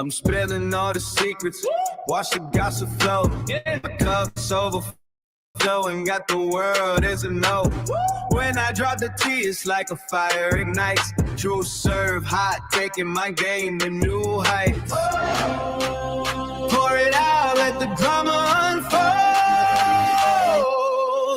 I'm spilling all the secrets. Watch the gossip flow. My cup's overflowing. Got the world as a no. When I drop the T, it's like a fire ignites. True serve hot, taking my game to new heights. Pour it out, let the drama unfold.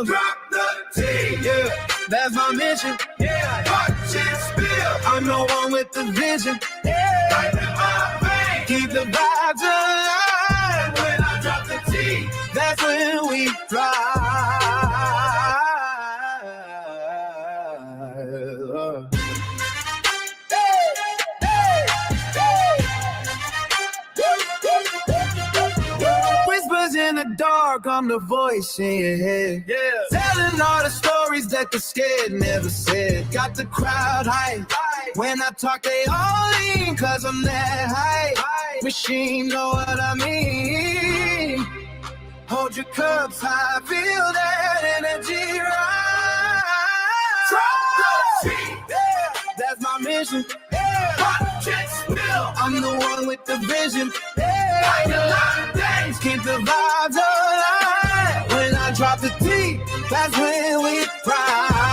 Drop the T, yeah, that's my mission. Yeah, watch it spill. I'm the one with the vision. Yeah, right in my veins. Keep the vibes alive. When I drop the T, that's when we fly. Whispers in the dark, I'm the voice in your head. Yeah. Telling all the stories that the scared never said. Got the crowd hype. When I talk, they all lean, cause I'm that high. Machine, know what I mean? Hold your cups high, feel that energy rise. Drop the T, yeah, that's my mission. Yeah. Watch it spill. I'm the one with the vision. Yeah. Like a lot of days, keep the vibes alive. When I drop the T, that's when we ride.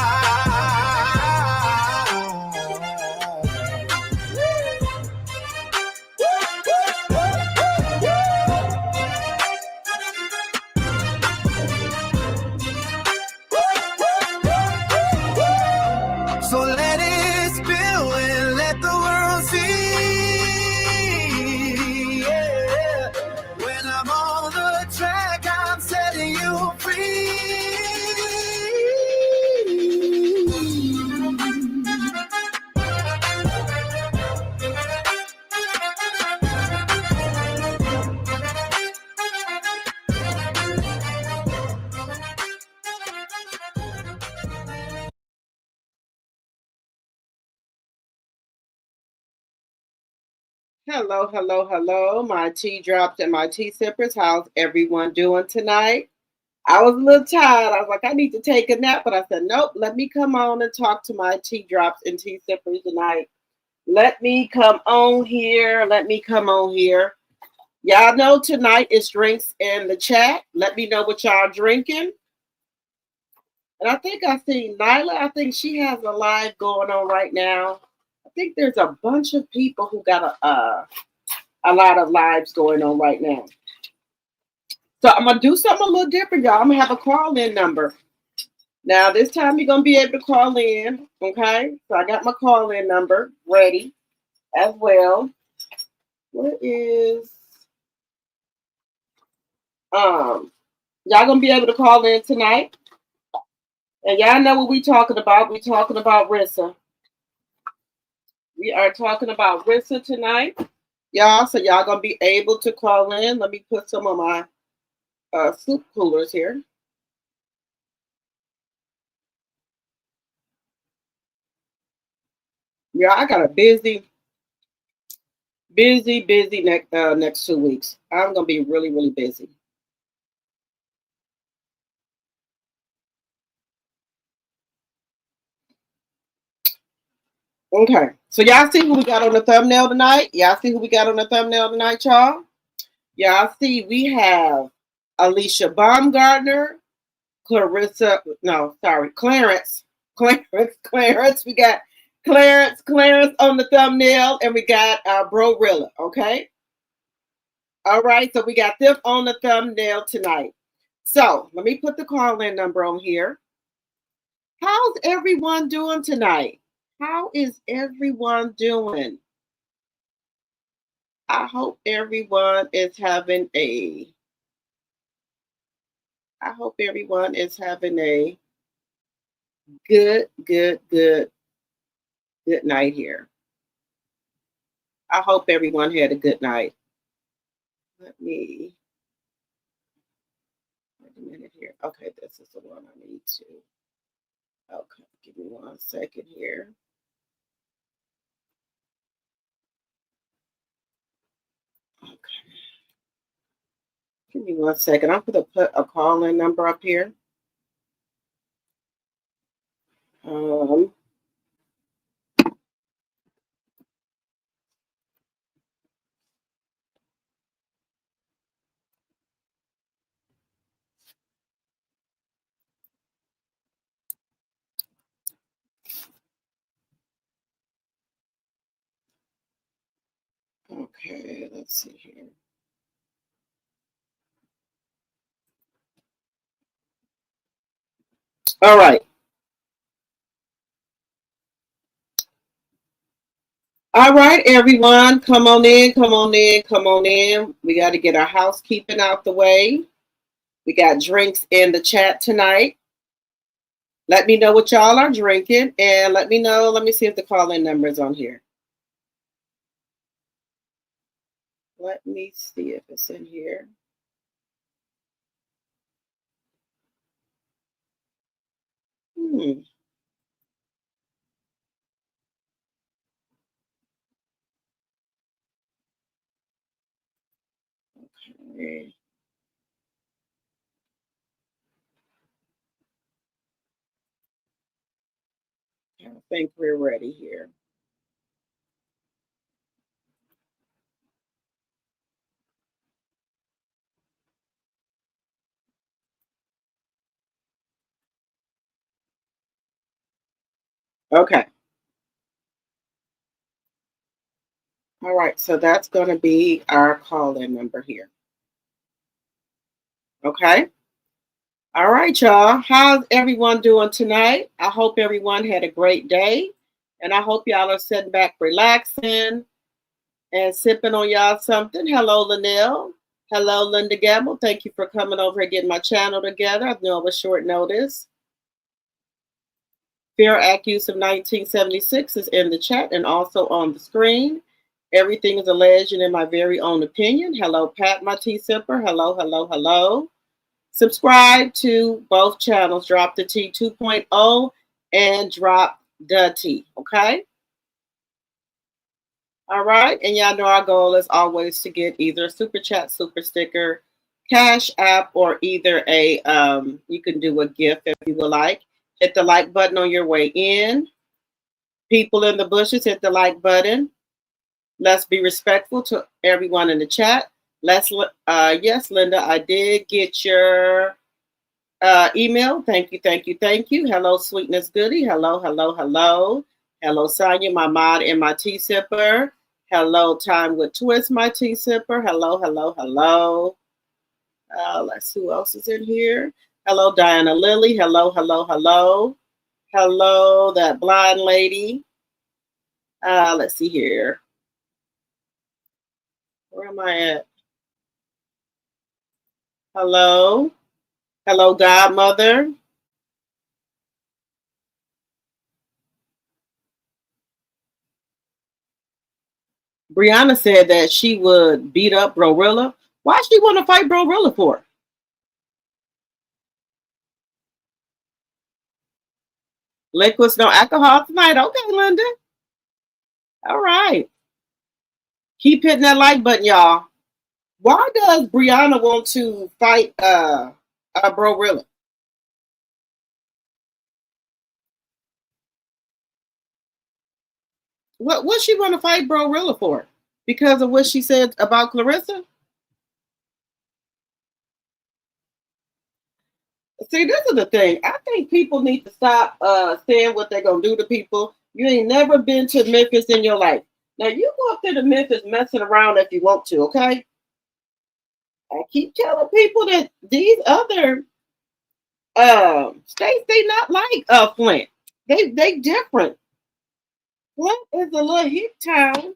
So let it spill and let the world see. Yeah. When I'm on the track, I'm setting you free. Hello, hello, hello, my tea drops and my tea sippers. How's everyone doing tonight? I was a little tired. I was like, I need to take a nap, but I said, nope, let me come on and talk to my tea drops and tea sippers tonight. Let me come on here. Let me come on here. Y'all know tonight is drinks in the chat. Let me know what y'all drinking. And I think I see Nyla. I think she has a live going on right now. I think there's a bunch of people who got a lot of lives going on right now. So I'm going to do something a little different, y'all. I'm going to have a call-in number. Now, this time you're going to be able to call in, okay? So I got my call-in number ready as well. What is... Y'all going to be able to call in tonight. And y'all know what we talking about. We talking about Rilla. We are talking about Rilla tonight, y'all. So y'all gonna be able to call in. Let me put some of my soup coolers here. Yeah, I got a busy next 2 weeks. I'm gonna be really, really busy. Okay, so y'all see who we got on the thumbnail tonight? Y'all see who we got on the thumbnail tonight, y'all? Y'all see we have Alicia Baumgardner, Claressa Clarence. We got Clarence on the thumbnail, and we got Bro Rilla, okay? All right, so we got them on the thumbnail tonight. So let me put the call-in number on here. How's everyone doing tonight? How is everyone doing? I hope everyone is having a good night here. I hope everyone had a good night. Let me wait a minute here. Okay, this is the one I need to. Okay, give me 1 second here. Okay. Give me 1 second. I'm going to put a call-in number up here. Okay, let's see here. All right. All right, everyone. Come on in, come on in, come on in. We got to get our housekeeping out the way. We got drinks in the chat tonight. Let me know what y'all are drinking and let me know. Let me see if the call-in number is on here. Let me see if it's in here. Okay. I think we're ready here. Okay. All right. So that's going to be our call-in number here. Okay. All right, y'all. How's everyone doing tonight? I hope everyone had a great day. And I hope y'all are sitting back relaxing and sipping on y'all something. Hello, Linnell. Hello, Linda Gamble. Thank you for coming over and getting my channel together. I know it was short notice. Fair Act Use of 1976 is in the chat and also on the screen. Everything is alleged and in my very own opinion. Hello, Pat, my tea sipper. Hello, hello, hello. Subscribe to both channels, Drop the Tea 2.0 and Drop the Tea, okay? All right, and y'all know our goal is always to get either a super chat, super sticker, cash app, or either a, you can do a gift if you would like. Hit the like button on your way in. People in the bushes, hit the like button. Let's be respectful to everyone in the chat. Yes, Linda, I did get your email. Thank you, thank you, thank you. Hello, Sweetness Goody. Hello, hello, hello. Hello, Sonia, my mod and my tea sipper. Hello, Time with Twist, my tea sipper. Hello, hello, hello. Let's see who else is in here. Hello, Diana Lily. Hello, hello, hello. Hello, that blind lady. Let's see here. Where am I at? Hello. Hello, Godmother. Brianna said that she would beat up Bro Rilla. Why she want to fight Bro Rilla for? Liquids, no alcohol tonight. Okay, Linda. All right. Keep hitting that like button, y'all. Why does Brianna want to fight Bro Rilla? What she want to fight Bro Rilla for? Because of what she said about Claressa? See, this is the thing. I think people need to stop saying what they're gonna do to people. You ain't never been to Memphis in your life. Now you go up there to Memphis messing around if you want to, okay? I keep telling people that these other states, they not like Flint. They different. Flint is a little hick town.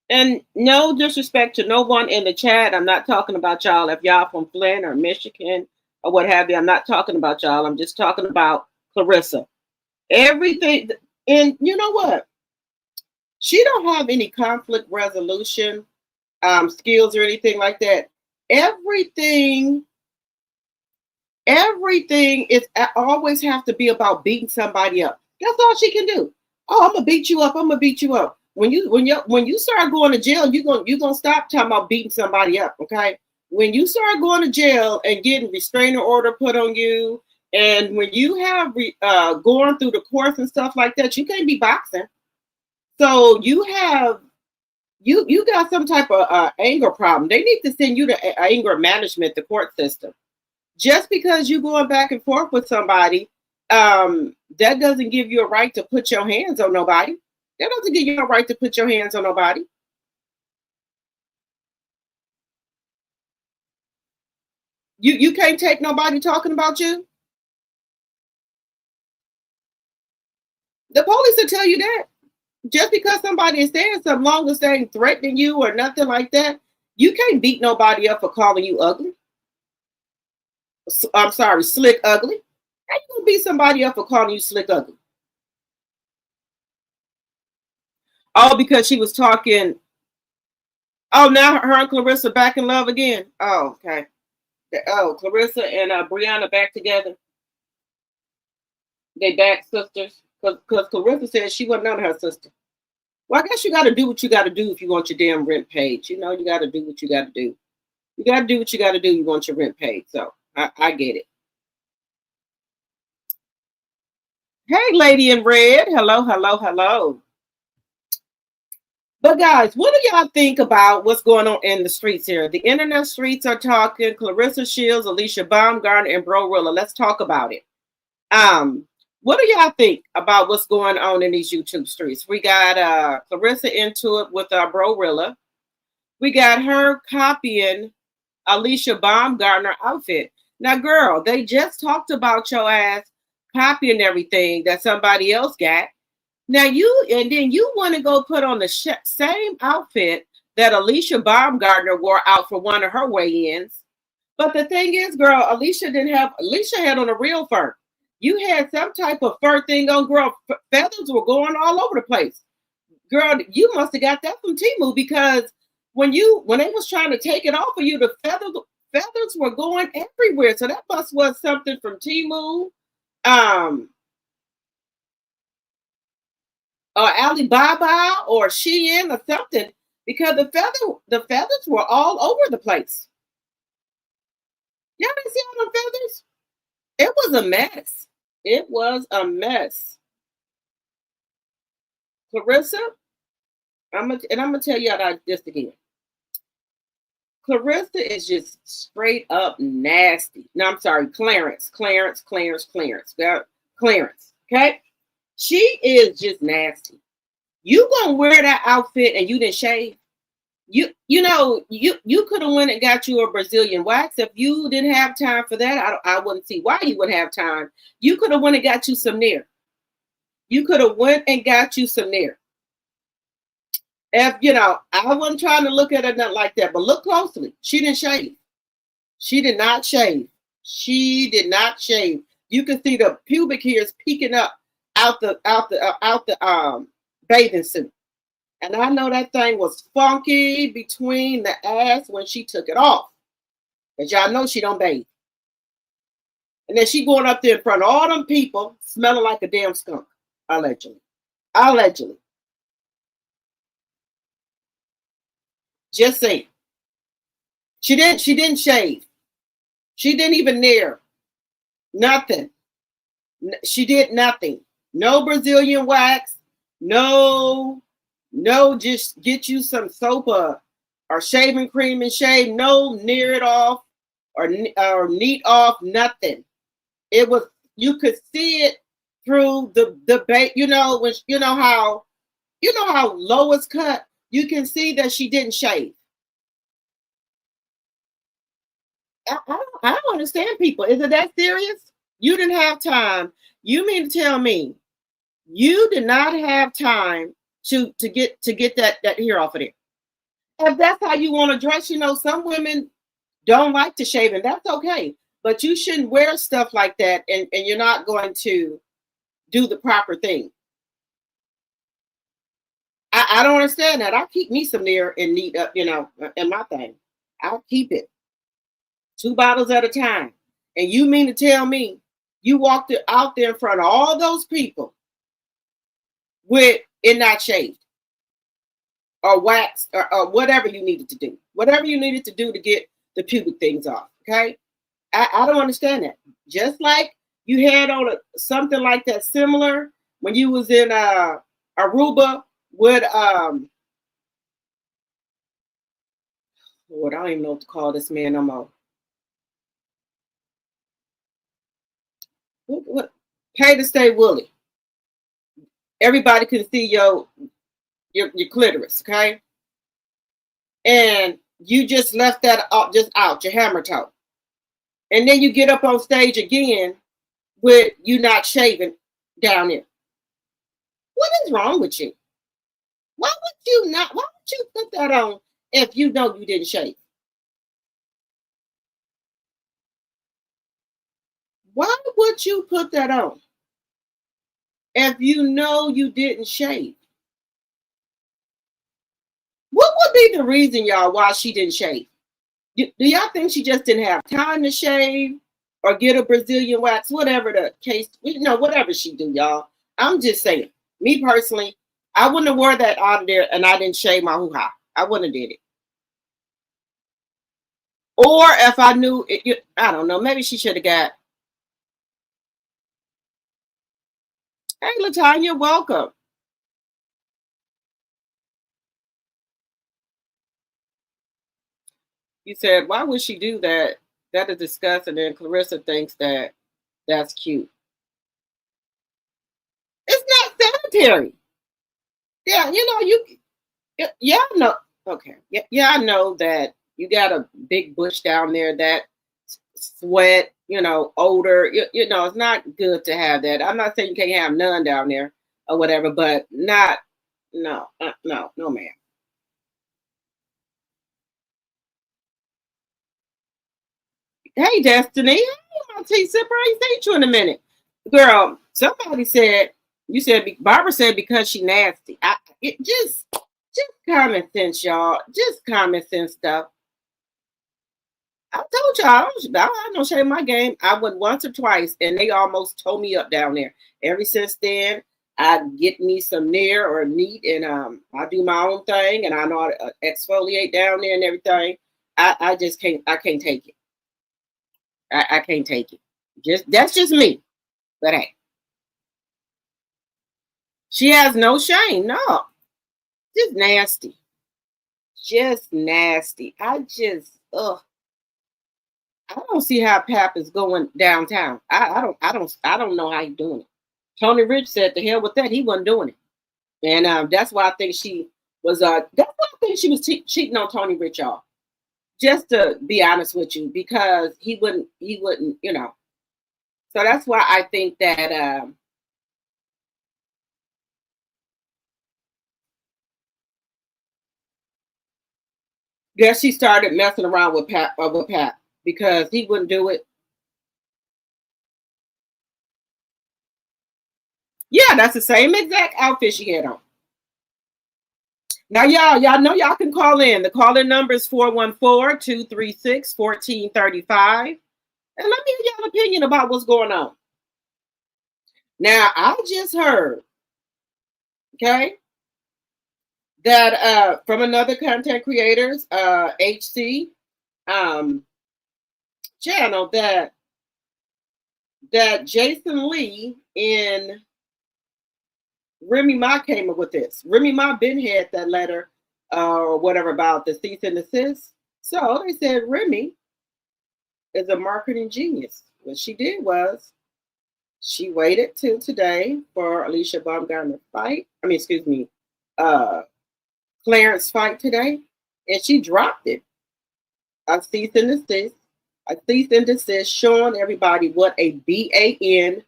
And no disrespect to no one in the chat. I'm not talking about y'all. If y'all from Flint or Michigan or what have you, I'm not talking about y'all. I'm just talking about Claressa. Everything, and you know what? She don't have any conflict resolution skills or anything like that. Everything is always have to be about beating somebody up. That's all she can do. Oh, I'm gonna beat you up. I'm gonna beat you up. When you start going to jail, you're gonna stop talking about beating somebody up. Okay. When you start going to jail and getting restraining order put on you, and when you have going through the courts and stuff like that, you can't be boxing. So you got some type of anger problem. They need to send you to anger management, the court system. Just because you going back and forth with somebody, that doesn't give you a right to put your hands on nobody. That doesn't give you a right to put your hands on nobody. You can't take nobody talking about you. The police will tell you that. Just because somebody is saying something, long as they ain't threatening you or nothing like that, you can't beat nobody up for calling you ugly. I'm sorry, slick ugly. How you gonna beat somebody up for calling you slick ugly? Oh, because she was talking. Oh, now her and Claressa back in love again. Oh, okay. Oh, Claressa and Brianna back together. They back sisters. Because Claressa said she wasn't none of her sister. Well, I guess you got to do what you got to do if you want your damn rent paid. You know, you got to do what you got to do. You got to do what you got to do. You want your rent paid. So I get it. Hey, lady in red. Hello, hello, hello. But guys, what do y'all think about what's going on in the streets here? The internet streets are talking. Claressa Shields, Alicia Baumgardner, and Rilla. Let's talk about it. What do y'all think about what's going on in these YouTube streets? We got Claressa into it with Rilla. We got her copying Alicia Baumgardner outfit. Now, girl, they just talked about your ass copying everything that somebody else got. Now then you want to go put on the same outfit that Alicia Baumgardner wore out for one of her weigh-ins. But the thing is, girl, Alicia had on a real fur. You had some type of fur thing on, girl. Feathers were going all over the place. Girl, you must have got that from Temu, because when they was trying to take it off of you, the feathers were going everywhere. So that must was something from Temu. Or Alibaba or Shein or something, because the feathers were all over the place. Y'all didn't see all the feathers? It was a mess. It was a mess. Claressa, I'm gonna tell you about this again. Claressa is just straight up nasty. No, I'm sorry, Clarence. Okay? She is just nasty. You gonna wear that outfit and you didn't shave? You could have went and got you a Brazilian wax. If you didn't have time for that, I wouldn't see why you would have time. You could have went and got you some Nair. If I wasn't trying to look at her nothing like that, but look closely. She didn't shave. She did not shave. You can see the pubic hairs peeking up out the bathing suit. And I know that thing was funky between the ass when she took it off. Because y'all know she don't bathe. And then she going up there in front of all them people smelling like a damn skunk. Allegedly. Just saying. She didn't shave. She didn't even Nair. Nothing. She did nothing. No Brazilian wax. No, just get you some soap or shaving cream and shave. No, Nair it off or neat off. Nothing. It was, you could see it through the bait. How low it's cut. You can see that she didn't shave. I don't understand people. Is it that serious? You didn't have time. You mean to tell me you did not have time to get that hair off of there? If that's how you want to dress, some women don't like to shave, and that's okay. But you shouldn't wear stuff like that, and you're not going to do the proper thing. I don't understand that. I'll keep me some Nair and neat up, in my thing. I'll keep it 2 bottles at a time. And you mean to tell me you walked out there in front of all those people with it not shaved or waxed or whatever you needed to do. Whatever you needed to do to get the pubic things off, okay? I don't understand that. Just like you had on something like that similar when you was in Aruba with Lord, I don't even know what to call this man no more. What? Pay to stay woolly. Everybody can see your clitoris, okay? And you just left that out, just out your hammer toe. And then you get up on stage again with you not shaving down there. What is wrong with you? Why would you put that on if you know you didn't shave? Why would you put that on if you know you didn't shave? What would be the reason, y'all, why she didn't shave? Do y'all think she just didn't have time to shave or get a Brazilian wax, whatever the case, whatever she do, y'all. I'm just saying, me personally, I wouldn't have wore that out of there and I didn't shave my hoo-ha. I wouldn't have did it. Or if I knew, I don't know, maybe she should have got, hey, LaTanya, welcome. You said, why would she do that? That is disgusting. And Claressa thinks that that's cute. It's not sanitary. Yeah, yeah, I know. Okay. Yeah, I know that you got a big bush down there, that sweat, odor. It's not good to have that. I'm not saying you can't have none down there or whatever, but not, no, no, ma'am. Hey, Destiny. Hey, my tea sipper. I ain't seen you in a minute. Girl, somebody said, Barbara said because she nasty. Just common sense, y'all. Just common sense stuff. I told y'all, I don't shave my game. I went once or twice, and they almost tore me up down there. Ever since then, I get me some Nair or Neat, and I do my own thing, and I know how to exfoliate down there and everything. I just can't. I can't take it. I can't take it. That's just me. But hey, she has no shame. No, just nasty. Just nasty. Ugh. I don't see how Pap is going downtown. I don't know how he's doing it. Tony Rich said to hell with that, he wasn't doing it. And that's why I think she was cheating on Tony Rich, y'all. Just to be honest with you, because he wouldn't, So that's why I think that she started messing around with Pat because he wouldn't do it. Yeah, that's the same exact outfit she had on. Now, y'all know y'all can call in. The call-in number is 414-236-1435. And let me hear y'all opinion about what's going on. Now, I just heard, okay, that from another content creators, HC channel, that Jason Lee and Remy Ma came up with this. Remy Ma been had that letter or whatever about the cease and desist. So they said Remy is a marketing genius. What she did was she waited till today for Alicia Baumgardner fight. Clarence fight today, and she dropped it. A cease and desist. A cease and desist, showing everybody what a BAN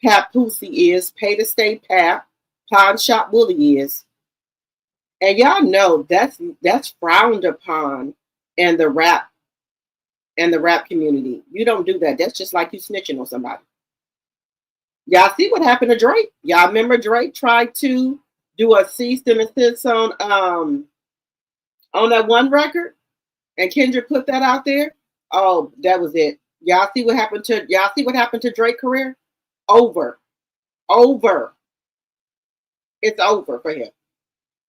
papoose is, pay to stay pap, pawn shop bully is. And y'all know that's frowned upon in the rap community. You don't do that. That's just like you snitching on somebody. Y'all see what happened to Drake? Y'all remember Drake tried to do a cease and desist on that one record, and Kendrick put that out there. Oh, that was it. Y'all see what happened to Drake's career? Over. It's over for him.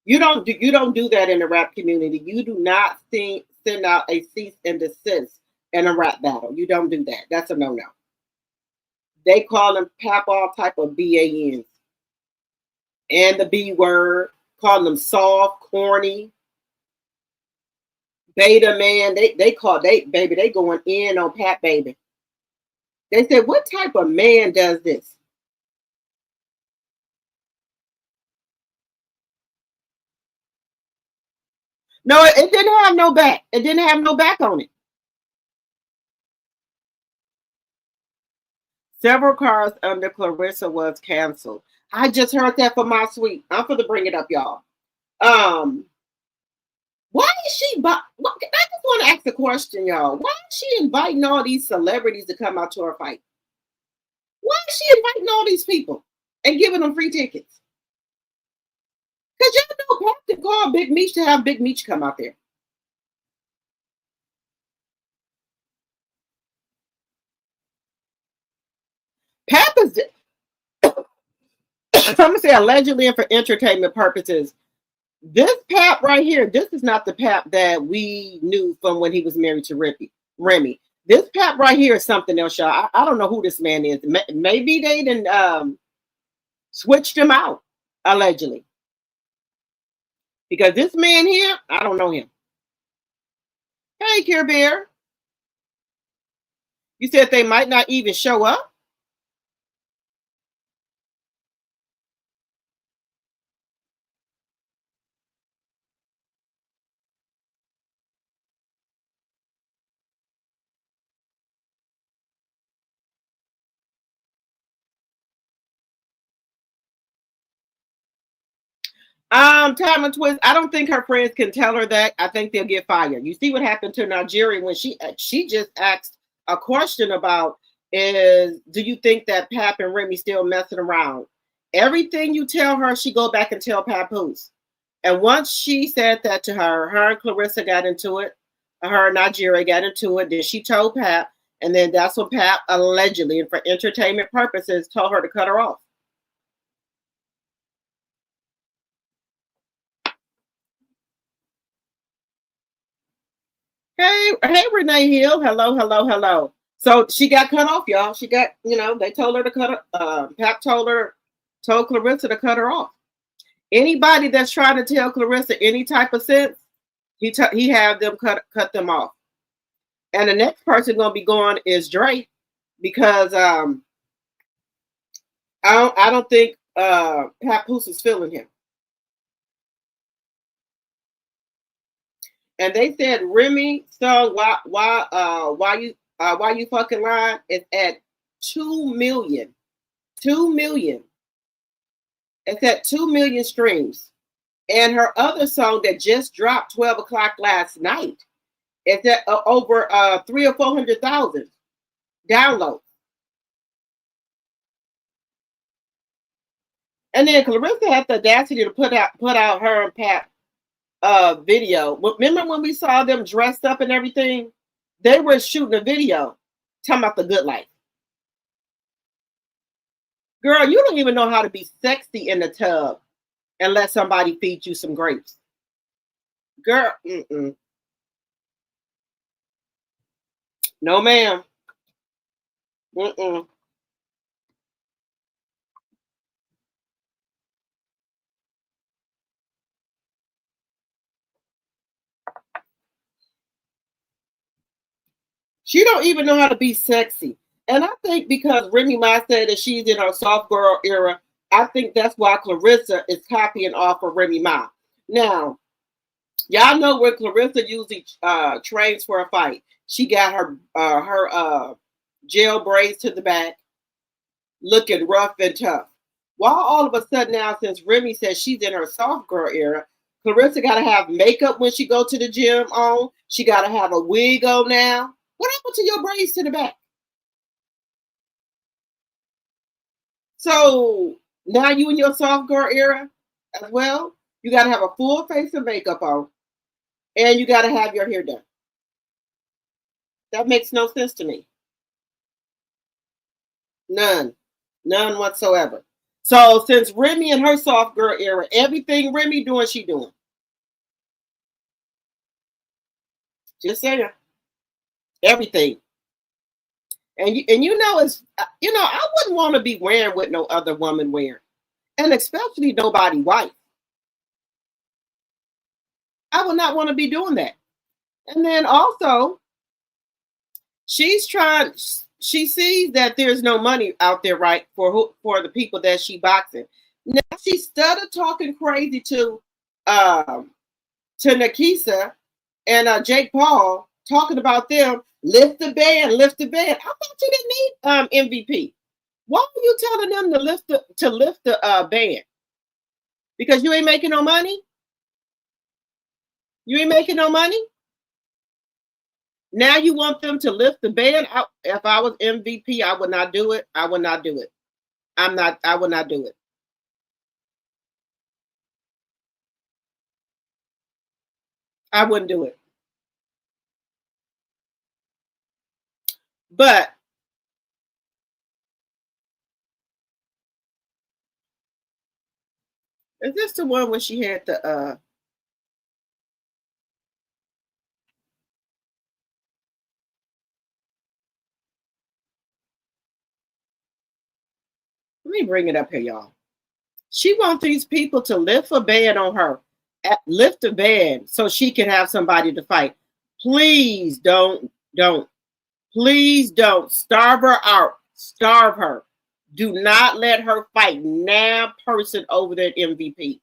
You don't do that in the rap community. You do not send out a cease and desist in a rap battle. You don't do that. That's a no-no. They call them pap all type of BANs. And the B word, calling them soft, corny, beta man. They going in on Pat Baby. They said, what type of man does this? No, it didn't have no back. It didn't have no back on it. Several cars under Claressa was canceled. I just heard that from my suite. I'm going to bring it up, y'all. Why is she? I just want to ask a question, y'all. Why is she inviting all these celebrities to come out to her fight? Why is she inviting all these people and giving them free tickets? Because y'all know Pap can call Big Meech to have Big Meech come out there. Pap is, I'm going to say allegedly and for entertainment purposes. This Pap right here, this is not the Pap that we knew from when he was married to Remy. This Pap right here is something else, y'all. I don't know who this man is. Maybe they didn't switched him out, allegedly. Because this man here, I don't know him. Hey, Care Bear. You said they might not even show up? Time and Twist, I don't think her friends can tell her that. I think they'll get fired. You see what happened to Nigeria when she just asked a question about do you think that Pap and Remy still messing around? Everything you tell her, she go back and tell Papoose. And once she said that to her and Claressa got into it. Her and Nigeria got into it. Then she told Pap, and then that's when Pap allegedly, and for entertainment purposes, told her to cut her off. Hey, Renee Hill. Hello. So she got cut off, y'all. She got, they told her to cut her. Pap told Claressa to cut her off. Anybody that's trying to tell Claressa any type of sense, he have them cut them off. And the next person gonna be going is Drake, because I don't think Papoose is feeling him. And they said Remy song why you fucking lying is at 2 million. 2 million. It's at 2 million streams. And her other song that just dropped 12 o'clock last night is at over 300,000 or 400,000 downloads. And then Claressa had the audacity to put out her and Pap video. Remember when we saw them dressed up and everything? They were shooting a video talking about the good life. Girl, you don't even know how to be sexy in the tub and let somebody feed you some grapes. Girl, no ma'am. She don't even know how to be sexy. And I think because Remy Ma said that she's in her soft girl era, I think that's why Claressa is copying off of Remy Ma. Now, y'all know where Claressa usually trains for a fight. She got her gel braids to the back, looking rough and tough. While all of a sudden now, since Remy says she's in her soft girl era, Claressa got to have makeup when she go to the gym on. She got to have a wig on now. What happened to your braids to the back? So now you in your soft girl era as well. You got to have a full face of makeup on, and you got to have your hair done. That makes no sense to me. None whatsoever. So since Remy in her soft girl era, everything Remy doing, she doing. Just saying. Everything. And it's I wouldn't want to be wearing what no other woman wear, and especially nobody white. I would not want to be doing that. And then also, she sees that there's no money out there, right, for the people that she boxing. Now she started talking crazy to Nakisa and Jake Paul, talking about them. Lift the band. I thought you didn't need MVP. Why are you telling them to lift the band? Because you ain't making no money? You ain't making no money? Now you want them to lift the band? If I was MVP, I would not do it. I would not do it. I would not do it. I wouldn't do it. But is this the one where she had the let me bring it up here, y'all. She wants these people to lift a band on her, lift a band so she can have somebody to fight. Please don't. Please don't starve her out. Starve her. Do not let her fight now person over that MVP.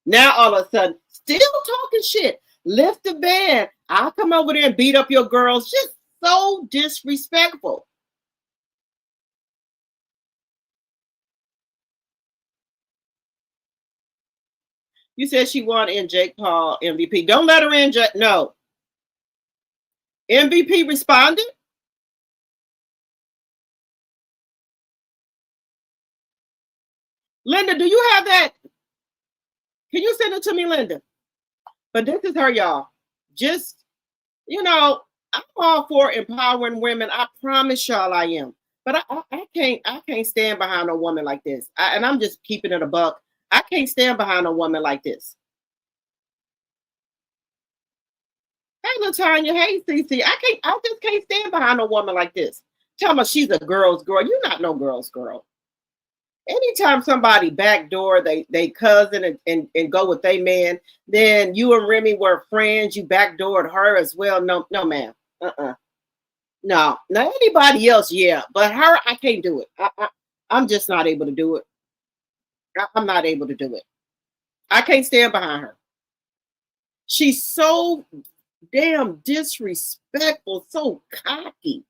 Now all of a sudden, still talking shit. Lift the band. I'll come over there and beat up your girls. Just so disrespectful. You said she won in Jake Paul MVP. Don't let her in. No. MVP responded. Linda, do you have that? Can you send it to me, Linda? But this is her, y'all. Just, I'm all for empowering women. I promise y'all I am. But I can't stand behind a woman like this. And I'm just keeping it a buck. I can't stand behind a woman like this. Hey, LaTanya. Hey, Cece. I just can't stand behind a woman like this. Tell me she's a girl's girl. You're not no girl's girl. Anytime somebody backdoor they cousin and go with their man, then you and Remy were friends. You backdoored her as well. No, ma'am. No. Now anybody else, yeah, but her, I can't do it. I'm just not able to do it. I'm not able to do it. I can't stand behind her. She's so damn disrespectful, so cocky.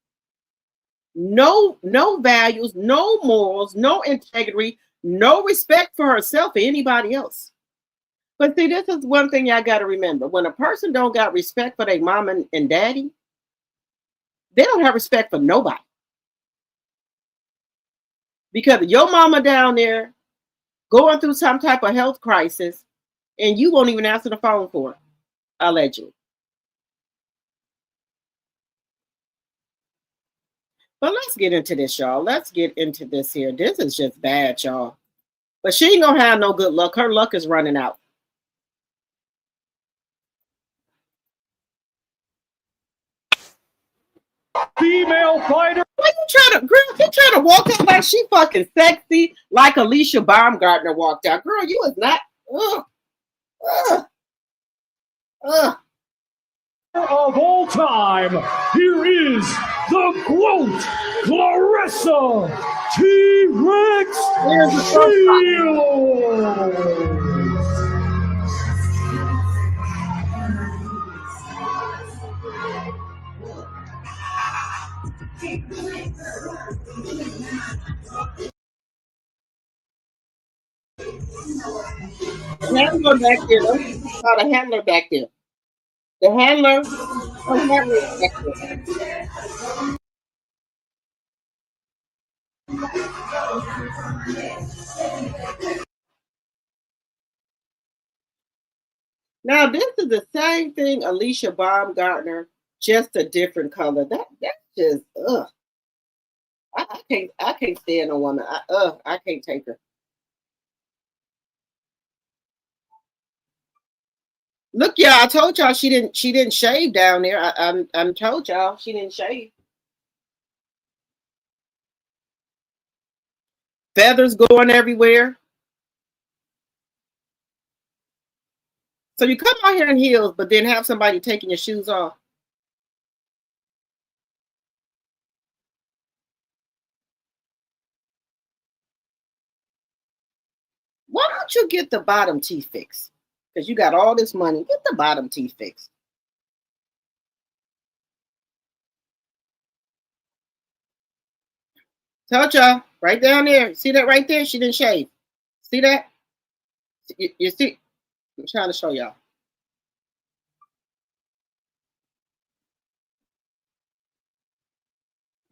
No values, no morals, no integrity, no respect for herself or anybody else. But see, this is one thing y'all got to remember. When a person don't got respect for their mom and daddy, they don't have respect for nobody. Because your mama down there going through some type of health crisis and you won't even answer the phone for it, allegedly. But let's get into this, y'all. Let's get into this here. This is just bad, y'all. But she ain't gonna have no good luck. Her luck is running out. Female fighter. Why you trying to walk out like she fucking sexy, like Alicia Baumgardner walked out. Girl, you is not. Of all time, here is the quote, Claressa T-Rex Shields. Handler back there. Let's talk about a handler back there. The handler back there. Now this is the same thing, Alicia Baumgardner, just a different color. That's just I can't stand a woman. I can't take her. Look, y'all, I told y'all she didn't shave down there. I'm told y'all she didn't shave. Feathers going everywhere. So you come out here in heels, but then have somebody taking your shoes off. Why don't you get the bottom teeth fixed? Because you got all this money. Get the bottom teeth fixed. Told y'all, Right down there. See that right there? She didn't shave. See that? You see? I'm trying to show y'all.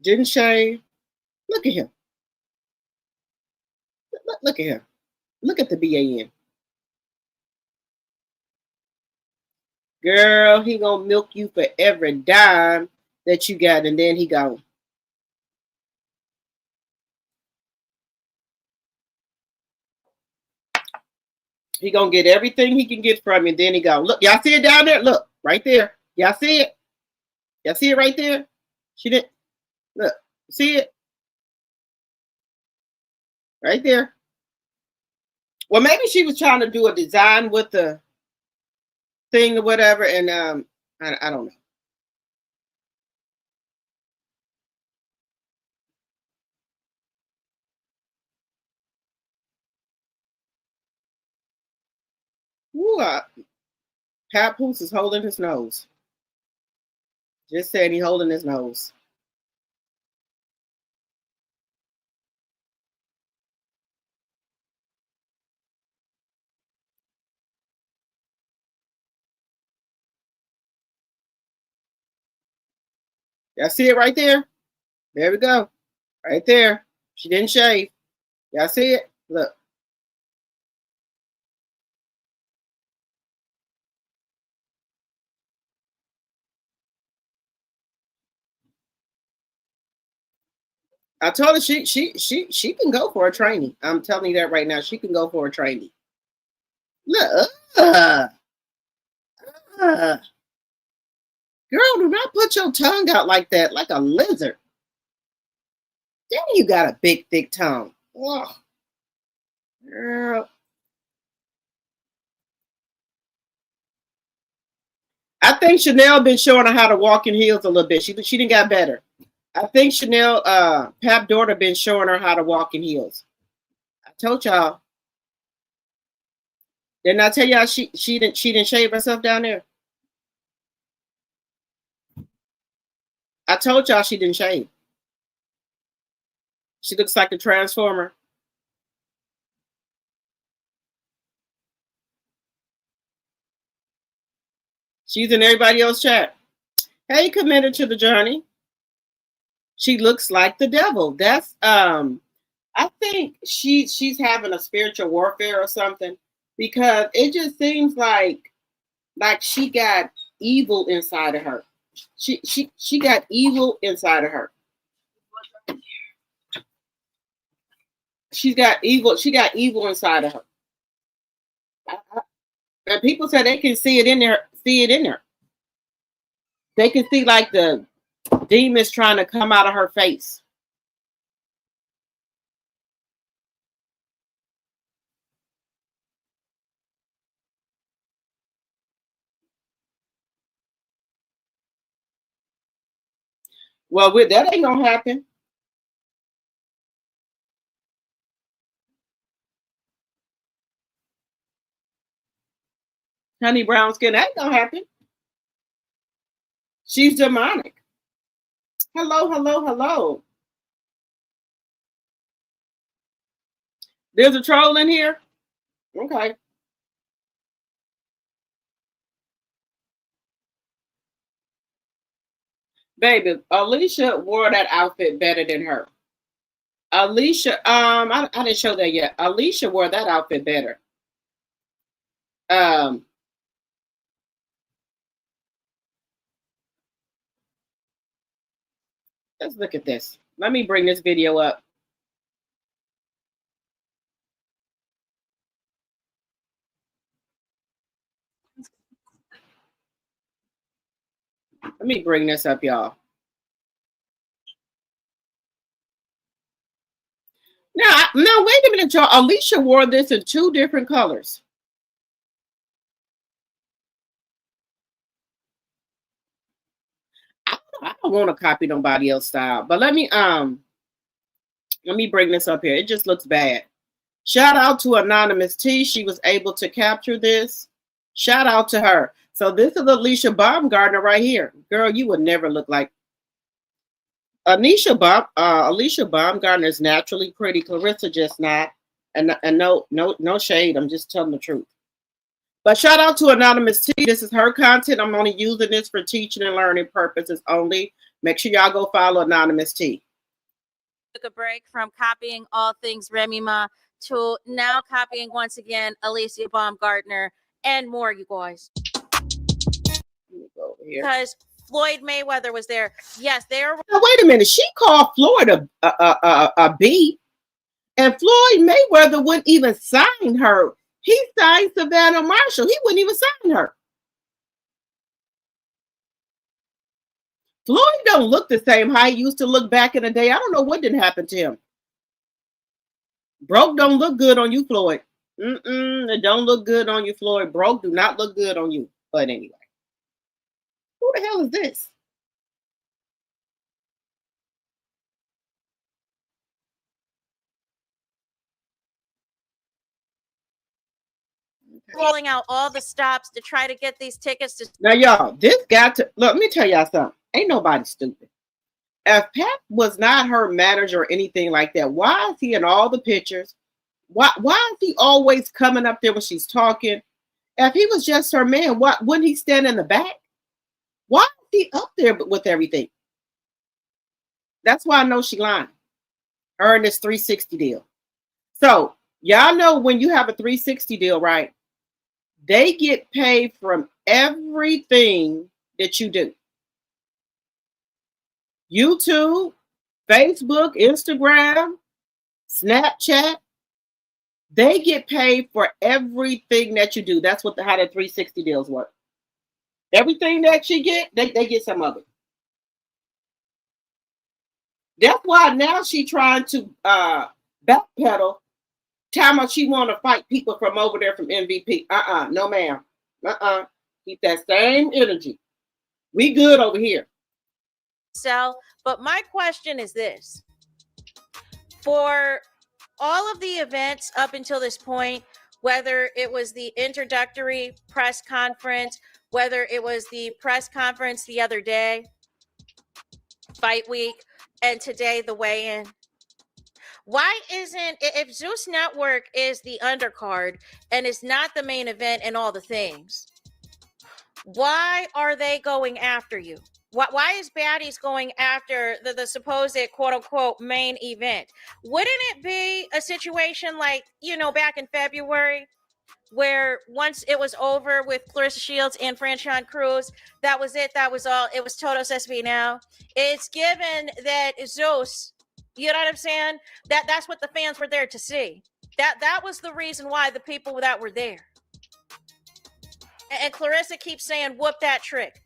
Didn't shave. Look at him. Look at him. Look at the BAN. Girl, he gonna milk you for every dime that you got, and then he gone. He gonna get everything he can get from you, and then he gone. Look, y'all see it down there? Look, right there. Y'all see it? Y'all see it right there? She didn't. Look, see it? Right there. Well, maybe she was trying to do a design with the thing or whatever, and I don't know. Ooh, Papoose is holding his nose. Just said he's holding his nose. Y'all see it right there? There we go. Right there. She didn't shave. Y'all see it? Look. I told her she can go for a trainee. I'm telling you that right now. She can go for a trainee. Look. Girl, do not put your tongue out like that, like a lizard. Then you got a big, thick tongue. Oh, girl. I think Chanel been showing her how to walk in heels a little bit. She didn't got better. I think Chanel, Pap daughter been showing her how to walk in heels. I told y'all. Didn't I tell y'all she didn't shave herself down there? I told y'all she didn't shave. She looks like a transformer. She's in everybody else's chat. Hey, committed to the journey. She looks like the devil. That's I think she's having a spiritual warfare or something, because it just seems like she got evil inside of her. She got evil inside of her. She got evil inside of her. And people say they can see it in there. They can see like the demons trying to come out of her face. Well, that ain't gonna happen. Honey brown skin, that ain't gonna happen. She's demonic. Hello, hello, hello. There's a troll in here? Okay. Baby, Alicia wore that outfit better than her. Alicia, I didn't show that yet. Alicia wore that outfit better. Let's look at this. Let me bring this video up. Let me bring this up, y'all. Now, wait a minute, y'all. Alicia wore this in 2 different colors. I don't want to copy nobody else's style, but let me bring this up here. It just looks bad. Shout out to Anonymous T. She was able to capture this. Shout out to her. So this is Alicia Baumgardner right here. Girl, you would never look like. Alicia Baumgardner is naturally pretty. Claressa just not. And no shade. I'm just telling the truth. But shout out to Anonymous T. This is her content. I'm only using this for teaching and learning purposes only. Make sure y'all go follow Anonymous T. Took a break from copying all things Remy Ma to now copying once again Alicia Baumgardner and more, you guys. Because Floyd Mayweather was there. Yes, they are. Now, wait a minute. She called Floyd a B, and Floyd Mayweather wouldn't even sign her. He signed Savannah Marshall. He wouldn't even sign her. Floyd don't look the same how he used to look back in the day. I don't know what didn't happen to him. Broke don't look good on you, Floyd. It don't look good on you, Floyd. Broke do not look good on you. But anyway. Who the hell is this? Rolling out all the stops to try to get these tickets to. Now, y'all, this got to look. Let me tell y'all something. Ain't nobody stupid. If Pat was not her manager or anything like that, why is he in all the pictures? Why is he always coming up there when she's talking? If he was just her man, wouldn't he stand in the back? Why is he up there with everything? That's why I know she lying. Her and this 360 deal. So y'all know when you have a 360 deal, right? They get paid from everything that you do. YouTube, Facebook, Instagram, Snapchat. They get paid for everything that you do. That's what how the 360 deals work. Everything that you get, they get some of it. That's why now she trying to backpedal. Time out she want to fight people from over there from MVP. No ma'am. Keep that same energy. We good over here. So, but my question is this. For all of the events up until this point, whether it was the introductory press conference, whether it was the press conference the other day, fight week, and today the weigh-in, why isn't, if Zeus Network is the undercard and is not the main event and all the things, why are they going after you? Why is Baddies going after the supposed quote-unquote main event? Wouldn't it be a situation like, back in February where once it was over with Claressa Shields and Franchon Cruz, that was it, that was all, it was Todos SB now? It's given that Zeus, you know what I'm saying? That's what the fans were there to see. That was the reason why the people that were there. And Claressa keeps saying, whoop that trick.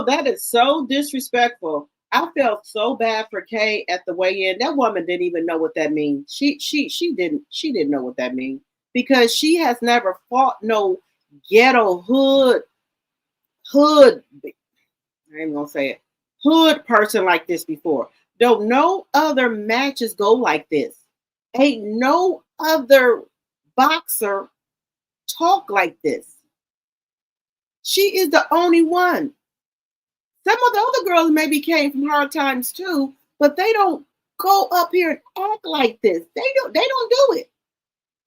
That is so disrespectful. I felt so bad for Kay at the weigh-in. That woman didn't even know what that means. She didn't know what that means because she has never fought no ghetto hood. I ain't gonna say it. Hood person like this before. Don't no other matches go like this. Ain't no other boxer talk like this. She is the only one. Some of the other girls maybe came from hard times too, but they don't go up here and act like this. They don't do it.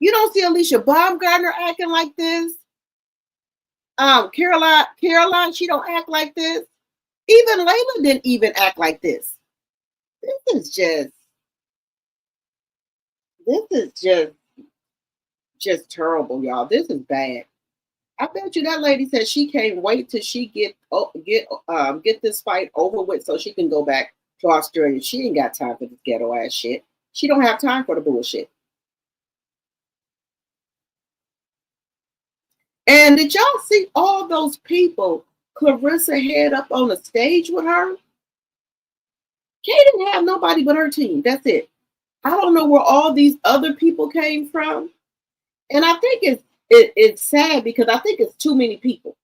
You don't see Alicia Baumgardner acting like this. Caroline, she don't act like this. Even Layla didn't even act like this. This is just terrible, y'all. This is bad. I bet you that lady said she can't wait till she get this fight over with so she can go back to Australia. She ain't got time for this ghetto ass shit. She don't have time for the bullshit. And did y'all see all those people Claressa had up on the stage with her? Kay didn't have nobody but her team. That's it. I don't know where all these other people came from. And I think it's sad because I think it's too many people.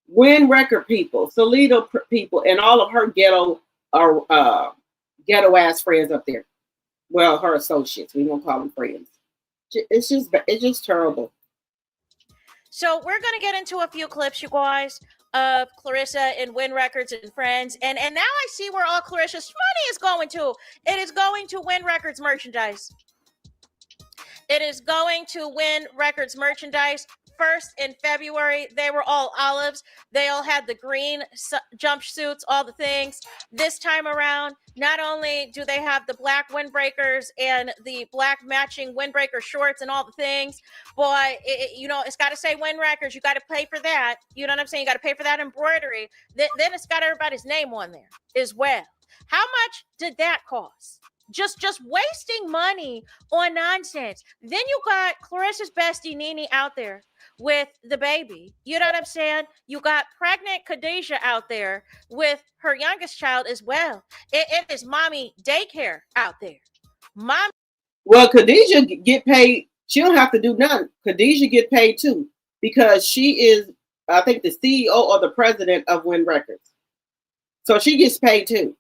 Win Record people, Salito people, and all of her ghetto ass friends up there. Well, her associates. We won't call them friends. It's just terrible. So we're going to get into a few clips, you guys. of Claressa and Win Records and Friends. And now I see where all Claressa's money is going to. It is going to Win Records merchandise. It is going to Win Records merchandise. First in February, they were all olives. They all had the green jumpsuits, all the things. This time around, not only do they have the black windbreakers and the black matching windbreaker shorts and all the things, boy, it's got to say Win Records. You got to pay for that. You know what I'm saying? You got to pay for that embroidery. Then it's got everybody's name on there as well. How much did that cost? Just wasting money on nonsense. Then you got Claressa's bestie Nene out there with the baby. You know what I'm saying? You got pregnant Khadijah out there with her youngest child as well. It is mommy daycare out there. Well, Khadijah get paid. She don't have to do nothing. Khadijah get paid too because she is, I think, the CEO or the president of Win Records. So she gets paid too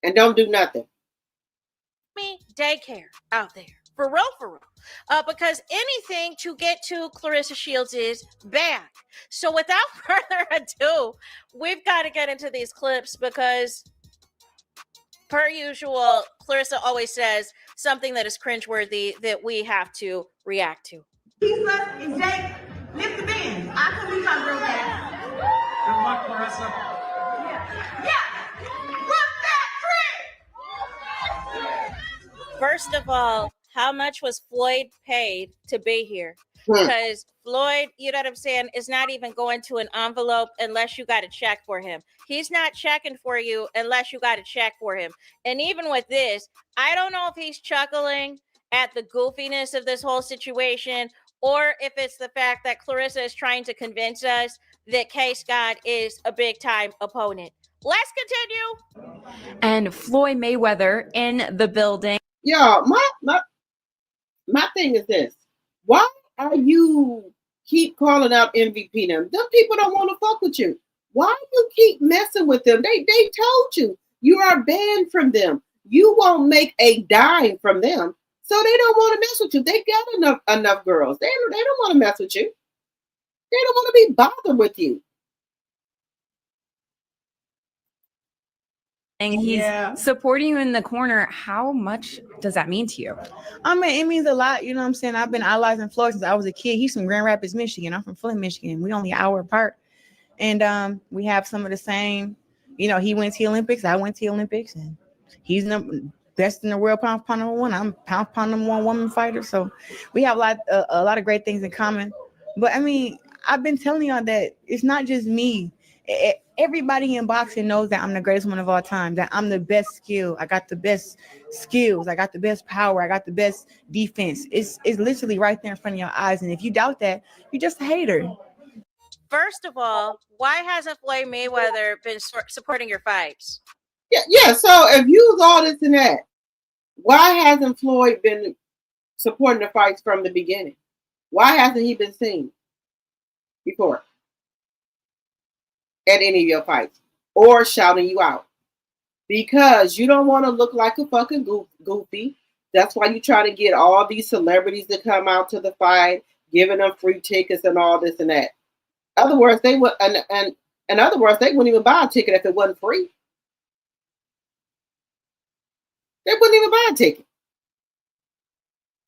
and don't do nothing. Daycare out there. For real. Because anything to get to Claressa Shields is back. So without further ado, we've got to get into these clips because, per usual, Claressa always says something that is cringeworthy that we have to react to. Lisa and Jake, lift the bins. I couldn't leave my real fast. Good luck, Claressa. Yeah. What's that trick? First of all, how much was Floyd paid to be here? Because Floyd, you know what I'm saying, is not even going to an envelope unless you got a check for him. He's not checking for you unless you got a check for him. And even with this, I don't know if he's chuckling at the goofiness of this whole situation or if it's the fact that Claressa is trying to convince us that K-Scott is a big-time opponent. Let's continue. And Floyd Mayweather in the building. Y'all, my thing is this. Why are you keep calling out MVP them? Them people don't want to fuck with you. Why you keep messing with them? They told you are banned from them. You won't make a dime from them. So they don't want to mess with you. They got enough girls. They don't want to mess with you. They don't want to be bothered with you. And he's supporting you in the corner. How much does that mean to you? I mean, it means a lot. You know what I'm saying? I've been idolizing Floyd since I was a kid. He's from Grand Rapids, Michigan. I'm from Flint, Michigan. We only an hour apart. And we have some of the same, he went to the Olympics. I went to the Olympics. And he's best in the world pound number one. I'm pound number one woman fighter. So we have a lot of great things in common. But, I mean, I've been telling y'all that it's not just me. Everybody in boxing knows that I'm the greatest one of all time, that I'm the best skill. I got the best skills. I got the best power. I got the best defense. It's literally right there in front of your eyes. And if you doubt that, you're just a hater. First of all, why hasn't Floyd Mayweather been supporting your fights? Yeah. So if you was all this and that, why hasn't Floyd been supporting the fights from the beginning? Why hasn't he been seen before at any of your fights or shouting you out? Because you don't want to look like a fucking goofy. That's why you try to get all these celebrities to come out to the fight, giving them free tickets and all this and that. In other words, they would, and in other words, they wouldn't even buy a ticket if it wasn't free. They wouldn't even buy a ticket.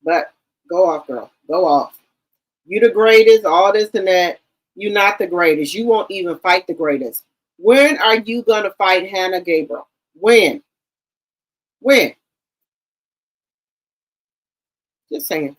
But go off, girl. Go off. You the greatest, all this and that. You're not the greatest. You won't even fight the greatest. When are you going to fight Hannah Gabriel? When? Just saying.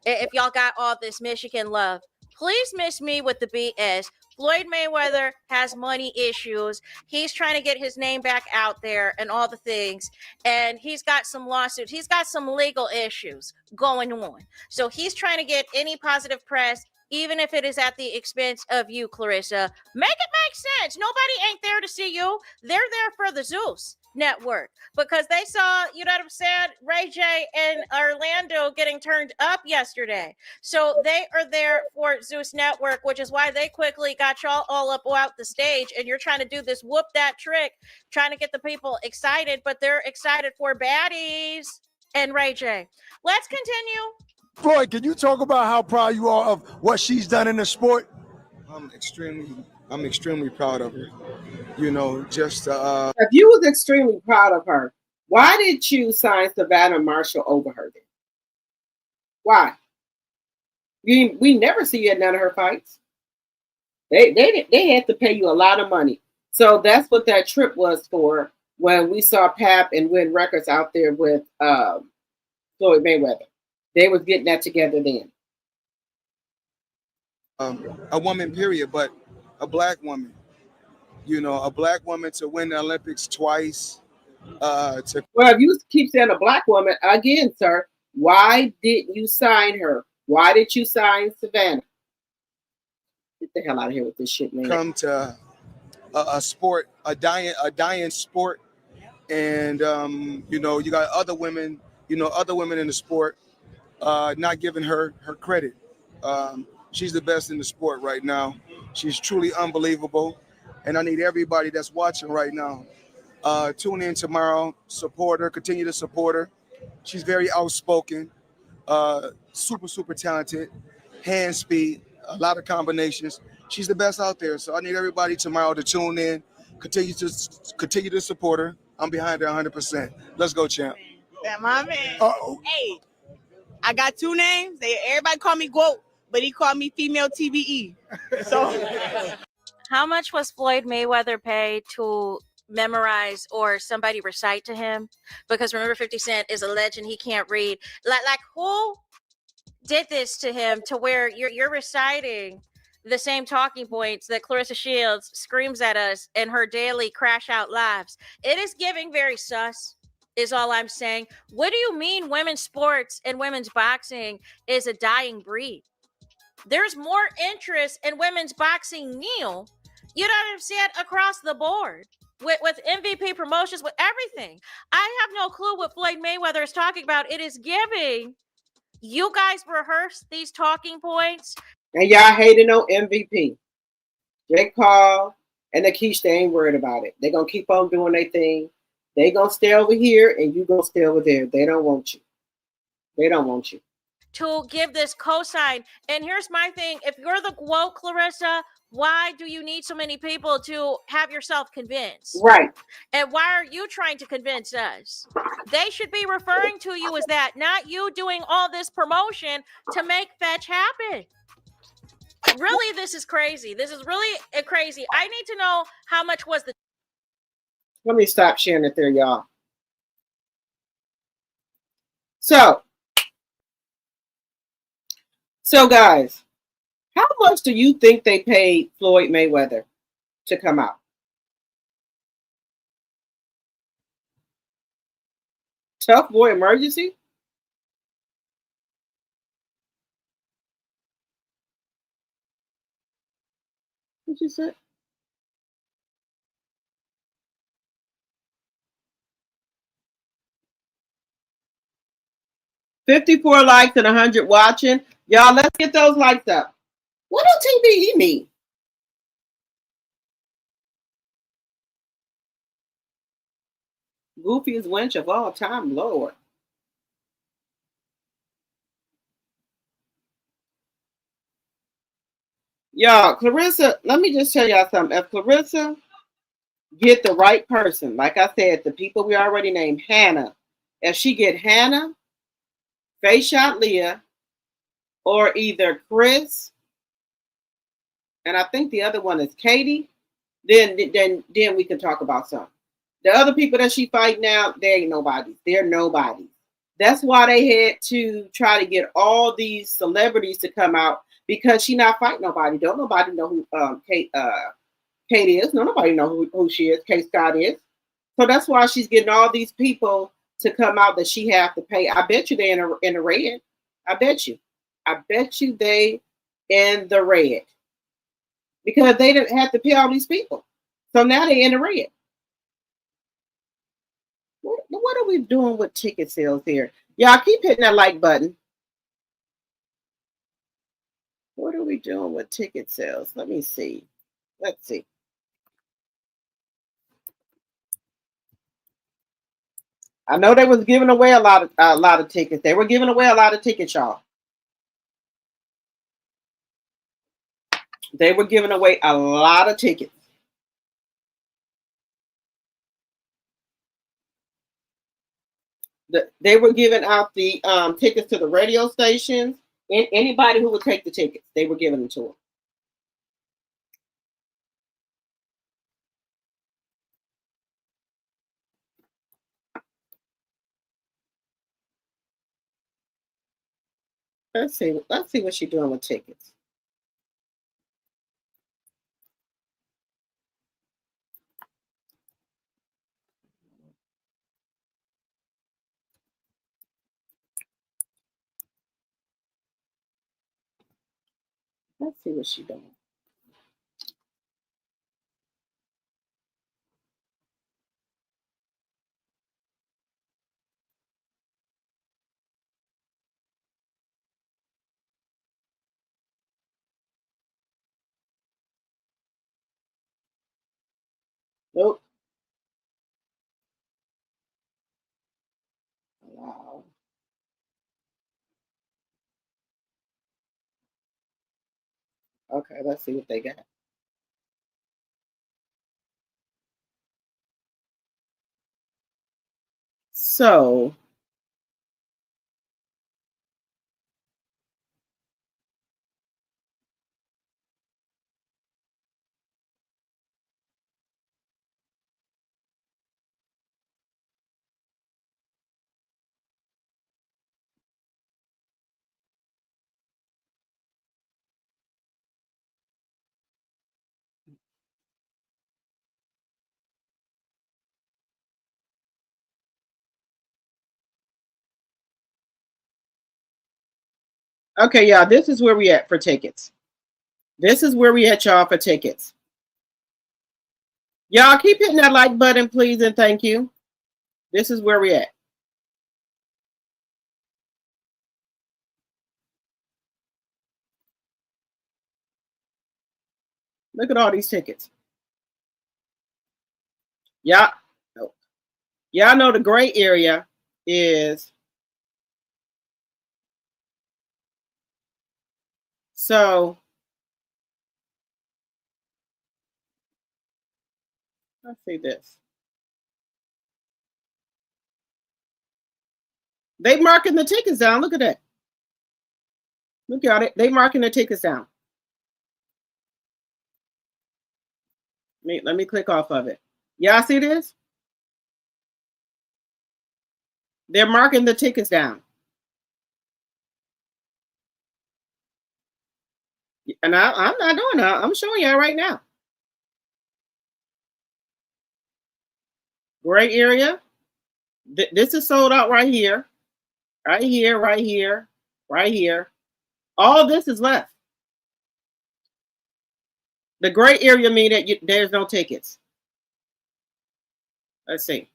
If y'all got all this Michigan love, please miss me with the BS. Floyd Mayweather has money issues. He's trying to get his name back out there and all the things. And he's got some lawsuits. He's got some legal issues going on. So he's trying to get any positive press, even if it is at the expense of you, Claressa. Make it make sense. Nobody ain't there to see you. They're there for the Zeus Network because they saw, you know what I'm saying, Ray J and Orlando getting turned up yesterday. So they are there for Zeus Network, which is why they quickly got y'all all up out the stage. And you're trying to do this whoop that trick, trying to get the people excited, but they're excited for baddies and Ray J. Let's continue. Floyd, can you talk about how proud you are of what she's done in the sport? I'm extremely I'm extremely proud of her. You know, just If you was extremely proud of her, why did you sign Savannah Marshall over her then? Why? We never see you at none of her fights. They had to pay you a lot of money. So that's what that trip was for when we saw Pap and Win Records out there with Floyd Mayweather. They was getting that together then. a woman, period, but a black woman. You know, a black woman to win the Olympics twice. Well, if you keep saying a black woman, again, sir, why didn't you sign her? Why did you sign Savannah? Get the hell out of here with this shit, man. Come to a sport, a dying sport, and you know, you got other women, other women in the sport, not giving her credit. She's the best in the sport right now. She's truly unbelievable, and I need everybody that's watching right now. Tune in tomorrow, support her, continue to support her. She's very outspoken, super talented, hand speed, a lot of combinations. She's the best out there. So I need everybody tomorrow to tune in, continue to support her. I'm behind her 100%. Let's go, champ. That my man. Uh-oh. Hey, I got two names. Everybody call me Goat, but he called me Female TVE. So How much was Floyd Mayweather paid to memorize or somebody recite to him? Because remember, 50 Cent is a legend. He can't read. Like who did this to him to where you're reciting the same talking points that Claressa Shields screams at us in her daily crash out lives? It is giving very sus, is all I'm saying. What do you mean women's sports and women's boxing is a dying breed? There's more interest in women's boxing, Neil. You know what I'm saying? Across the board. With MVP promotions, with everything. I have no clue what Floyd Mayweather is talking about. It is giving. You guys rehearse these talking points. And y'all hating on MVP. Jake Paul and Nakeish, they ain't worried about it. They're going to keep on doing their thing. They going to stay over here and you going to stay over there. They don't want you. They don't want you. To give this cosign. And here's my thing. If you're the woke, Claressa, why do you need so many people to have yourself convinced? Right. And why are you trying to convince us? They should be referring to you as that, not you doing all this promotion to make fetch happen. Really, this is crazy. This is really crazy. I need to know how much was the... Let me stop sharing it there, y'all. So guys, how much do you think they paid Floyd Mayweather to come out? Tough boy emergency? What you said? $54 likes and 100 watching. Y'all, let's get those likes up. What do TBE mean? Goofiest wench of all time, Lord. Y'all, Claressa, let me just tell y'all something. If Claressa get the right person, like I said, the people we already named, Hannah, if she get Hannah, Face Shot Leah, or either Chris, and I think the other one is Katie, then we can talk about something. The other people that she fight now, they ain't nobody. They're nobody. That's why they had to try to get all these celebrities to come out, because she not fighting nobody. Don't nobody know who Kate is. No, nobody know who she is. Kate Scott is. So that's why she's getting all these people to come out that she have to pay. I bet you they in the red. I bet you they in the red, because they didn't have to pay all these people. So now they in the red. What are we doing with ticket sales here? Y'all keep hitting that like button. What are we doing with ticket sales? Let me see. Let's see. I know they was giving away a lot of tickets. They were giving away a lot of tickets, y'all. They were giving away a lot of tickets. They were giving out the tickets to the radio stations, and anybody who would take the tickets, they were giving them to them. Let's see what she's doing with tickets. Let's see what she's doing. Nope. Wow. Okay, let's see what they got. So okay, y'all, this is where we at for tickets. This is where we at, y'all, for tickets. Y'all keep hitting that like button, please, and thank you. This is where we at. Look at all these tickets. Y'all know the gray area is so. Let's see this. They marking the tickets down. Look at that. Look at it. They marking the tickets down. Let me click off of it. Y'all see this? They're marking the tickets down. And I'm not doing that. I'm showing y'all right now. Gray area. This is sold out right here. Right here, right here, right here. All this is left. The gray area means that there's no tickets. Let's see.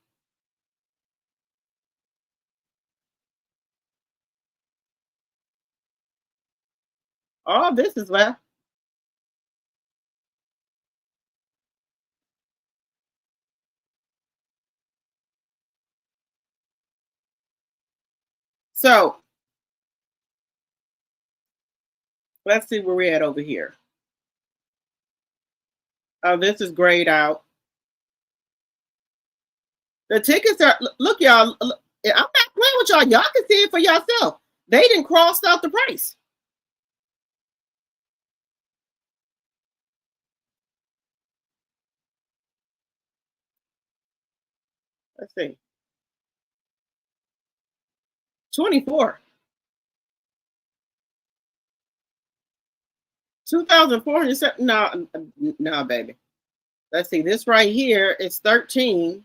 All this is left. So let's see where we're at over here. Oh, this is grayed out. The tickets are, look, y'all. I'm not playing with y'all. Y'all can see it for yourself. They didn't cross out the price. Let's see. 24. 2,400. No, baby. Let's see. This right here is 13.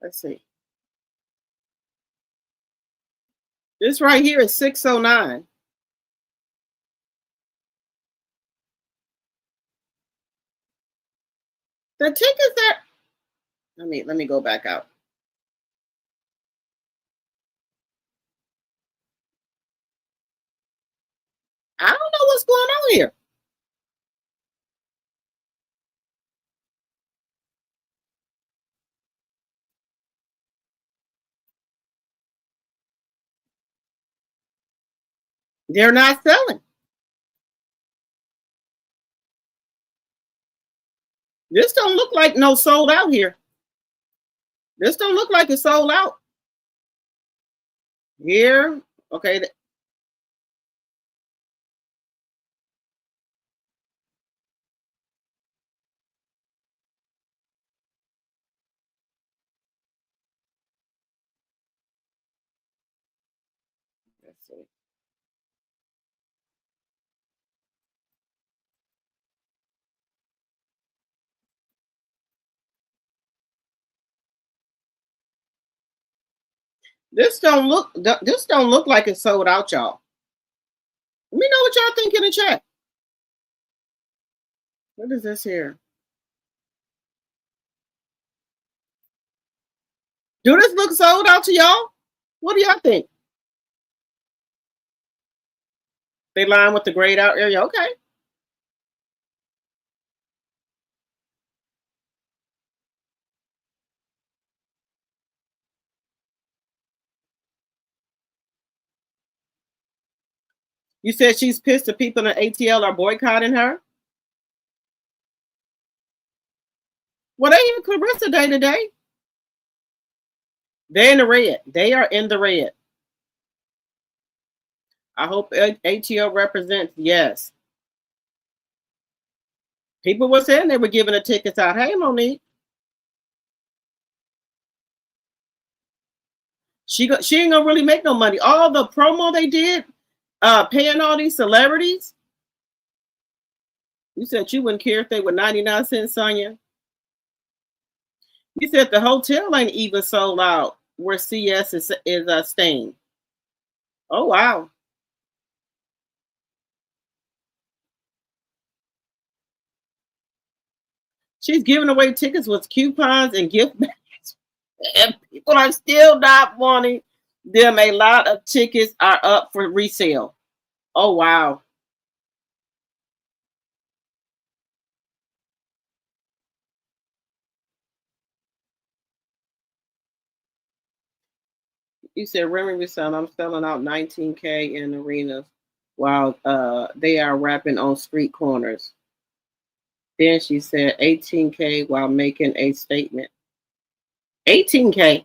Let's see. This right here is 609. The tickets are. Let me go back out. I don't know what's going on here. They're not selling. This don't look like no sold out here. This don't look like it's sold out. Here, okay. Let's see. This don't look like it's sold out, y'all. Let me know what y'all think in the chat. What is this here? Do this look sold out to y'all? What do y'all think? They line with the grayed out area. Okay. You said she's pissed that people in ATL are boycotting her? Well, they in Claressa day to day. They're in the red. They are in the red. I hope ATL represents yes. People were saying they were giving the tickets out. Hey, Monique. She ain't gonna really make no money. All the promo they did, paying all these celebrities. You said you wouldn't care if they were 99 cents, Sonya. You said the hotel ain't even sold out where CS is staying. Oh, wow. She's giving away tickets with coupons and gift bags. And people are still not wanting them. A lot of tickets are up for resale. Oh, wow. You said Remy Resound, I'm selling out 19K in arenas while they are rapping on street corners. Then she said 18K while making a statement. 18K.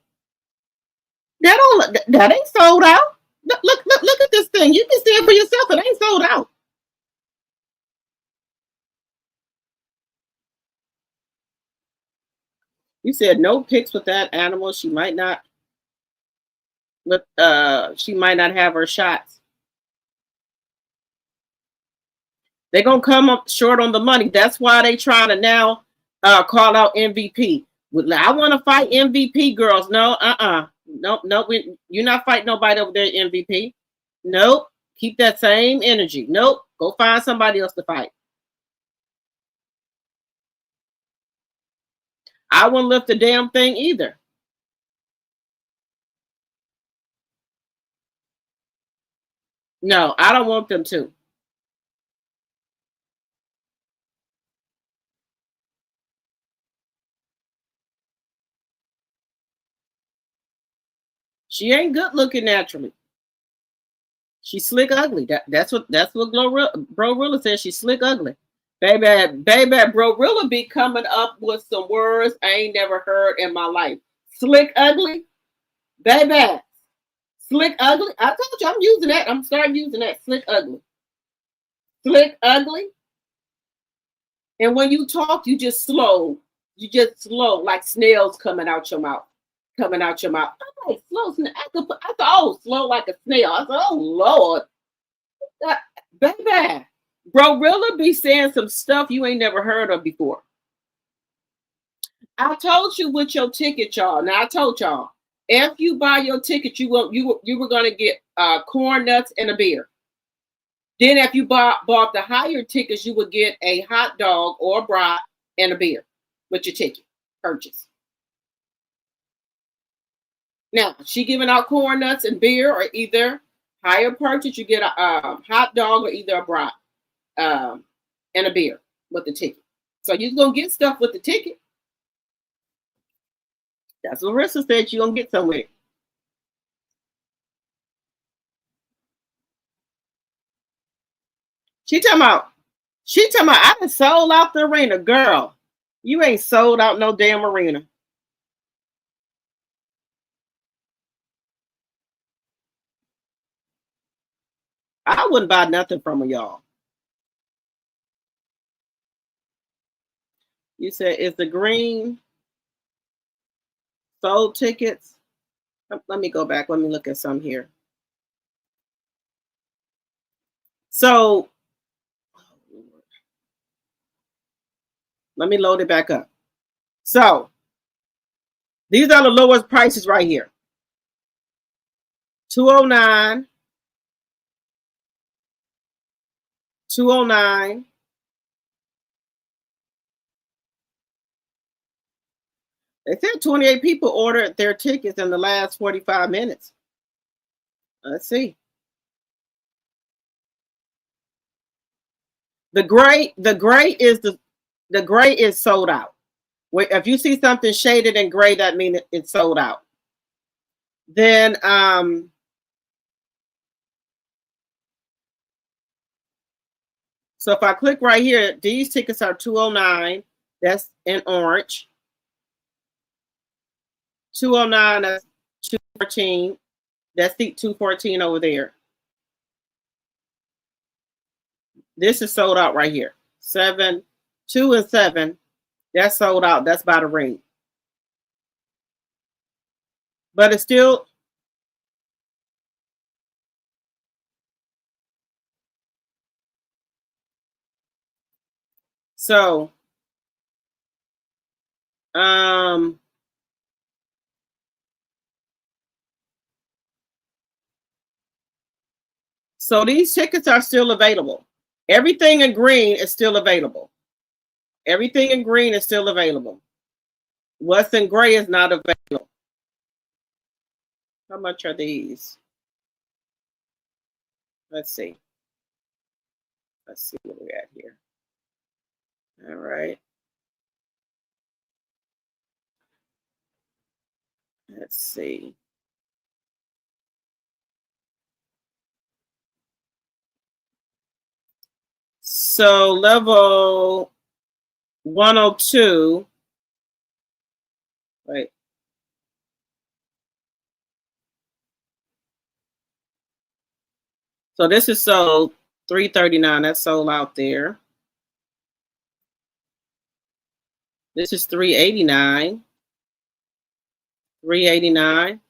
That ain't sold out. Look at this thing. You can see it for yourself. It ain't sold out. You said no pics with that animal. She might not have her shots. They're gonna come up short on the money. That's why they trying to now call out MVP. I want to fight MVP, girls. No, nope. You're not fighting nobody over there, MVP. Nope. Keep that same energy. Nope. Go find somebody else to fight. I wouldn't lift the damn thing either. No, I don't want them to. She ain't good looking naturally. She's slick ugly. That's what Bro Rilla says. She's slick ugly. Baby, Bro Rilla be coming up with some words I ain't never heard in my life. Slick ugly, baby. Slick ugly. I told you I'm using that. I'm starting using that. Slick ugly. Slick ugly. And when you talk, you just slow. You just slow, like snails coming out your mouth. Coming out your mouth. I'm like, slow. I thought, oh, slow like a snail. I said, oh, Lord. Baby. Bro Rilla be saying some stuff you ain't never heard of before. I told you with your ticket, y'all. Now I told y'all, if you buy your ticket, you were gonna get corn nuts and a beer. Then if you bought the higher tickets, you would get a hot dog or a brat and a beer with your ticket purchase. Now she giving out corn nuts and beer, or either higher purchase, you get a hot dog or either a brat and a beer with the ticket. So you're gonna get stuff with the ticket. That's what Rissa said. You're gonna get somewhere. She talking about I done sold out the arena. Girl, you ain't sold out no damn arena. I wouldn't buy nothing from y'all. You said, is the green sold tickets? Let me go back. Let me look at some here. So, let me load it back up. So, these are the lowest prices right here. $209, $209. They said 28 people ordered their tickets in the last 45 minutes. Let's see. The gray is sold out. If you see something shaded in gray, that means it's sold out. Then so if I click right here, these tickets are $209. That's in orange. $209, that's $214. That's seat $214 over there. This is sold out right here. 7, 2 and 7. That's sold out. That's by the ring. But it's still so so these tickets are still available. Everything in green is still available. Everything in green is still available. What's in gray is not available. How much are these? Let's see. Let's see where we're at here. All right. Let's see. So level 102. Wait. So this is sold $339. That's sold out there. This is $389. $389.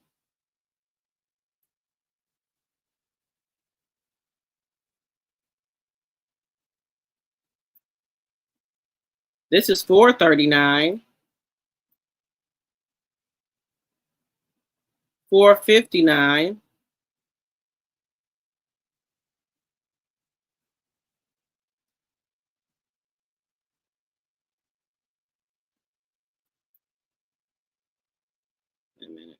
This is $439. $459. A minute.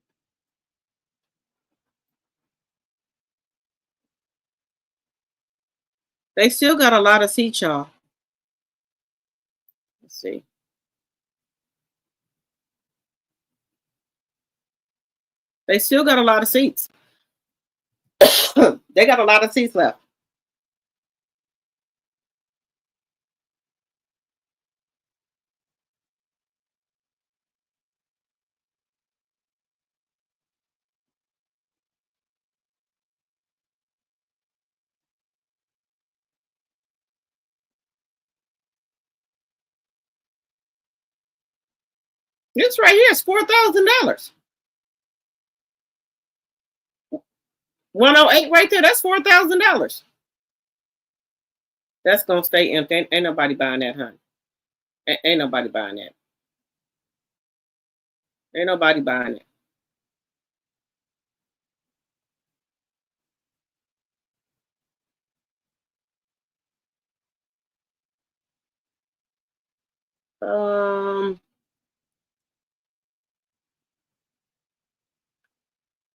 They still got a lot of seats, y'all. Let's see. They still got a lot of seats. They got a lot of seats left. This right here is $4,000. 108 right there. That's $4,000. That's gonna stay empty. Ain't nobody buying that, honey. Ain't nobody buying that. Ain't nobody buying it.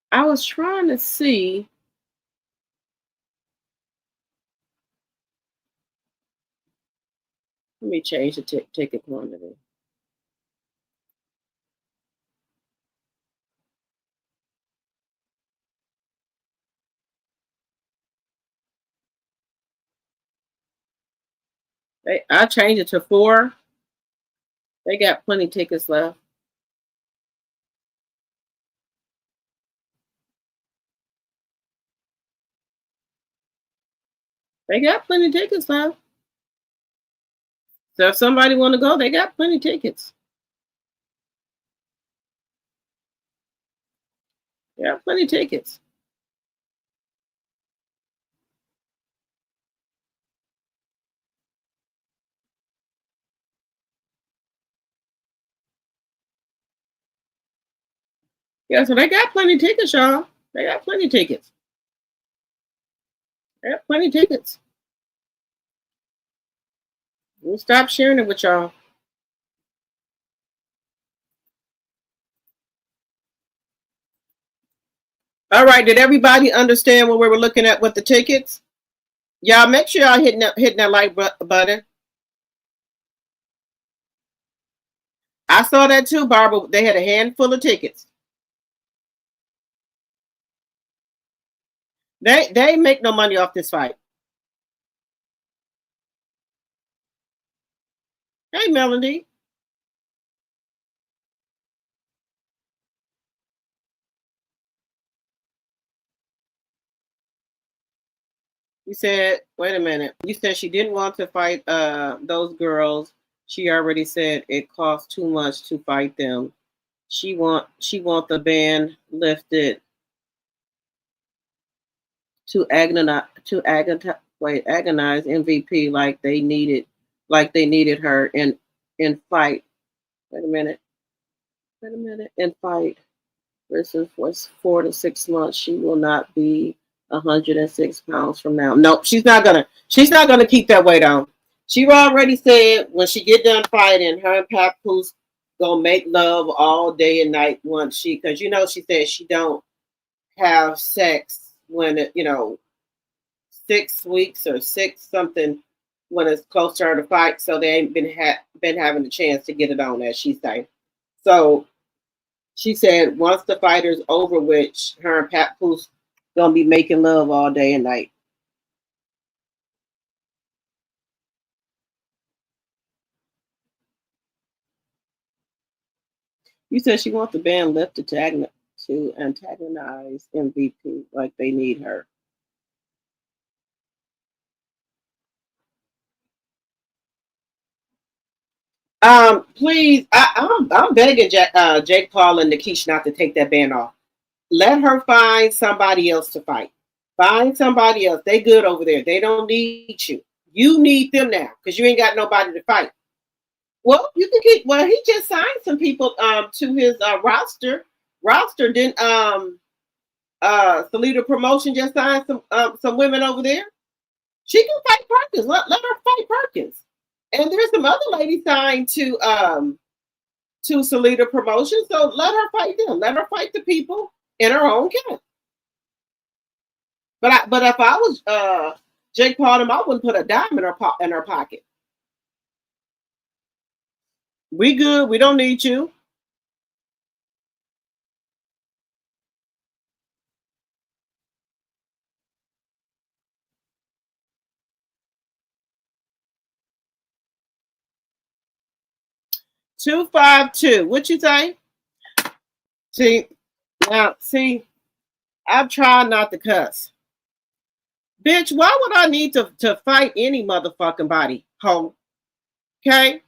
I was trying to see. Let me change the ticket quantity. I changed it to 4. They got plenty of tickets left. They got plenty of tickets left. So if somebody want to go, they got plenty of tickets. Yeah, plenty of tickets. Yeah, so they got plenty of tickets, y'all. They got plenty of tickets. They got plenty of tickets. We'll stop sharing it with y'all. All right, did everybody understand what we were looking at with the tickets? Y'all make sure y'all hitting that like button. I saw that too, Barbara. They had a handful of tickets. They make no money off this fight. Hey, Melody. You said, wait a minute. You said she didn't want to fight those girls. She already said it costs too much to fight them. She want the ban lifted to agonize MVP like they needed her in fight. Wait a minute. In fight versus was 4 to 6 months. She will not be 106 pounds from now. Nope, she's not gonna keep that weight on. She already said when she get done fighting, her and Papoose gonna make love all day and night once because she said she don't have sex when 6 weeks or 6 something when it's close to her to fight, so they ain't been having a chance to get it on, as she say. So she said once the fighter's over, which her and Papoose gonna be making love all day and night. You said she wants the band lifted to antagonize MVP like they need her. Please, I'm begging Jake Paul and Nikisha not to take that ban off. Let her find somebody else to fight. Find somebody else. They good over there. They don't need you. You need them now because you ain't got nobody to fight. Well, you can get. Well, he just signed some people to his roster. Roster didn't Salida Promotion just signed some women over there. She can fight Perkins. Let her fight Perkins. And there's some other ladies signed to Salida Promotion. So let her fight them. Let her fight the people in her own camp. But if I was Jake Paul, I wouldn't put a dime in her pocket. We good. We don't need you. $252. What you say? See, I'm trying not to cuss. Bitch, why would I need to fight any motherfucking body, hoe? Okay?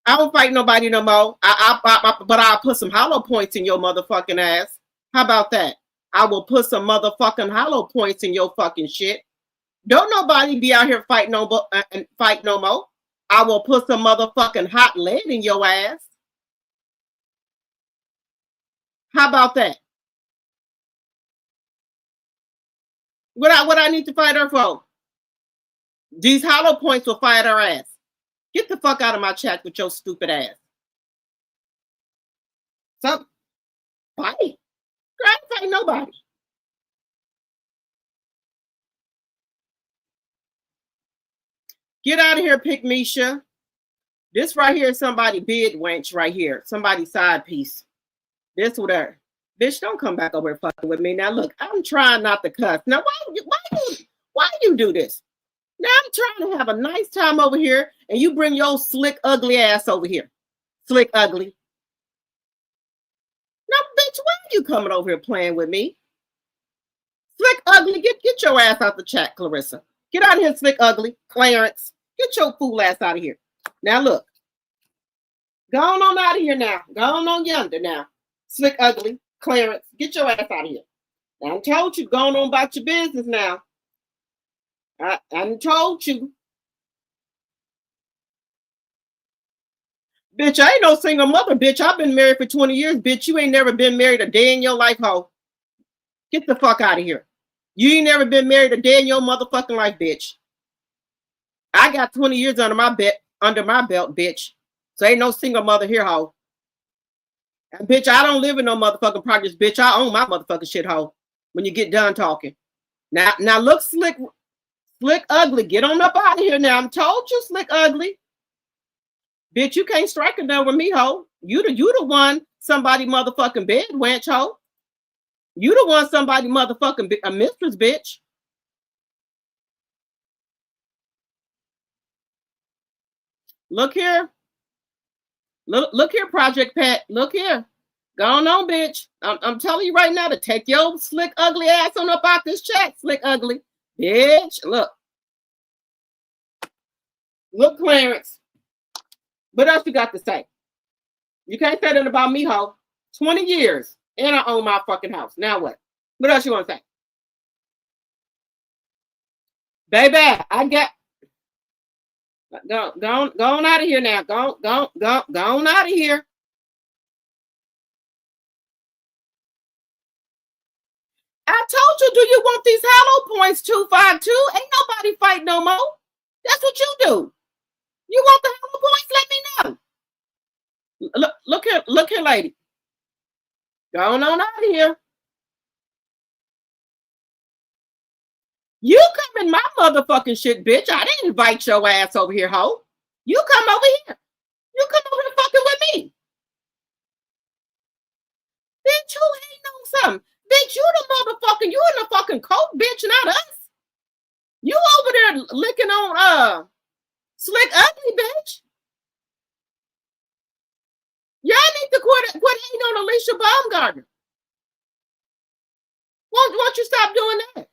I don't fight nobody no more. But I'll put some hollow points in your motherfucking ass. How about that? I will put some motherfucking hollow points in your fucking shit. Don't nobody be out here fight no more. I will put some motherfucking hot lead in your ass. How about that? What I need to fight her for? These hollow points will fight her ass. Get the fuck out of my chat with your stupid ass. So, fight. Girl, I ain't fight nobody. Get out of here, Pick Misha. This right here is somebody bid wench right here. Somebody's side piece. This with her. Bitch, don't come back over here fucking with me. Now, look, I'm trying not to cuss. Now, why you do this? Now I'm trying to have a nice time over here, and you bring your slick, ugly ass over here. Slick, ugly. Now, bitch, why are you coming over here playing with me? Slick, ugly, get your ass out the chat, Claressa. Get out of here, slick, ugly. Clarence, get your fool ass out of here. Now, look. Go on out of here now. Go on yonder now. Slick, ugly. Clarence, get your ass out of here. I told you, going on about your business now. I told you. Bitch, I ain't no single mother, bitch. I've been married for 20 years, bitch. You ain't never been married a day in your life, ho. Get the fuck out of here. You ain't never been married a day in your motherfucking life, bitch. I got 20 years under my belt, bitch. So ain't no single mother here, ho. And bitch, I don't live in no motherfucking projects, bitch. I own my motherfucking shit, ho. When you get done talking. Now look, slick ugly. Get on up out of here now. I'm told you, slick ugly. Bitch, you can't strike it down with me, ho. You the one somebody motherfucking bed wench, ho. You the one somebody motherfucking a mistress, bitch. Look here. Look here, Project Pat. Look here. Go on, bitch. I'm telling you right now to take your slick, ugly ass on up out this chat, slick, ugly. Bitch, look. Look, Clarence. What else you got to say? You can't say that about me, ho. 20 years, and I own my fucking house. Now what? What else you want to say? Baby, I got... Go on out of here now. Go on out of here. I told you, do you want these hollow points 252? Ain't nobody fight no more. That's what you do. You want the hollow points? Let me know. Look here, lady. Going on out of here. You come in my motherfucking shit, bitch. I didn't invite your ass over here, ho. You come over here. You come over here fucking with me. Bitch, who hating on something? Bitch, you in the fucking coat, bitch, not us. You over there licking on slick ugly, bitch. Y'all need to quit hating on Alicia Baumgardner. Won't you stop doing that?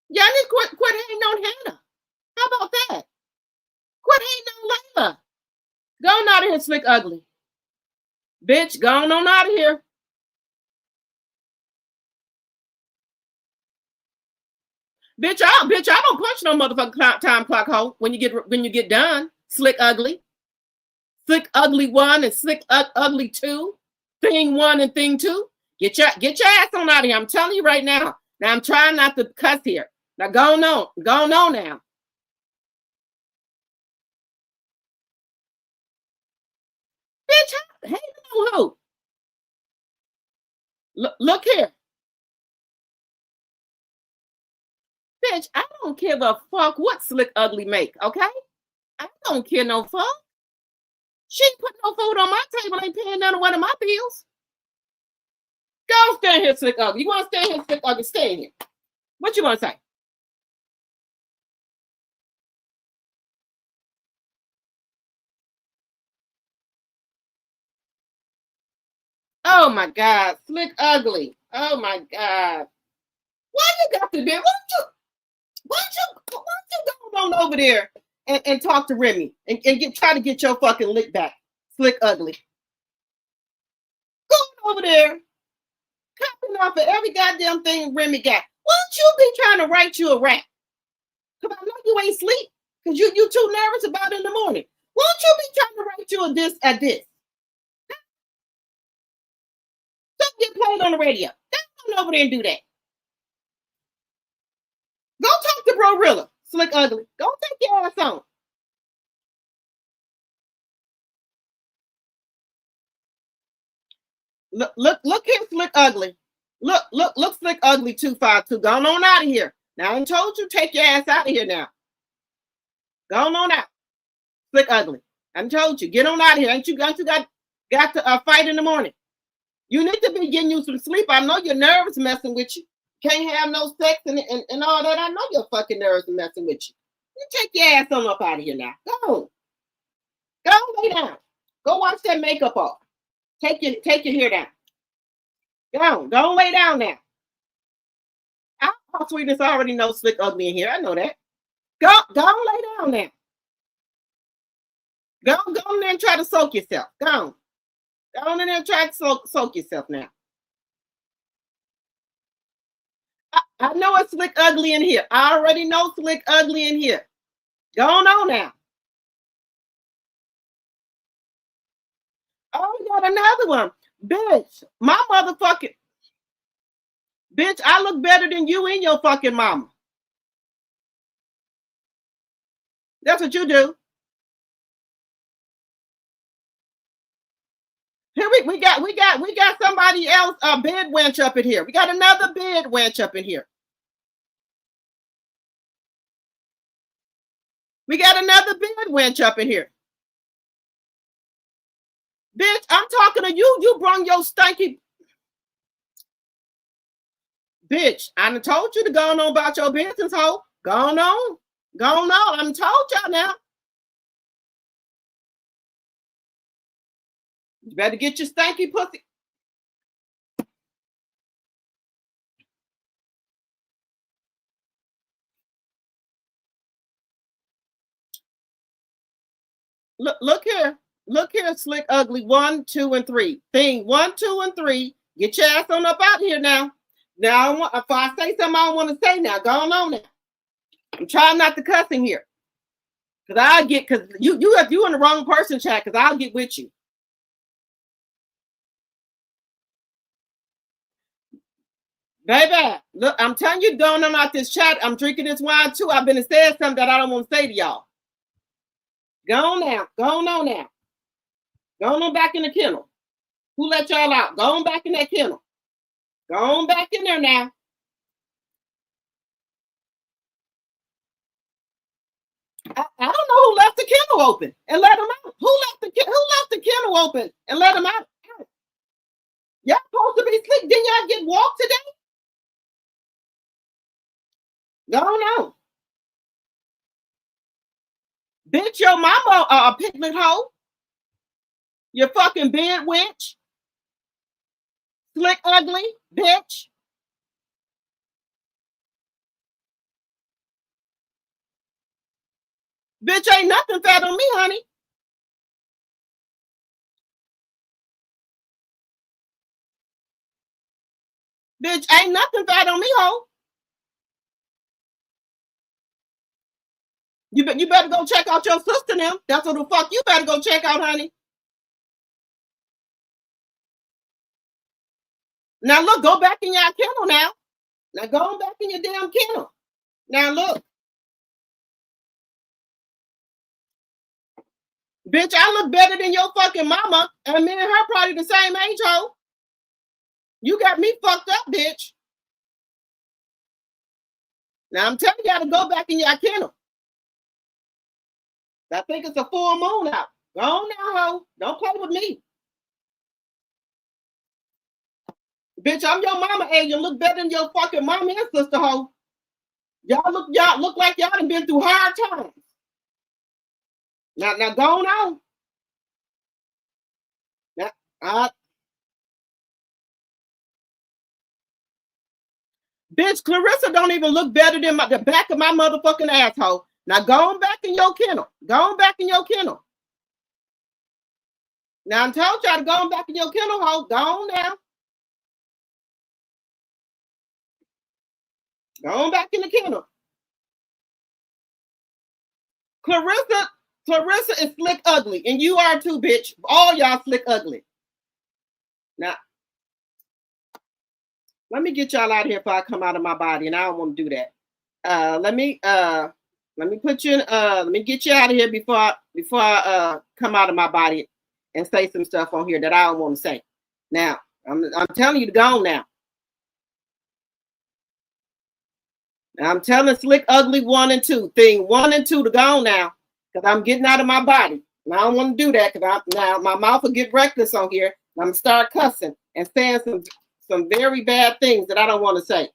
Y'all need to quit hating on Hannah. How about that? Quit hating on Layla. Go on out of here, slick ugly. Bitch, go on out of here. Bitch, I don't punch no motherfucking time clock, ho. When you get done, slick ugly 1 and slick ugly 2, thing 1 and thing 2. Get your ass on out of here. I'm telling you right now. Now I'm trying not to cuss here. Now go on now. Bitch, hey, who? Look here. Bitch, I don't give a fuck what slick ugly make, okay? I don't care no fuck. She ain't putting no food on my table, ain't paying none of one of my bills. Go stand here, slick ugly. You want to stand here, slick ugly? Stay in here. What you want to say? Oh my God, slick ugly. Oh my God. Why you got to be? Why don't you go on over there and talk to Remy and try to get your fucking lick back, slick ugly. Go on over there, copying off of every goddamn thing Remy got. Why don't you be trying to write you a rap? Because I know you ain't sleep because you too nervous about it in the morning. Why don't you be trying to write you a this at this? Don't get played on the radio. Don't go over there and do that. Go talk to bro Rilla, slick ugly. Go take your ass on. Look here, slick ugly. Look, slick ugly 252. Go on out of here. Now I told you take your ass out of here now. Go on out. Slick ugly. I told you, get on out of here. Ain't you got to fight in the morning? You need to be getting you some sleep. I know your nerves messing with you. can't have no sex and all that. I know your fucking nerves are messing with you. You take your ass on up out of here now. Go. Go lay down. Go wash that makeup off. Take your hair down. Go lay down now. Our sweetness already knows Slick Ugly in here. I know that. Go lay down now. Go in there and try to soak yourself. Go in there and try to soak yourself now. I know it's Slick Ugly in here. I already know Slick Ugly in here. Go on now. Oh, we got another one. Bitch, my motherfucking... Bitch, I look better than you and your fucking mama. That's what you do. Here we got somebody else bed wench up in here. We got another bed wench up in here. We got another bed wench up in here. Bitch, I'm talking to you. You brung your stinky... Bitch, I done told you to go on about your business, hoe. Go on. I done told y'all now. You better get your stanky pussy. Look here. Look here, Slick Ugly 1, 2, and 3. Thing 1, 2, and 3. Get your ass on up out here now. Now, if I say something I don't want to say now, go on now. I'm trying not to cuss in here. Because you in the wrong person chat, because I'll get with you. Baby, look, I'm telling you, going on out this chat. I'm drinking this wine too. I've been saying something that I don't want to say to y'all. Go on now. Go on now. Go on back in the kennel. Who let y'all out? Go on back in that kennel. Go on back in there now. I don't know who left the kennel open and let them out. Who left the kennel open and let them out? Y'all supposed to be asleep. Didn't y'all get walked today? Go on. Bitch, your mama a piglet hoe. You fucking bed wench. Slick Ugly, bitch. Bitch, ain't nothing fat on me, honey. Bitch, ain't nothing fat on me, hoe. You better go check out your sister now. That's what the fuck you better go check out, honey. Now look, go back in your kennel now. Now go back in your damn kennel. Now look. Bitch, I look better than your fucking mama. And me and her probably the same age, hoe. You got me fucked up, bitch. Now I'm telling you how to go back in your kennel. I think it's a full moon out. Go on now, ho. Don't play with me. Bitch, I'm your mama age. You look better than your fucking mama and sister, ho. Y'all look like y'all done been through hard times. Now go on. Now, bitch, Claressa don't even look better than the back of my motherfucking asshole. Now go on back in your kennel. Go on back in your kennel. Now I told y'all to go on back in your kennel, ho. Go on now. Go on back in the kennel. Claressa is Slick Ugly, and you are too, bitch. All y'all Slick Ugly. Now, let me get y'all out of here before I come out of my body, and I don't want to do that. Let me put you in. Let me get you out of here before I come out of my body and say some stuff on here that I don't want to say. Now, I'm telling you to go on now. I'm telling Slick Ugly 1 and 2, thing 1 and 2 to go on now, because I'm getting out of my body. And I don't want to do that because now my mouth will get reckless on here. And I'm gonna start cussing and saying some very bad things that I don't want to say.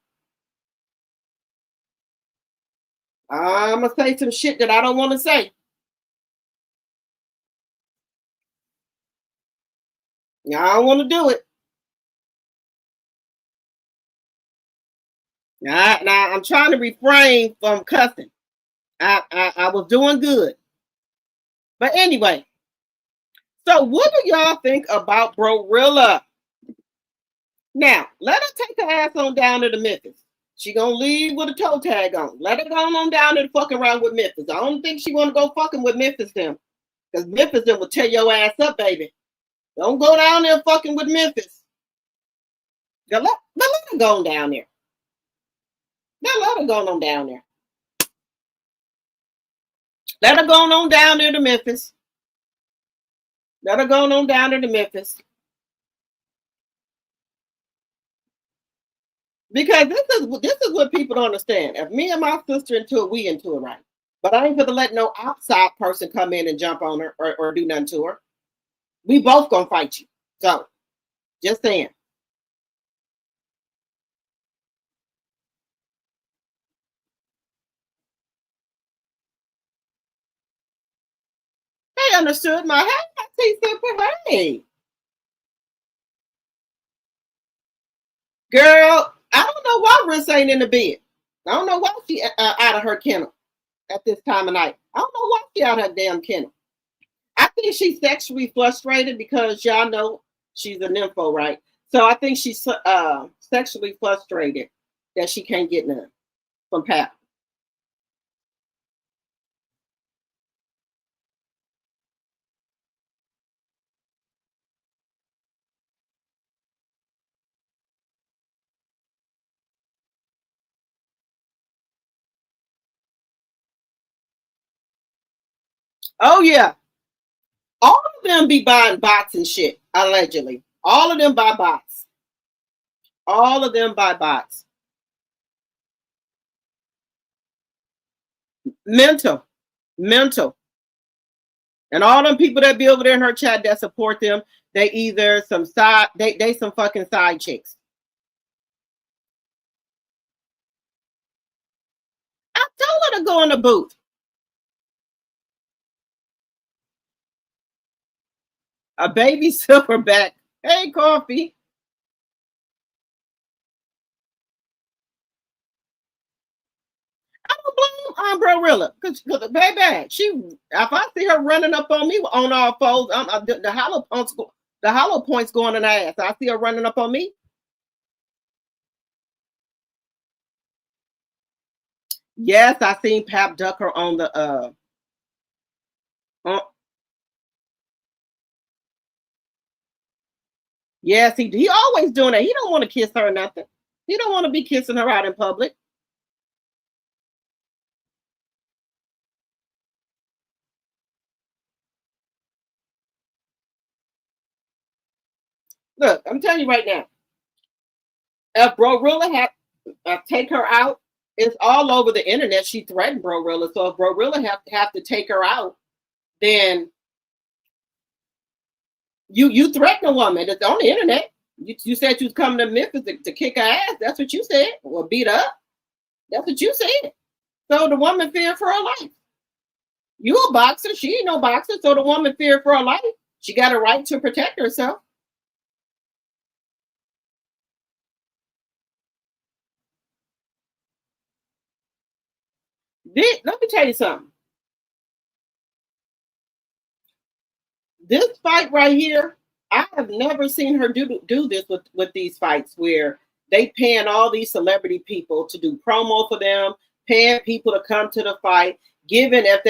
I'm gonna say some shit that I don't want to say. I don't want to do it. Now I'm trying to refrain from cussing. I was doing good. But anyway, so what do y'all think about Bro Rilla? Now, let her take her ass on down to the Memphis. She gonna leave with a toe tag on. Let her go on down to the fucking around with Memphis. I don't think she wanna go fucking with Memphis them. Because Memphis them will tear your ass up, baby. Don't go down there fucking with Memphis. Let her go on down there. Let her go on down there. Let her go on down there to Memphis. Let her go on down there to Memphis. Because this is what people don't understand. If me and my sister into it, we into it, right? But I ain't gonna let no outside person come in and jump on her or do nothing to her. We both gonna fight you. So, just saying. They understood my hey, hey. Girl, I don't know why Riss ain't in the bed. I don't know why she out of her kennel at this time of night. I don't know why she out of her damn kennel. I think she's sexually frustrated because y'all know she's a nympho, right? So I think she's sexually frustrated that she can't get none from Pat. Oh yeah, all of them be buying bots and shit, allegedly. All of them buy bots. All of them buy bots. Mental. Mental. And all them people that be over there in her chat that support them, they either some side, they some fucking side chicks. I told her to go in the booth. A baby silverback. Hey, coffee. I don't blame Bro Rilla because baby, she if I see her running up on me on all fours, the hollow points going in her ass. I see her running up on me. Yes, I seen Pap Ducker on the yes, he always doing that. He don't want to kiss her or nothing. He don't want to be kissing her out in public. Look, I'm telling you right now. If Bro Rilla had take her out, it's all over the internet. She threatened Bro Rilla. So if Bro Rilla have to take her out, then you threaten a woman. It's on the internet. You said you was coming to Memphis to kick her ass. That's what you said. Or beat her up. That's what you said. So the woman feared for her life. You a boxer. She ain't no boxer. So the woman feared for her life. She got a right to protect herself. Let me tell you something. This fight right here, I have never seen her do this with these fights where they paying all these celebrity people to do promo for them, paying people to come to the fight, giving if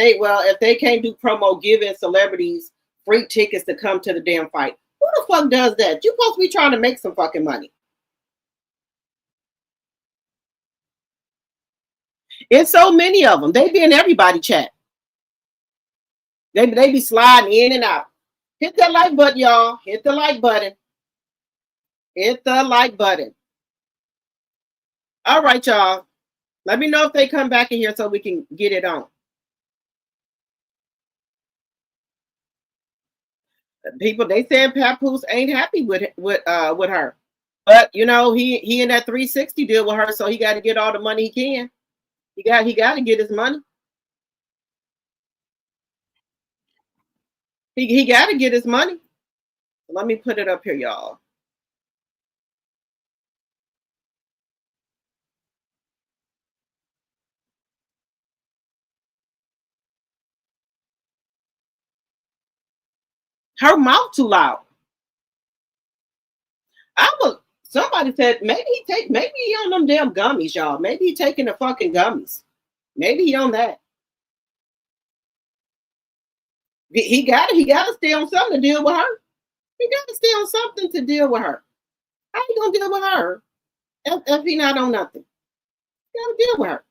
they can't do promo, giving celebrities free tickets to come to the damn fight. Who the fuck does that? You supposed to be trying to make some fucking money. It's so many of them. They be in everybody chat. They be sliding in and out. Hit that like button, y'all. Hit the like button. Hit the like button. All right, y'all. Let me know if they come back in here so we can get it on. People, they saying Papoose ain't happy with her. But you know, he in that 360 deal with her, so he got to get all the money he can. He got to get his money. He got to get his money. Let me put it up here, y'all. Her mouth too loud. Somebody said maybe he on them damn gummies, y'all. Maybe he taking the fucking gummies. Maybe he on that. He got to stay on something to deal with her. He got to stay on something to deal with her. How you gonna deal with her if he not on nothing? You gotta deal with her.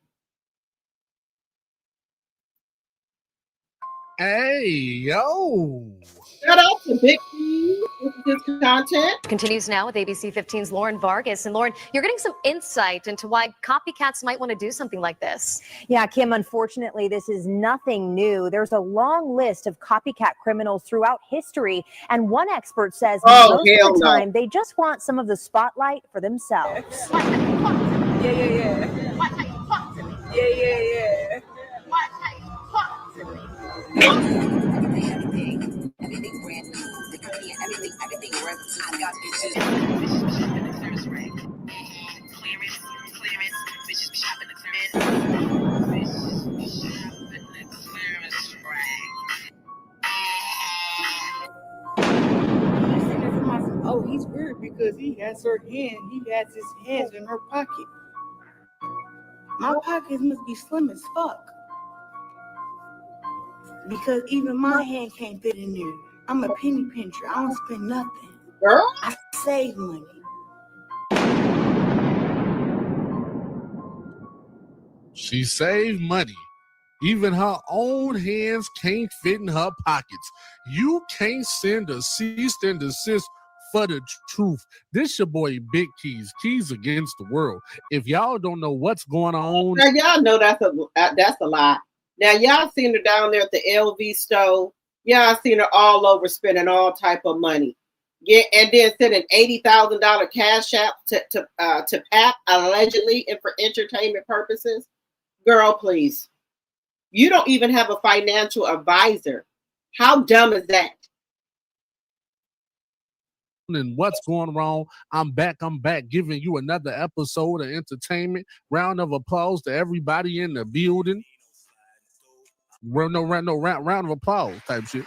Hey, yo. Shout out to Big T. This is his content. Continues now with ABC 15's Lauren Vargas. And Lauren, you're getting some insight into why copycats might want to do something like this. Yeah, Kim, unfortunately, this is nothing new. There's a long list of copycat criminals throughout history. And one expert says most of the time, they just want some of the spotlight for themselves. Watch how you talk to me. Yeah. Watch how you talk to me. Yeah. Watch how you talk to me. Oh, he's weird because he has his hands in her pocket. My pockets must be slim as fuck. Because even my hand can't fit in there. I'm a penny pincher. I don't spend nothing. Girl? I save money. She saved money. Even her own hands can't fit in her pockets. You can't send a cease and desist for the truth. This your boy Big Keys. Keys against the world. If y'all don't know what's going on. Now y'all know that's a lie. Now y'all seen her down there at the LV store. Y'all seen her all over spending all type of money. Yeah, and then sending $80,000 cash out to Pap allegedly and for entertainment purposes. Girl, please. You don't even have a financial advisor. How dumb is that? And what's going wrong? I'm back giving you another episode of entertainment. Round of applause to everybody in the building. Round of applause type shit.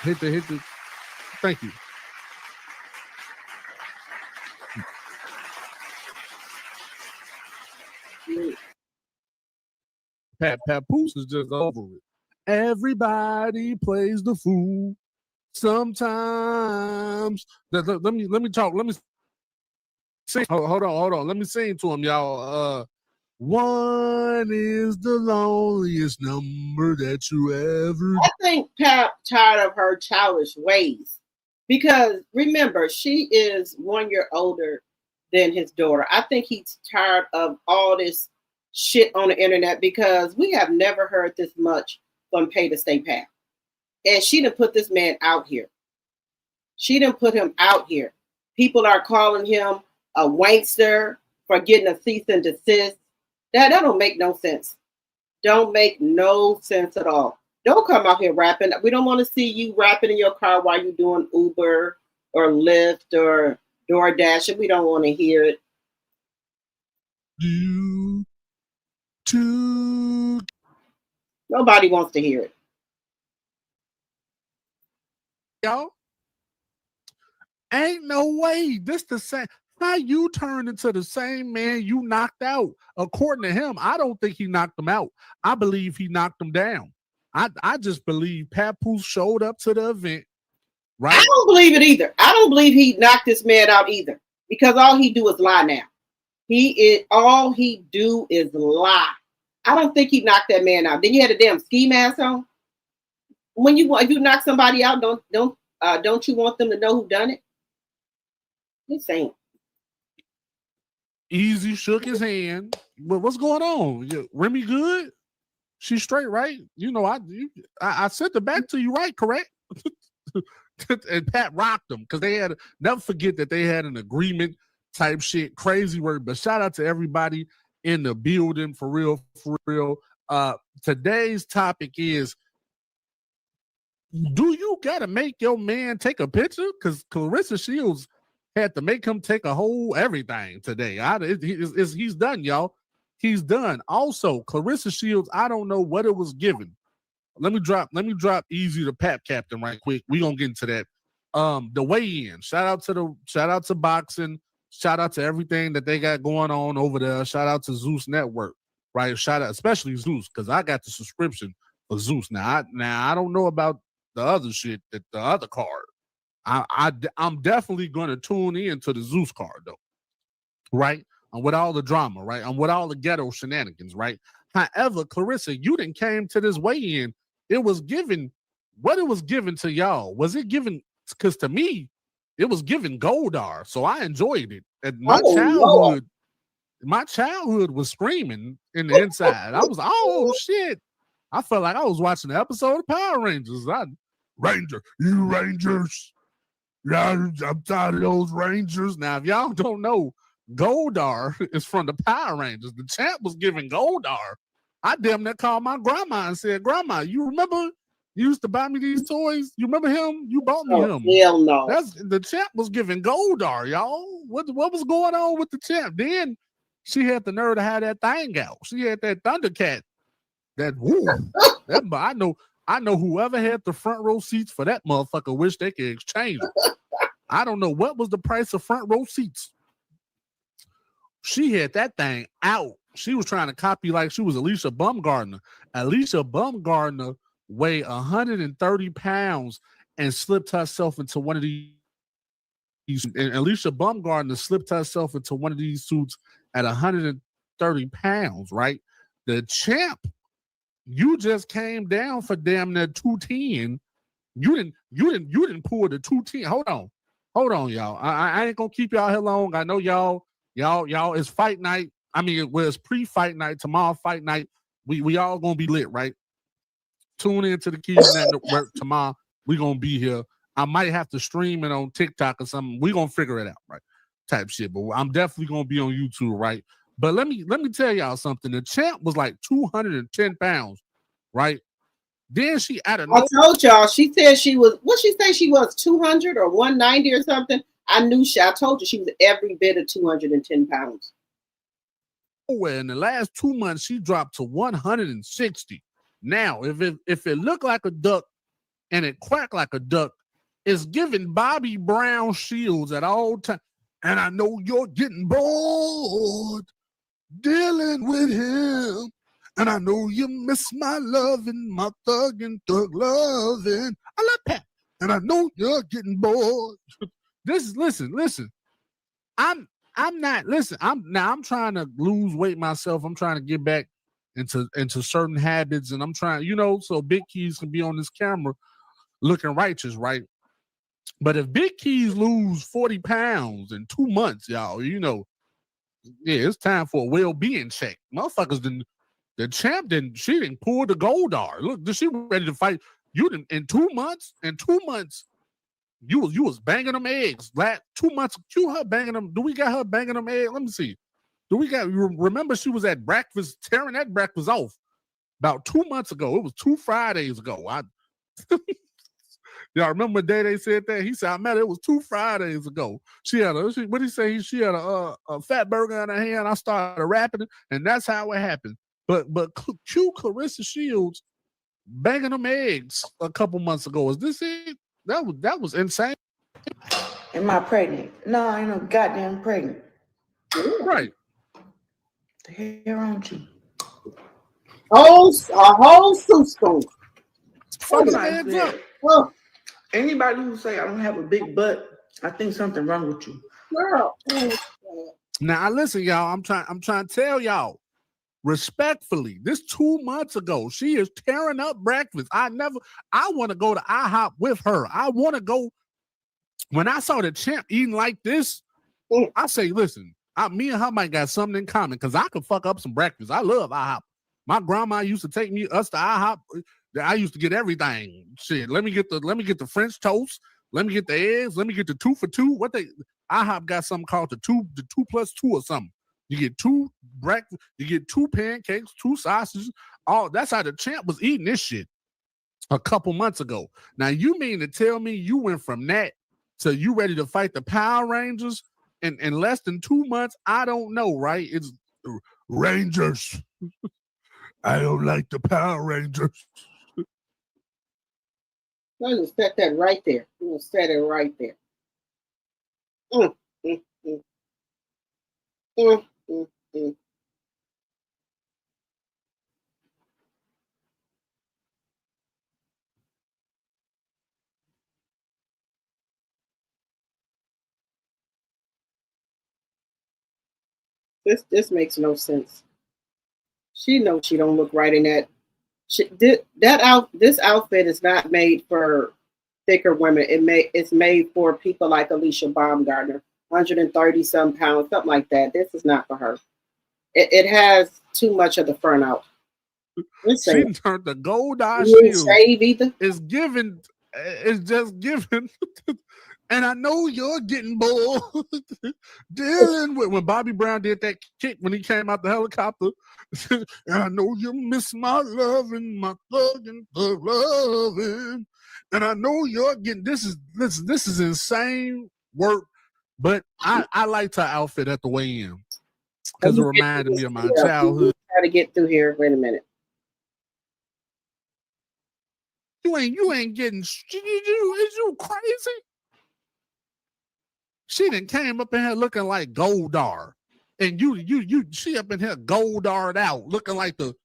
Hit the. Thank you. Papoose is just over it. Everybody plays the fool. Sometimes. Let me talk. Let me sing. Hold on. Let me sing to him, y'all. One is the loneliest number that you ever. I think Pap tired of her childish ways. Because remember, she is 1 year older than his daughter. I think he's tired of all this shit on the internet because we have never heard this much from Pay to Stay Pap. And she didn't put this man out here. She didn't put him out here. People are calling him a wankster for getting a cease and desist. That don't make no sense. Don't make no sense at all. Don't come out here rapping. We don't want to see you rapping in your car while you're doing Uber or Lyft or DoorDash. We don't want to hear it. Nobody wants to hear it. Yo, ain't no way. This the same. How you turned into the same man you knocked out? According to him, I don't think he knocked him out. I believe he knocked him down. I just believe Papoose showed up to the event. Right? I don't believe it either. I don't believe he knocked this man out either. Because all he do is lie now. All he do is lie. I don't think he knocked that man out. Then you had a damn ski mask on. If you knock somebody out, don't you want them to know who done it? Just saying. Easy shook his hand. But what's going on? Remy good? She's straight, right? You know, I sent it back to you, right? Correct? And Pat rocked them because they never forget that they had an agreement type shit, crazy word. But shout out to everybody in the building for real, for real. Today's topic is, do you gotta make your man take a picture? Because Claressa Shields had to make him take a whole everything today. He's done, y'all. He's done. Also, Claressa Shields, I don't know what it was given. Let me drop Easy to Pap Captain right quick. We gonna get into that. The weigh-in. Shout out to boxing. Shout out to everything that they got going on over there. Shout out to Zeus Network, right? Shout out, especially Zeus, because I got the subscription for Zeus. Now I don't know about the other shit, that the other card. I'm definitely going to tune in to the Zeus card though, right? And with all the drama, right? And with all the ghetto shenanigans, right? However, Claressa, you didn't came to this weigh-in. It was given, what it was given to y'all. Was it given, because to me, it was given Goldar, so I enjoyed it. And my childhood was screaming in the inside. I was, oh shit. I felt like I was watching an episode of Power Rangers. You Rangers. Yeah, I'm tired of those Rangers. Now, if y'all don't know, Goldar is from the Power Rangers. The champ was giving Goldar. I damn near called my grandma and said, Grandma, you remember you used to buy me these toys? You remember him? You bought me him. Hell no. The champ was giving Goldar, y'all. What was going on with the champ? Then she had the nerve to have that thing out. She had that Thundercat. I know whoever had the front row seats for that motherfucker wish they could exchange it. I don't know what was the price of front row seats. She had that thing out. She was trying to copy like she was Alicia Baumgardner. Alicia Baumgardner weighed 130 pounds and slipped herself into one of these. And Alicia Baumgardner slipped herself into one of these suits at 130 pounds, right? The champ, you just came down for damn near 210. You didn't pull the 210. Hold on, y'all. I ain't gonna keep y'all here long. I know y'all, it's fight night. I mean, it's pre-fight night. Tomorrow, fight night. We all gonna be lit, right? Tune into the Keys Network tomorrow. We gonna be here. I might have to stream it on TikTok or something. We gonna figure it out, right? Type shit. But I'm definitely gonna be on YouTube, right? But let me tell y'all something. The champ was like 210 pounds, right? Then she added. I told y'all. She said she was. What she say? She was 200 or 190 or something. I told you she was every bit of 210 pounds. In the last 2 months, she dropped to 160. Now, if it looked like a duck and it quacked like a duck, it's giving Bobby Brown Shields at all times. And I know you're getting bored dealing with him. And I know you miss my loving, my thug loving. I love that. And I know you're getting bored. Listen. I'm trying to lose weight myself. I'm trying to get back into certain habits, and I'm trying, so Big Keys can be on this camera looking righteous, right? But if Big Keys lose 40 pounds in 2 months, y'all, it's time for a well-being check. Motherfuckers the champ she didn't pull the Goldar. Look, she ready to fight. You didn't in 2 months. In 2 months, you was banging them eggs. 2 months, her banging them. Do we got her banging them eggs? Let me see. Remember she was at breakfast, tearing that breakfast off about 2 months ago. It was 2 Fridays ago. Y'all remember the day they said that? He said, I met her. It was 2 Fridays ago. She had what did he say? She had a fat burger in her hand. I started rapping it, and that's how it happened. But Claressa Shields banging them eggs a couple months ago. Is this it? That was insane. Am I pregnant? No, I ain't no goddamn pregnant. Right. The hair on you. A whole soup spoon. Well, anybody who say I don't have a big butt, I think something wrong with you. Girl. Now listen, y'all. I'm trying to tell y'all respectfully. This 2 months ago, she is tearing up breakfast. I want to go to IHOP with her. I want to go. When I saw the champ eating like this, I say, listen, me and her might got something in common because I could fuck up some breakfast. I love IHOP. My grandma used to take us to IHOP. I used to get everything. Shit, let me get the French toast. Let me get the eggs. Let me get the 2 for $2. IHOP got something called the 2+2 or something. You get 2 breakfast, you get 2 pancakes, 2 sausages. All that's how the champ was eating this shit a couple months ago. Now you mean to tell me you went from that to you ready to fight the Power Rangers in less than 2 months? I don't know, right? It's Rangers. I don't like the Power Rangers. I'm gonna set that right there. I'm gonna set it right there. Mm, mm, mm. Mm, mm, mm. This makes no sense. She knows she don't look right in that. This outfit is not made for thicker women. It's made for people like Alicia Baumgardner, 130 some pounds, something like that. This is not for her. It has too much of the front out. She turned the gold eye shield. It's given. It's just given. And I know you're getting bored dealing with when Bobby Brown did that kick when he came out the helicopter. And I know you miss my loving, my thugging, loving. And I know you're getting this is insane work. But I liked her outfit at the weigh-in because it reminded me of my childhood. Try to get through here. Wait a minute. You ain't getting. Is you crazy? She done came up in here looking like Goldar, and she up in here Goldar'd out, looking like the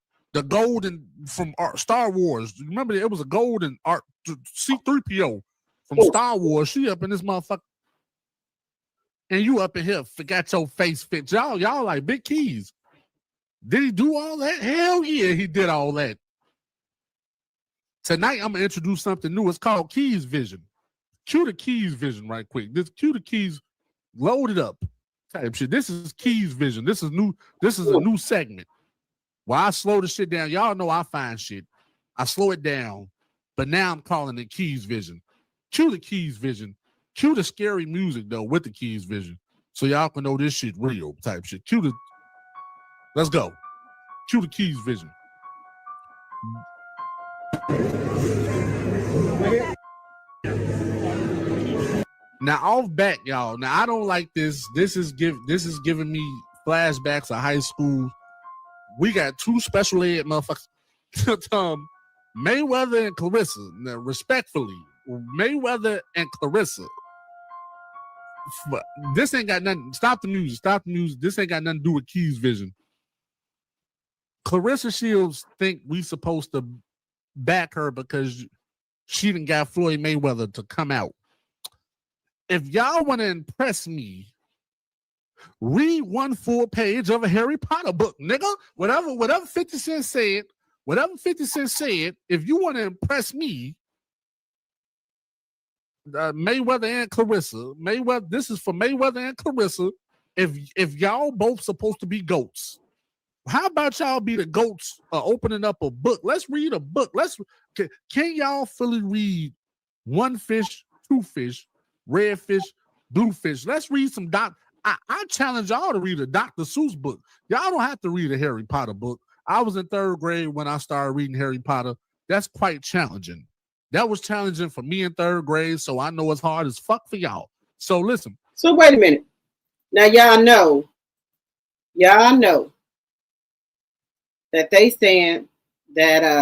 golden from Star Wars. Remember, it was a golden C-3PO from Star Wars. She up in this motherfucker, and you up in here forgot your face fit. Y'all like Big Keys. Did he do all that? Hell yeah, he did all that. Tonight I'm gonna introduce something new. It's called Keys Vision. Cue the Keys Vision right quick. Cue the Keys, load it up. Type shit. This is Keys Vision. This is new. This is a new segment. Well, I slow the shit down. Y'all know I find shit. I slow it down, but now I'm calling it Keys Vision. Cue the Keys Vision. Cue the scary music though with the Keys Vision, so y'all can know this shit real type shit. Cue the. Let's go. Cue the Keys Vision. Now off back, y'all. Now I don't like this. This is giving me flashbacks of high school. We got 2 special ed motherfuckers. Mayweather and Claressa. Now, respectfully, Mayweather and Claressa. This ain't got nothing. Stop the music. Stop the music. This ain't got nothing to do with Keys Vision. Claressa Shields think we supposed to back her because she didn't got Floyd Mayweather to come out. If y'all want to impress me, read 1 full page of a Harry Potter book, nigga. Whatever 50 Cent said, if you want to impress me, Mayweather and Claressa, this is for Mayweather and Claressa. If y'all both supposed to be goats, how about y'all be the goats opening up a book? Let's read a book. Can y'all fully read 1 fish, 2 fish, red fish, blue fish? Let's read some I challenge y'all to read a Dr. Seuss book. Y'all don't have to read a Harry Potter book. I was in 3rd grade when I started reading Harry Potter. That's quite challenging. That was challenging for me in 3rd grade, so I know it's hard as fuck for y'all. So listen. So wait a minute. Now y'all know that they saying that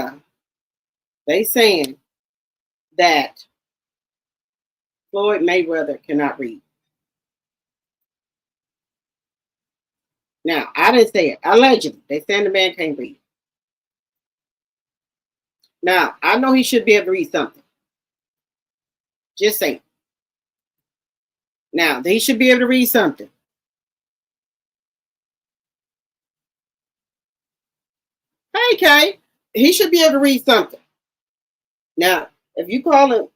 Floyd Mayweather cannot read. Now, I didn't say it. Allegedly, they saying the man can't read. Now, I know he should be able to read something. Just saying. Now, he should be able to read something. Hey, Kay, he should be able to read something. Now, if you call him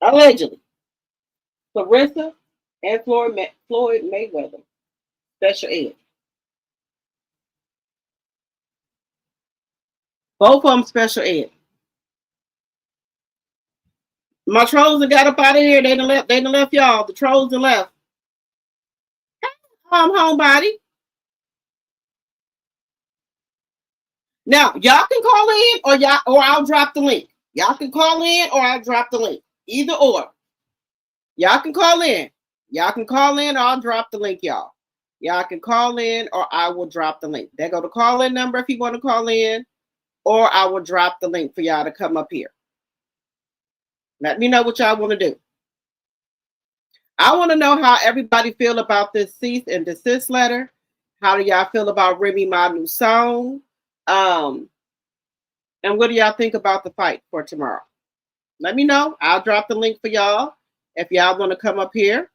allegedly Claressa and Floyd Mayweather special ed. Both of them special ed. My trolls have got up out of here. They done left y'all. The trolls done left. homebody. Now, y'all can call in or I'll drop the link. Y'all can call in or I'll drop the link. Either or. Y'all can call in. Y'all can call in or I'll drop the link, y'all. Y'all can call in or I will drop the link. There go the call-in number if you want to call in, or I will drop the link for y'all to come up here. Let me know what y'all want to do. I want to know how everybody feel about this cease and desist letter. How do y'all feel about Remy Ma new song? And what do y'all think about the fight for tomorrow? Let me know. I'll drop the link for y'all if y'all want to come up here.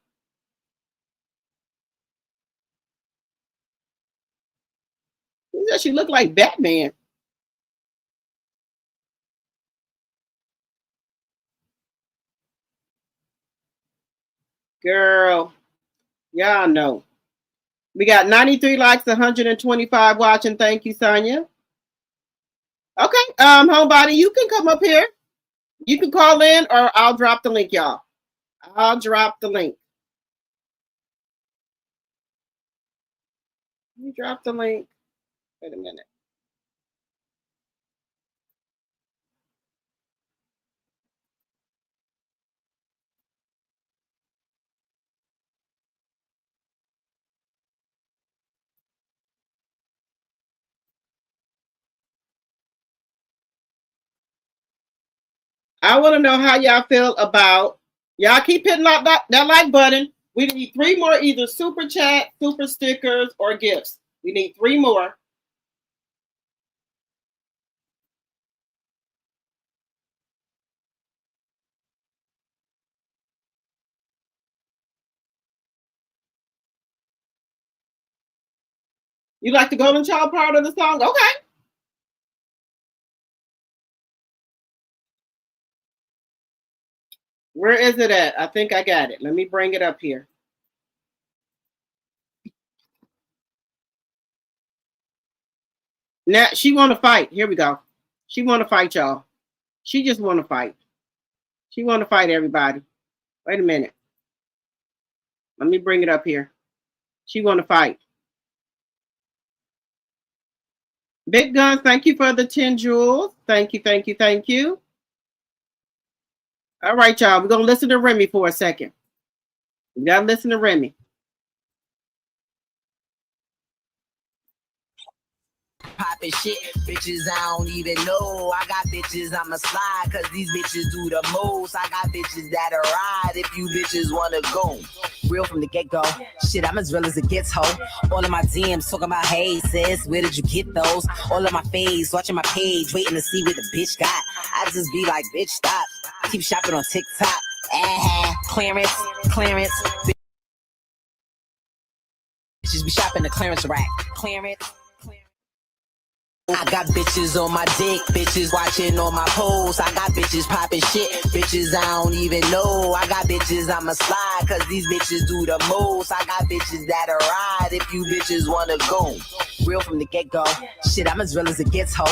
She look like Batman. Girl, y'all know. We got 93 likes, 125 watching. Thank you, Sonia. Okay, homebody, you can come up here. You can call in or I'll drop the link, y'all. I'll drop the link. You drop the link. Wait a minute. I want to know how y'all feel about, y'all keep hitting that like button. We need 3 more, either super chat, super stickers, or gifts. We need 3 more. You like the Golden Child part of the song? Okay. Where is it at? I think I got it. Let me bring it up here. Now she want to fight. Here we go. She want to fight, y'all. She just want to fight. She want to fight everybody. Wait a minute. Let me bring it up here. She want to fight. Big Guns, thank you for the 10 jewels. Thank you, thank you, thank you. All right, y'all. We're going to listen to Remy for a second. We got to listen to Remy. Poppin' shit, bitches I don't even know. I got bitches I'ma slide, cause these bitches do the most. I got bitches that'll ride if you bitches wanna go. Real from the get-go, shit, I'm as real as it gets, ho. All of my DMs talking about, hey sis, where did you get those? All of my face, watching my page, waiting to see what the bitch got. I just be like, bitch, stop. Keep shopping on TikTok. Clearance. Bitches be shopping the clearance rack. Clearance. I got bitches on my dick, bitches watching on my posts. I got bitches popping shit, bitches I don't even know. I got bitches I'ma slide, cause these bitches do the most. I got bitches that'll ride if you bitches wanna go. Real from the get-go, shit, I'm as real as it gets, ho.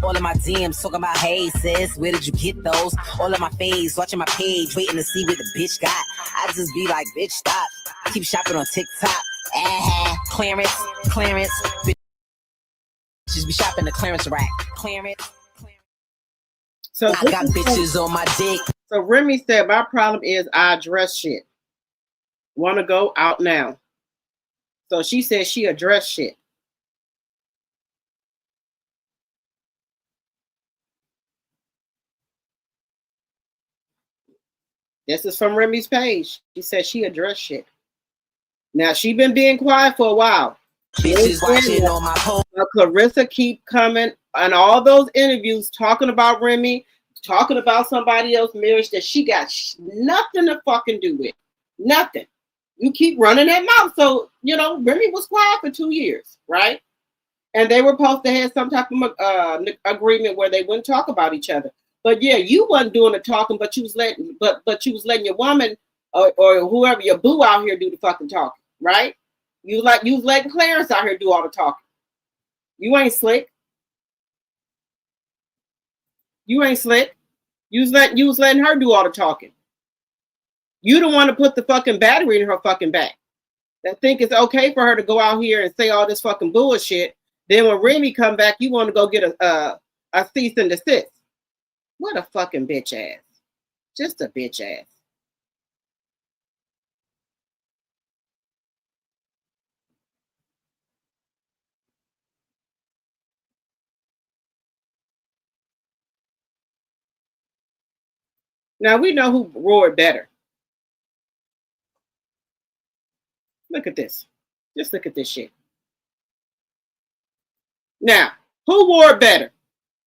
All of my DMs talking about, hey sis, where did you get those? All of my face, watching my page, waiting to see what the bitch got. I just be like, bitch, stop. Keep shopping on TikTok. Clearance. Just be shopping the clearance rack. Clearance. So I got bitches on my dick. So Remy said, my problem is I address shit. Want to go out now. So she said she addressed shit. This is from Remy's page. She said she addressed shit. Now she been being quiet for a while. Bitches watching on my post. Claressa keep coming on all those interviews talking about Remy, talking about somebody else's marriage that she got nothing to fucking do with. Nothing. You keep running that mouth. So, Remy was quiet for 2 years, right? And they were supposed to have some type of agreement where they wouldn't talk about each other. But yeah, you wasn't doing the talking, but you was letting your woman or whoever, your boo out here do the fucking talking, right? You was letting Clarence out here do all the talking. You ain't slick. You ain't slick. You was letting her do all the talking. You don't want to put the fucking battery in her fucking back. that think it's okay for her to go out here and say all this fucking bullshit. Then when Remy come back, you want to go get a cease and desist. What a fucking bitch ass. Just a bitch ass. Now we know who roared better. Look at this. Just look at this shit. Now, who wore better?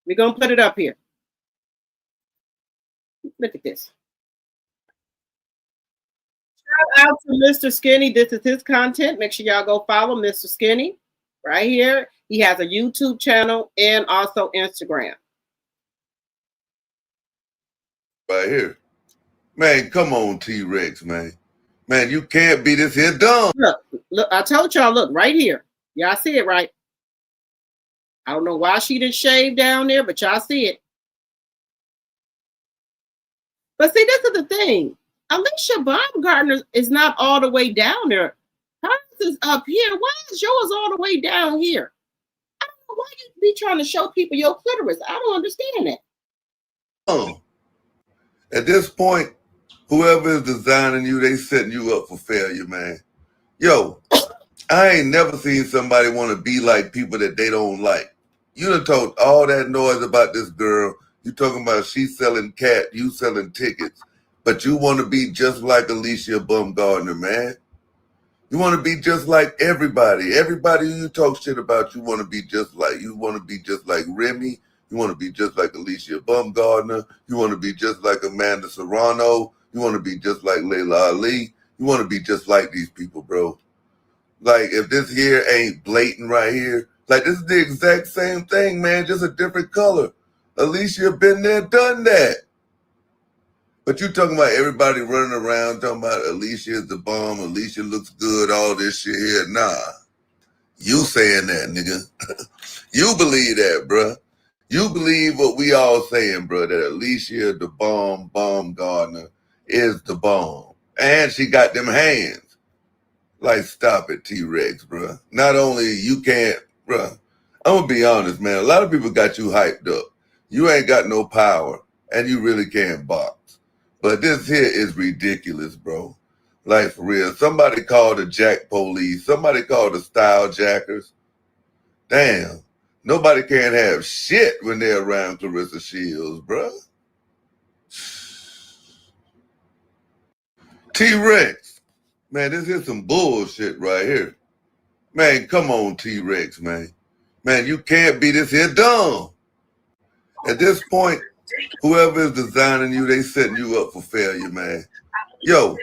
We're going to put it up here. Look at this. Shout out to Mr. Skinny. This is his content. Make sure y'all go follow Mr. Skinny right here. He has a YouTube channel and also Instagram. Right here. Man, come on, T-Rex, man. Man, you can't be this here dumb. Look, I told y'all, look, right here. Y'all see it, right? I don't know why she didn't shave down there, but y'all see it. But see, this is the thing. Alicia Baumgardner is not all the way down there. Hers is up here. Why is yours all the way down here? I don't know why you be trying to show people your clitoris. I don't understand that. At this point, whoever is designing you, they setting you up for failure, man. Yo, I ain't never seen somebody want to be like people that they don't like. You done talked all that noise about this girl. You talking about she selling cat, you selling tickets. But you want to be just like Alicia Baumgardner, man. You want to be just like everybody. Everybody you talk shit about, you want to be just like. You want to be just like Remy. You want to be just like Alicia Baumgardner. You want to be just like Amanda Serrano. You want to be just like Layla Ali. You want to be just like these people, bro. Like, if this here ain't blatant right here, like, this is the exact same thing, man, just a different color. Alicia been there, done that. But you talking about everybody running around talking about Alicia is the bomb, Alicia looks good, all this shit here. Nah. You saying that, nigga. You believe that, bruh. You believe what we all saying, bro, that Alicia, the bomb, Baumgardner, is the bomb. And she got them hands. Like, stop it, T-Rex, bro. Not only you can't, bro. I'm going to be honest, man. A lot of people got you hyped up. You ain't got no power, and you really can't box. But this here is ridiculous, bro. Like, for real. Somebody called the jack police. Somebody called the style jackers. Damn. Nobody can have shit when they're around Claressa Shields, bro. T-Rex. Man, this is some bullshit right here. Man, come on, T-Rex, man. Man, you can't be this here dumb. At this point, whoever is designing you, they setting you up for failure, man. Yo,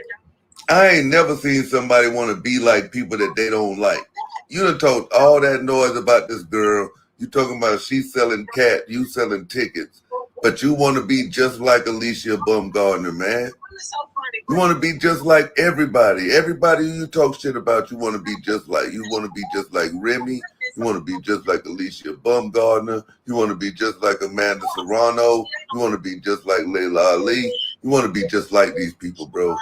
I ain't never seen somebody want to be like people that they don't like. You done talked all that noise about this girl. You talking about she selling cat, you selling tickets. But you want to be just like Alicia Baumgardner, man. You want to be just like everybody. Everybody you talk shit about, you want to be just like. You want to be just like Remy. You want to be just like Alicia Baumgardner. You want to be just like Amanda Serrano. You want to be just like Layla Ali. You want to be just like these people, bro.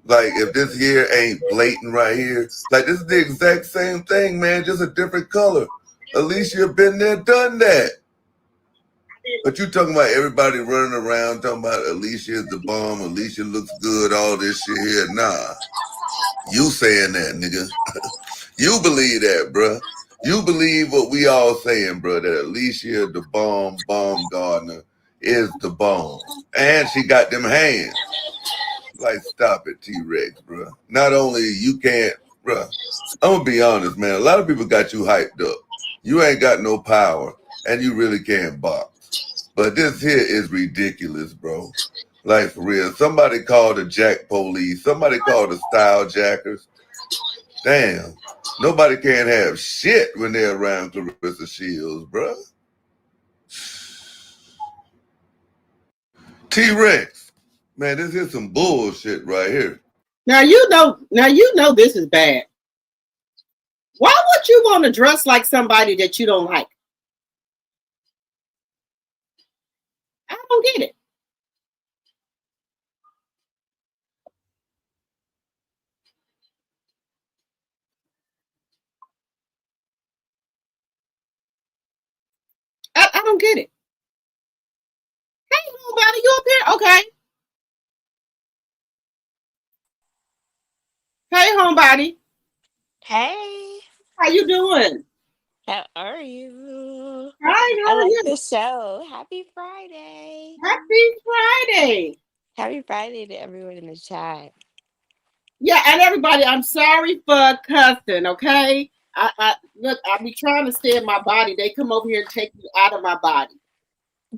Like, if this here ain't blatant right here, like, this is the exact same thing, man, just a different color. Alicia been there, done that. But you talking about everybody running around talking about Alicia is the bomb, Alicia looks good, all this shit here. Nah. You saying that, nigga. You believe that, bruh. You believe what we all saying, bruh, that Alicia, the bomb, Baumgardner, is the bomb. And she got them hands. Like, stop it, T-Rex, bruh. Not only you can't, bruh. I'm gonna be honest, man. A lot of people got you hyped up. You ain't got no power, and you really can't box. But this here is ridiculous, bro. Like, for real. Somebody called the jack police. Somebody called the style jackers. Damn. Nobody can have shit when they're around Claressa Shields, bro. T-Rex. Man, this is some bullshit right here. Now you know this is bad. Why would you want to dress like somebody that you don't like? I don't get it. don't get it. Hey, nobody, you up here? Okay. Hey, homebody. Hey, How you doing? how are you? Fine, how I are like you? the show. Happy Friday. Happy Friday. Happy Friday to everyone in the chat. Yeah, and everybody, I'm sorry for cussing, okay? I look, I be trying to stay in my body. They come over here and take me out of my body.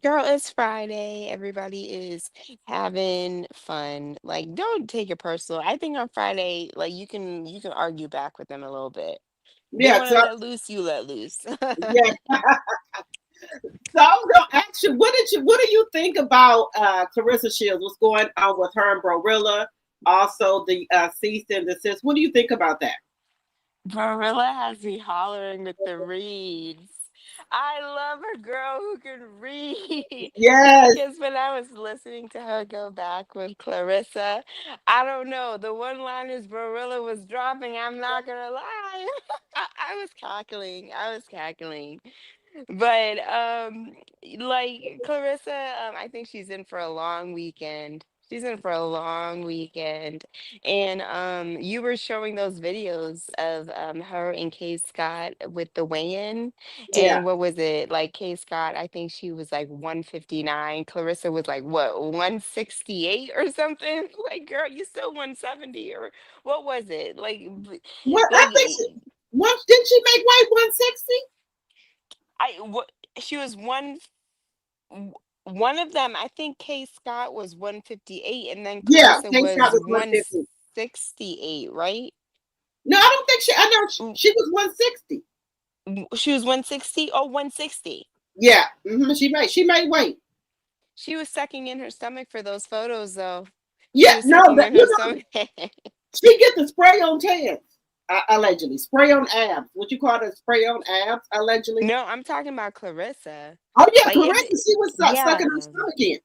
Girl, it's Friday. Everybody is having fun. Like, don't take it personal. I think on Friday, like you can argue back with them a little bit. They Yeah, want to so let loose, you let loose. yeah. So I'm gonna ask you, what do you think about Claressa Shields? What's going on with her and Rilla? Also the cease and desist. What do you think about that? Marilla has me hollering with the reads. I love a girl who can read. Yes. Because when I was listening to her go back with Clarissa, I don't know, the one-liners Marilla was dropping, I'm not gonna lie. I was cackling. I was cackling. But like Clarissa, I think she's in for a long weekend. She's in for a long weekend. And you were showing those videos of her and Kay Scott with the weigh-in. Yeah. And what was it? Like Kay Scott, I think she was like 159. Clarissa was like what, 168 or something? Like, girl, you still 170 or what was it? What I Like think what did she make weight 160? what she was one of them, I think Kay Scott was 158 and then Yeah, Clarissa Kay Scott was was 150. 168, right? No, I don't think I know Mm, she was 160. She was 160? Oh, 160. Yeah, she made weight. She was sucking in her stomach for those photos though. She Yeah, was no, sucking that in her you know stomach. she get the spray on tans, allegedly. Spray on abs. What you call it? Spray on abs, allegedly. No, I'm talking about Clarissa. Oh yeah, Like Clarissa, it she was sucking her yeah. stomach in.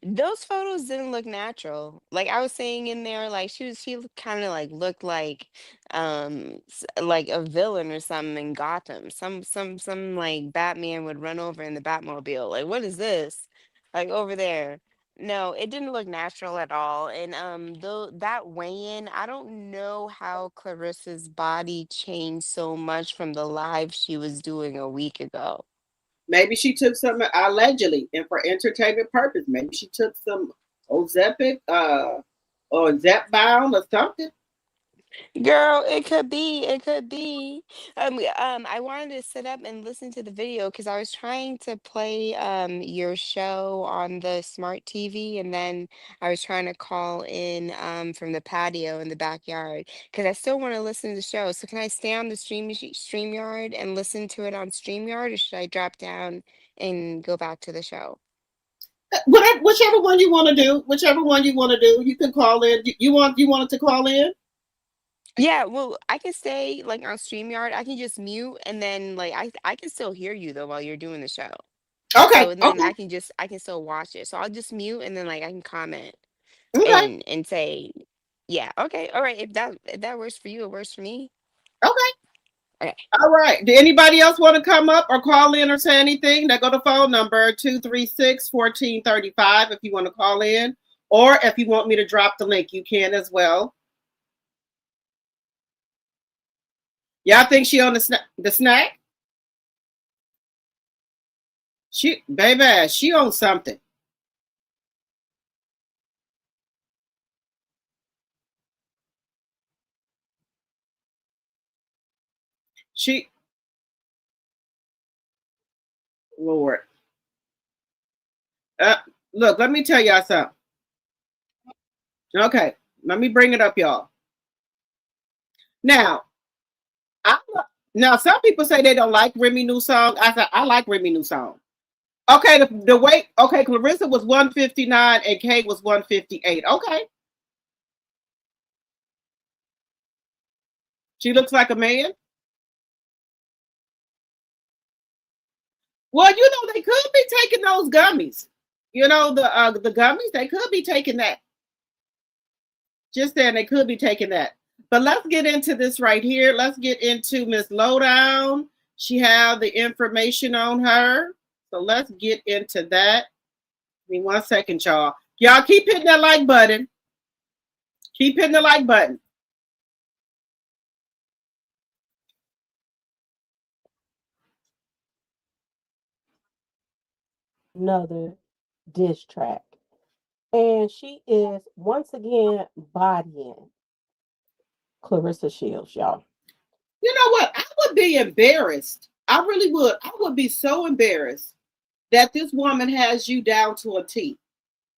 Those photos didn't look natural. Like I was saying in there, like she kind of like looked like a villain or something in Gotham. Some like Batman would run over in the Batmobile. Like what is this? Like over there. No, it didn't look natural at all. And though that weigh-in, I don't know how Clarissa's body changed so much from the live she was doing a week ago. Maybe she took some allegedly and for entertainment purpose. Maybe she took some Ozempic, or Zepbound or something. Girl, it could be. It could be. I wanted to sit up and listen to the video because I was trying to play your show on the smart TV, and then I was trying to call in from the patio in the backyard because I still want to listen to the show. So can I stay on the StreamYard and listen to it on StreamYard, or should I drop down and go back to the show? Whichever one you want to do, whichever one you want to do, you can call in. You wanted to call in? Yeah, well, I can stay like on StreamYard. I can just mute and then like I can still hear you though while you're doing the show. Okay, So then okay, I can still watch it. So I'll just mute and then like I can comment okay, and say, yeah, okay, all right. If that works for you, it works for me. okay. Okay. All right. Do anybody else want to come up or call in or say anything? Now go to phone number 236-1435 if you want to call in. Or if you want me to drop the link, you can as well. Y'all think she on the snack? She on something. Lord. Uh, Look, let me tell y'all something. Okay, let me bring it up, y'all. Now, now some people say they don't like Remy new song. I said I like Remy new song. Okay, the weight. Okay, Clarissa was 159 and Kate was 158. Okay, she looks like a man. Well, you know they could be taking those gummies. You know the gummies. They could be taking that. Just saying, they could be taking that. But let's get into this right here. Let's get into Miss Lowdown. She have the information on her. So let's get into that. Give me 1 second, y'all. Y'all keep hitting that like button. Keep hitting the like button. Another diss track. And she is once again bodying Claressa Shields, y'all. You know what? I would be embarrassed. I really would. I would be so embarrassed that this woman has you down to a T.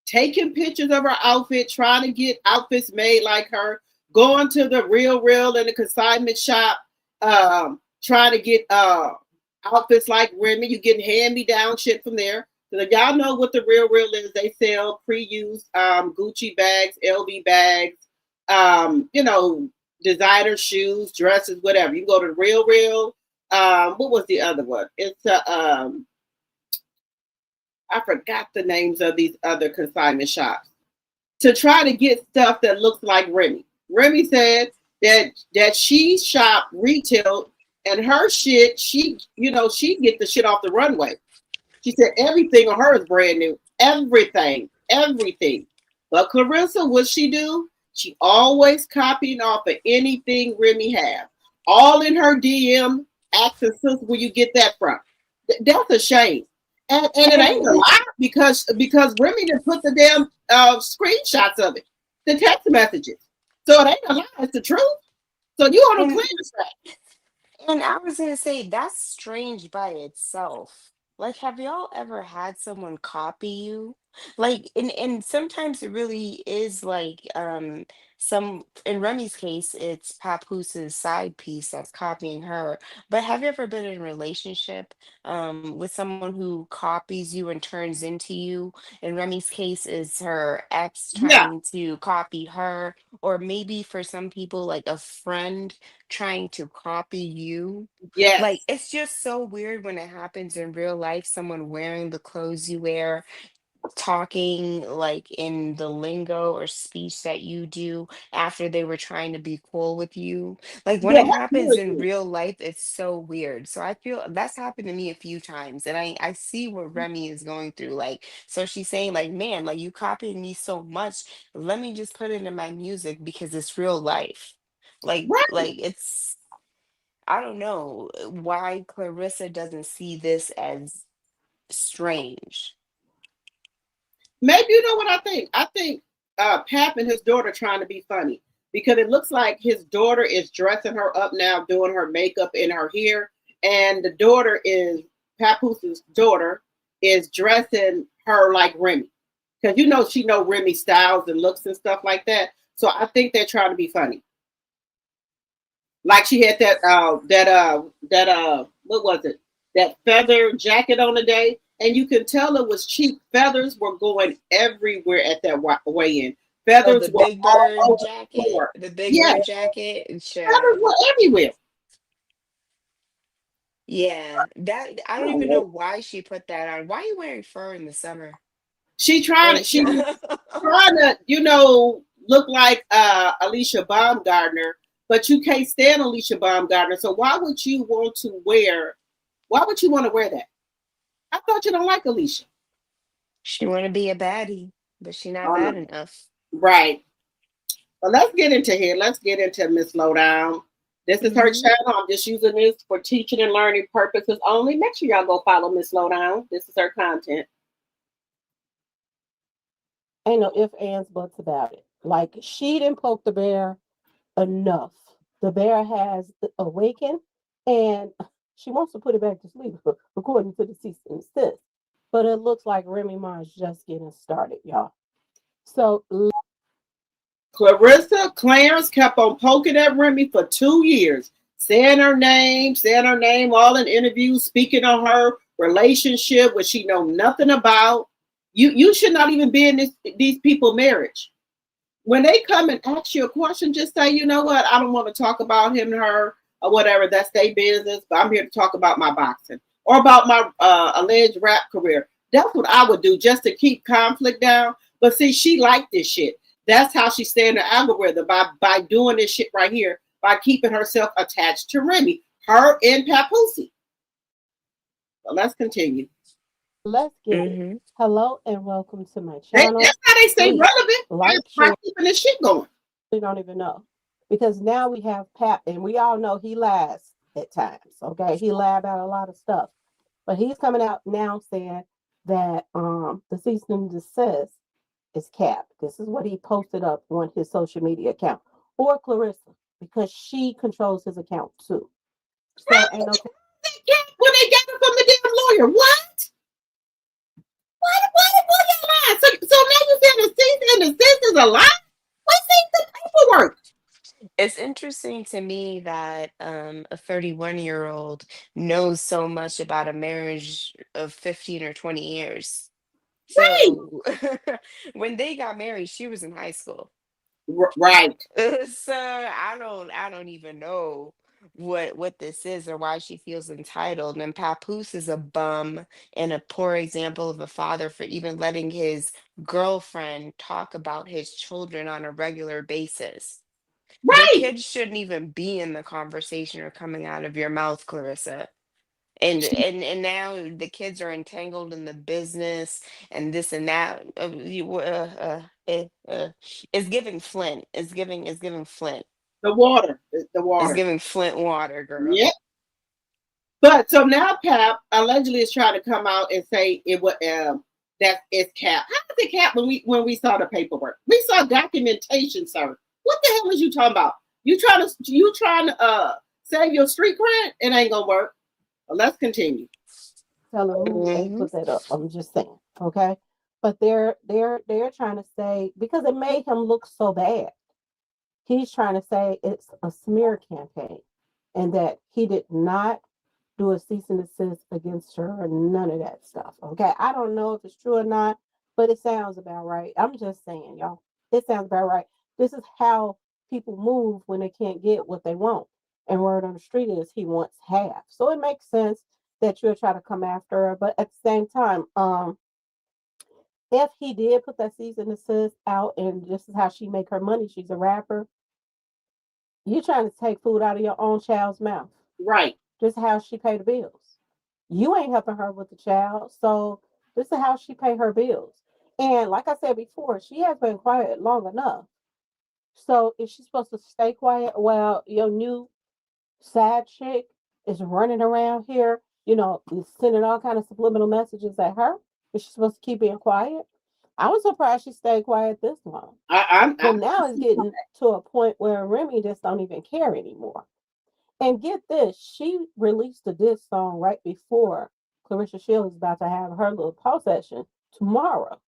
Taking pictures of her outfit, trying to get outfits made like her, going to the Real in the consignment shop, trying to get outfits like Remy. You getting hand-me-down shit from there. So y'all know what the Real is. They sell pre-used Gucci bags, LV bags, designer shoes, dresses, whatever. You can go to the Real. What was the other one? It's I forgot the names of these other consignment shops to try to get stuff that looks like Remy. Remy said that she shopped retail and her shit, she get the shit off the runway. She said everything on her is brand new. Everything. But Claressa, what she do? She always copying off of anything Remy have. All in her DM, asking sis, where you get that from? That's a shame. And it ain't a lie because Remy didn't put the damn screenshots of it, the text messages. So it ain't a lie, it's the truth. So you on a clear track. And I was gonna say that's strange by itself. Like, have y'all ever had someone copy you? Like, and sometimes it really is like some in Remy's case, it's Papoose side piece that's copying her. But have you ever been in a relationship with someone who copies you and turns into you? In Remy's case, is her ex Yeah. trying to copy her, or maybe for some people, like a friend trying to copy you. Yes. Like, it's just so weird when it happens in real life, someone wearing the clothes you wear, talking like in the lingo or speech that you do after they were trying to be cool with you. Like when Yeah, it that's happens really in good. real life, it's so weird. So I feel that's happened to me a few times, and I see what Remy is going through. Like, so she's saying like, man, like you copied me so much, let me just put it in my music because it's real life. Like it's, I don't know why Claressa doesn't see this as strange. Maybe you know what I think? I think Pap and his daughter trying to be funny because it looks like his daughter is dressing her up now, doing her makeup and her hair, and the daughter is Papoose' daughter is dressing her like Remy because she know Remy styles and looks and stuff like that. So I think they're trying to be funny. Like she had that what was it? That feather jacket on the day, and you can tell it was cheap. Feathers were going everywhere at that weigh-in. Oh, Feathers the were big all bird over the jacket, floor. the big Yes, bird jacket, and feathers child. were everywhere. Yeah, that I don't even know why she put that on. Why are you wearing fur in the summer? She Like, trying to, look like Alicia Baumgardner, but you can't stand Alicia Baumgardner. So why would you want to wear that? I thought you don't like Alicia. she want to be a baddie, but she not Oh, bad no. enough. Right. Well, let's get into here. Let's get into Miss Lowdown. This is her Hmm. channel. I'm just using this for teaching and learning purposes only. Make sure y'all go follow Miss Lowdown. This is her content. Ain't no ifs, ands, buts about it. Like she didn't poke the bear enough. The bear has awakened and she wants to put it back to sleep, according to the cease and desist. But it looks like Remy Ma is just getting started, y'all. So Clarence kept on poking at Remy for 2 years, saying her name, all in interviews, speaking on her relationship, which she know nothing about. You should not even be in these people marriage. When they come and ask you a question, just say, you know what, I don't want to talk about him and her or whatever. That's their business. But I'm here to talk about my boxing or about my alleged rap career. That's what I would do just to keep conflict down. But see, she liked this shit. That's how she stay in the algorithm by doing this shit right here, by keeping herself attached to Remy, her and Papoose. So let's continue. Let's get it. Mm-hmm. Hello and welcome to my That's channel. how they stay Please relevant. like, By share. keeping this shit going. We don't even know because now we have Pat, and we all know he lies at times. Okay, he lie about a lot of stuff, but he's coming out now saying that the cease and desist is capped. This is what he posted up on his social media account, or Claressa, because she controls his account too. So ain't no. When they got it from the damn lawyer, what? What y'all lie? So now you saying the cease and desist is a lie? Let's see the paperwork. It's interesting to me that a 31-year-old knows so much about a marriage of 15 or 20 years. Right. So when they got married, she was in high school. Right. So I don't even know what this is or why she feels entitled. And Papoose is a bum and a poor example of a father for even letting his girlfriend talk about his children on a regular basis. Their Right. kids shouldn't even be in the conversation or coming out of your mouth, Clarissa. And now the kids are entangled in the business and this and that. It's giving Flint. It's giving Flint. The water. The It's water. giving Flint water, girl. Yep. But so now Pap allegedly is trying to come out and say it was that it's cap. How is it cap when we saw the paperwork? We saw documentation, sir. What the hell is you talking about? You trying to save your street cred? It ain't gonna work. Well, let's continue. Tell them who they Mhm. put that up. I'm just saying, okay? But they're trying to say because it made him look so bad. He's trying to say it's a smear campaign and that he did not do a cease and desist against her or none of that stuff. Okay. I don't know if it's true or not, but it sounds about right. I'm just saying, y'all. It sounds about right. This is how people move when they can't get what they want. And word on the street is he wants half. So it makes sense that you'll try to come after her. But at the same time, if he did put that cease and desist out and this is how she make her money, she's a rapper, you trying to take food out of your own child's mouth. Right. This is how she pay the bills. You ain't helping her with the child, so this is how she pay her bills. And like I said before, she has been quiet long enough. So is she supposed to stay quiet while your new side chick is running around here, sending all kind of subliminal messages at her? Is she supposed to keep being quiet? I was surprised she stayed quiet this long. But now it's getting to a point where Remy just don't even care anymore. And get this, she released a diss song right before Clarissa Shields is about to have her little pause session tomorrow.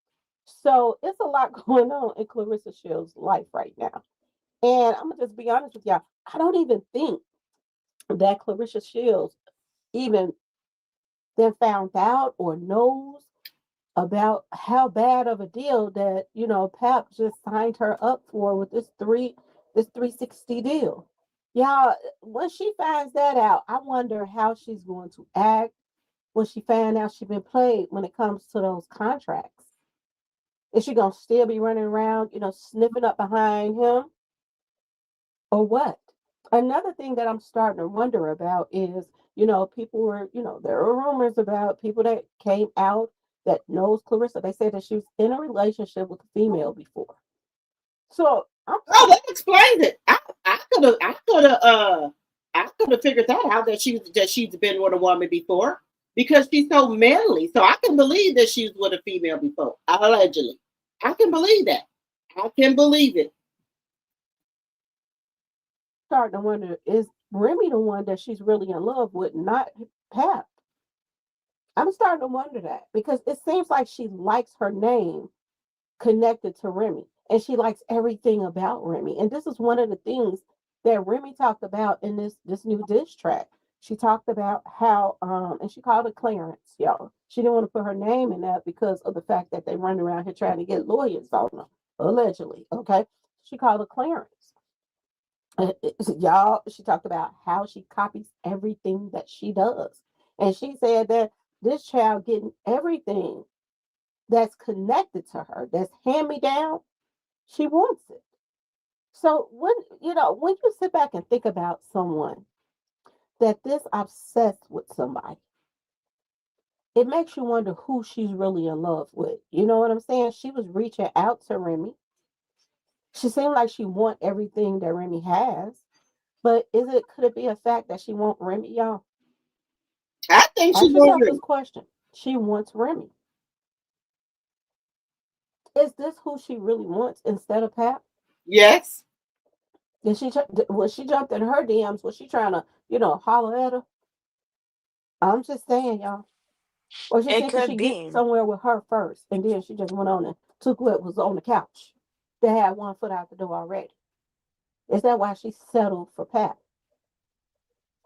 So it's a lot going on in Clarissa Shields' life right now. And I'm gonna just be honest with y'all, I don't even think that Clarissa Shields even then found out or knows about how bad of a deal that Pap just signed her up for with this 360 deal. Y'all, when she finds that out, I wonder how she's going to act when she finds out she's been played when it comes to those contracts. Is she gonna still be running around, sniffing up behind him, or what? Another thing that I'm starting to wonder about is, people were, there were rumors about people that came out that knows Clarissa. They said that she was in a relationship with a female before. So that explains it. I could have figured that out that she's been with a woman before because she's so manly. So I can believe that she was with a female before, allegedly. I can believe that. I can believe it. Starting to wonder, is Remy the one that she's really in love with, not Pap? I'm starting to wonder that because it seems like she likes her name connected to Remy and she likes everything about Remy. And this is one of the things that Remy talked about in this new diss track. She talked about how and she called it Clarence, y'all. She didn't want to put her name in that because of the fact that they run around here trying to get lawyers on her, allegedly. Okay. She called it Clarence. Y'all, she talked about how she copies everything that she does. And she said that this child getting everything that's connected to her, that's hand me down, she wants it. So when you sit back and think about someone that this obsessed with somebody, it makes you wonder who she's really in love with. You know what I'm saying? She was reaching out to Remy. She seemed like she want everything that Remy has, but could it be a fact that she want Remy, y'all? I think she Ask yourself wants this question. She wants Remy. Is this who she really wants instead of Pat? Yes. When she jumped in her DMs, was she trying to, holler at her? I'm just saying, y'all. Or she It thinking could she get be. somewhere with her first, and then she just went on and took what was on the couch. They had one foot out the door already. Is that why she settled for Pat?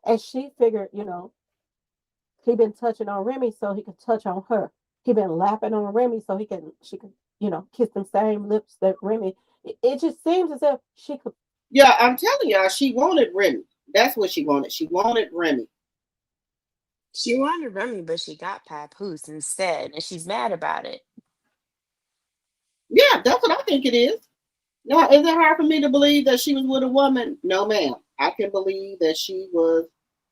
And she figured, he been touching on Remy so he could touch on her. He been lapping on Remy so she could, kiss them same lips that Remy. It just seems as if she could. Yeah, I'm telling y'all, she wanted Remy. That's what she wanted. She wanted Remy. She wanted Remy, but she got Papoose instead, and she's mad about it. Yeah, that's what I think it is. Now, is it hard for me to believe that she was with a woman? No, ma'am. I can believe that she was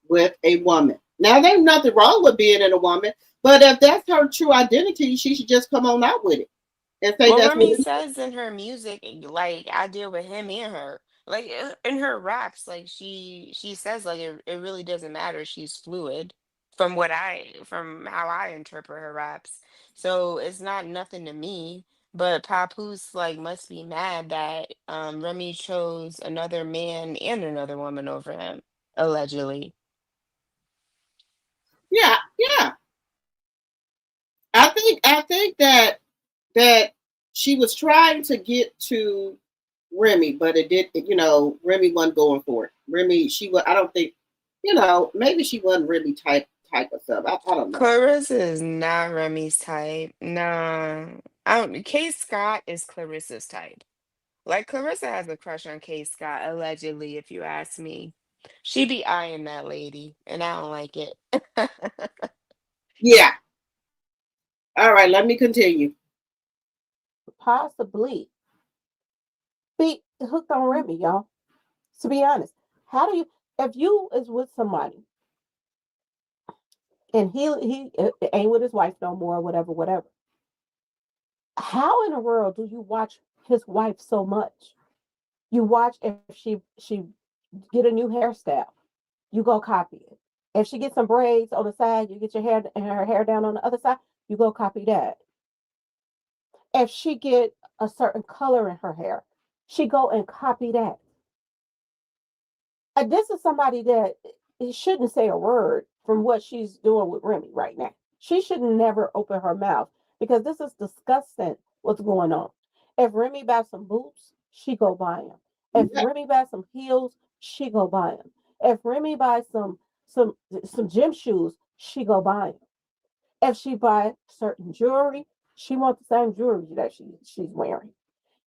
with a woman. Now, there's nothing wrong with being in a woman, but if that's her true identity, she should just come on out with it and say Well, that's what Remy it is. says in her music, like I deal with him and her. Like in her raps, like she says like it really doesn't matter. She's fluid from how I interpret her raps. So it's not nothing to me. But Papoose like must be mad that Remy chose another man and another woman over him, allegedly. Yeah, yeah. I think that she was trying to get to Remy, but it did. Remy wasn't going for it. Remy, she was. I don't think. Maybe she wasn't Remy type of stuff. I don't know. Clarissa is not Remy's type. Nah. I don't Kay Scott is Clarissa's type. Like Clarissa has a crush on Kay Scott, allegedly, if you ask me. She be eyeing that lady, and I don't like it. Yeah. All right. Let me continue. Possibly be hooked on Remy, y'all. To be honest, how do you, if you is with somebody and he ain't with his wife no more, whatever, whatever, how in the world do you watch his wife so much? You watch if she get a new hairstyle, you go copy it. If she gets some braids on the side, you get her hair down on the other side, you go copy that. If she get a certain color in her hair, she go and copy that. This is somebody that shouldn't say a word from what she's doing with Remy right now. She should never open her mouth because this is disgusting what's going on. If Remy buys some boots, she go buy them. If Yeah. Remy buys some heels, she go buy them. If Remy buys some gym shoes, she go buy them. If she buy certain jewelry, she wants the same jewelry that she's wearing.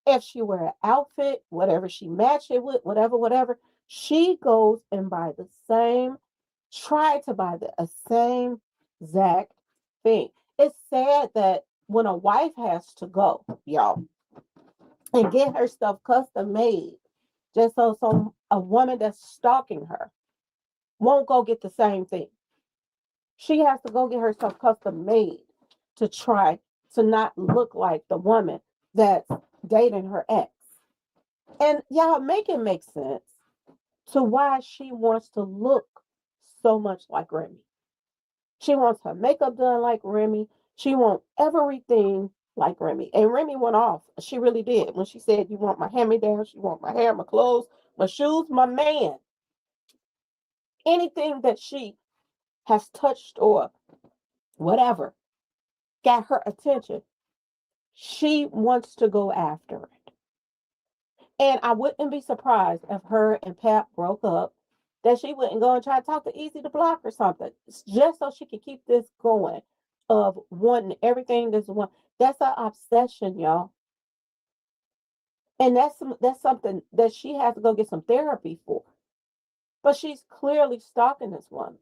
If she wear an outfit, whatever she match it with, whatever, she goes and try to buy the same exact thing. It's sad that when a wife has to go, y'all, and get her stuff custom made, just so a woman that's stalking her won't go get the same thing. She has to go get herself custom made to try to not look like the woman that's dating her ex. And y'all make it make sense to why she wants to look so much like Remy. She wants her makeup done like Remy. She wants everything like Remy. And Remy went off. She really did. When she said, "You want my hand-me-downs, you want my hair, my clothes, my shoes, my man." Anything that she has touched or whatever got her attention. She wants to go after it. And I wouldn't be surprised if her and Pat broke up, that she wouldn't go and try to talk to Easy to block or something, just so she could keep this going of wanting everything that's one. That's an obsession, y'all. And that's something that she has to go get some therapy for. But she's clearly stalking this woman.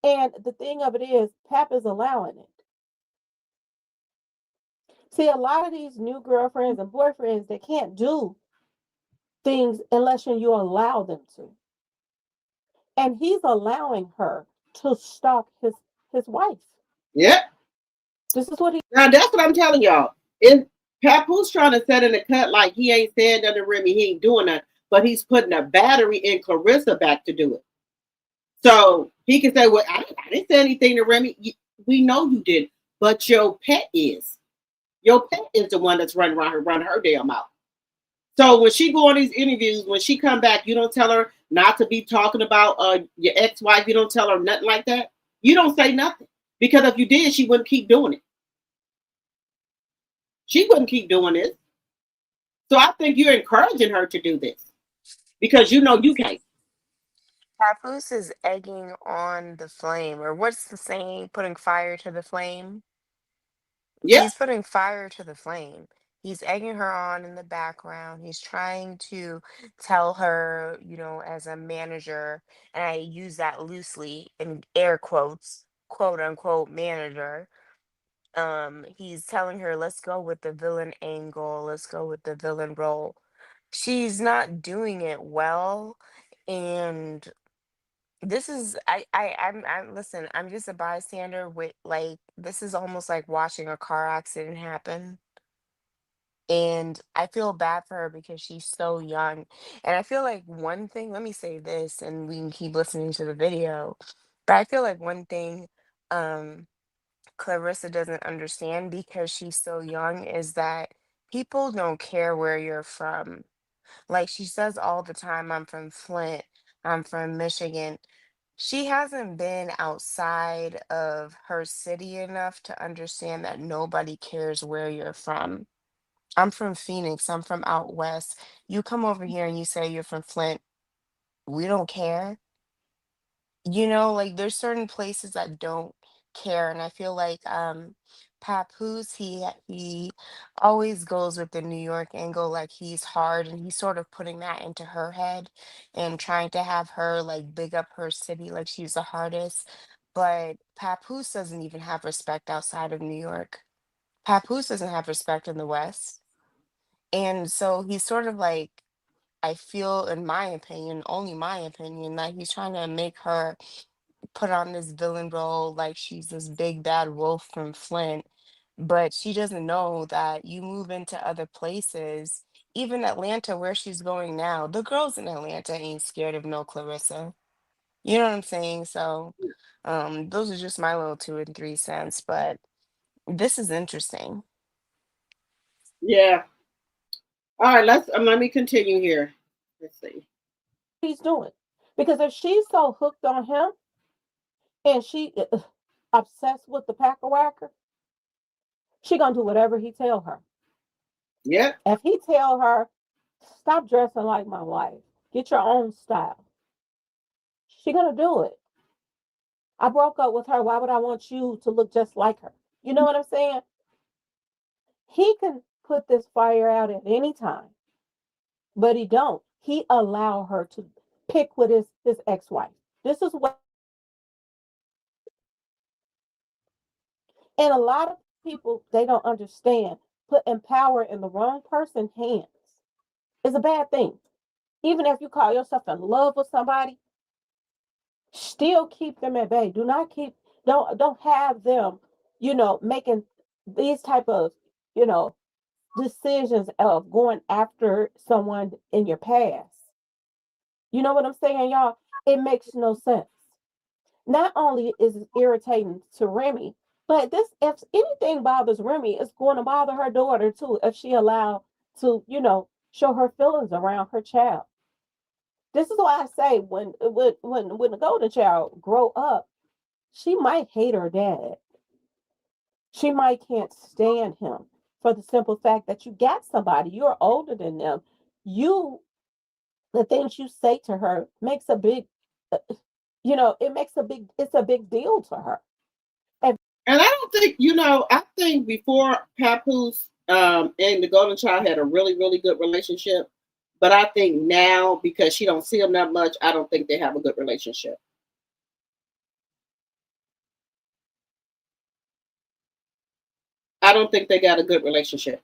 And the thing of it is, Pap is allowing it. See, a lot of these new girlfriends and boyfriends, they can't do things unless you allow them to. And he's allowing her to stalk his wife. Yep. This is what he. Now that's what I'm telling y'all. And Papoose trying to set in the cut like he ain't saying nothing to Remy. He ain't doing that, but he's putting a battery in Claressa back to do it. So he can say, "Well, I didn't say anything to Remy. We know you did, but your pet is. Your pet is the one that's running around her, running her damn mouth." So when she go on these interviews, when she come back, you don't tell her not to be talking about your ex-wife. You don't tell her nothing like that. You don't say nothing. Because if you did, she wouldn't keep doing it. She wouldn't keep doing this. So I think you're encouraging her to do this. Because you know you can't. Papoose is egging on the flame, or what's the saying? Putting fire to the flame. Yeah. He's putting fire to the flame. He's egging her on in the background. He's trying to tell her, you know, as a manager, and I use that loosely in air quotes, quote unquote manager. He's telling her, let's go with the villain angle, let's go with the villain role. She's not doing it well, and this is I'm listen, I'm just a bystander with, like, this is almost like watching a car accident happen. And I feel bad for her because she's so young. And I feel like one thing, let me say this and we can keep listening to the video. But I feel like one thing um Clarissa doesn't understand because she's so young is that people don't care where you're from. Like she says all the time, I'm from Flint, I'm from Michigan. She hasn't been outside of her city enough to understand that nobody cares where you're from. I'm from Phoenix, I'm from out west. You come over here and you say you're from Flint, we don't care. You know, like there's certain places that don't care. And I feel like Papoose, he always goes with the New York angle, like he's hard, and he's sort of putting that into her head and trying to have her like big up her city like she's the hardest. But Papoose doesn't even have respect outside of New York. Papoose doesn't have respect in the West. And so he's sort of like, I feel, in my opinion, only my opinion, that he's trying to make her put on this villain role like she's this big bad wolf from Flint. But she doesn't know that you move into other places, even Atlanta, where she's going now. The girls in Atlanta ain't scared of no Clarissa. You know what I'm saying? So those are just my little 2 and 3 cents. But this is interesting. Yeah. All right, let me continue here. Let's see. He's doing. Because if she's so hooked on him and she obsessed with the packer whacker, she gonna do whatever he tell her. Yeah. If he tell her, stop dressing like my wife, get your own style, she gonna do it. I broke up with her. Why would I want you to look just like her? You know what I'm saying? He can put this fire out at any time, but he don't. He allow her to pick with his ex-wife. This is what, and a lot of people, they don't understand. Putting power in the wrong person's hands is a bad thing. Even if you call yourself in love with somebody, still keep them at bay. Do not keep, don't have them, making these type of, you know, decisions of going after someone in your past. You know what I'm saying, y'all? It makes no sense. Not only is it irritating to Remy, but this, if anything bothers Remy, it's going to bother her daughter too if she allowed to, show her feelings around her child. This is why I say when the golden child grow up, she might hate her dad. She might can't stand him for the simple fact that you got somebody, you're older than them. The things you say to her makes a big, uh, it's a big deal to her. And I don't think, I think before Papoose and the Golden Child had a really, really good relationship. But I think now, because she don't see him that much, I don't think they have a good relationship. I don't think they got a good relationship.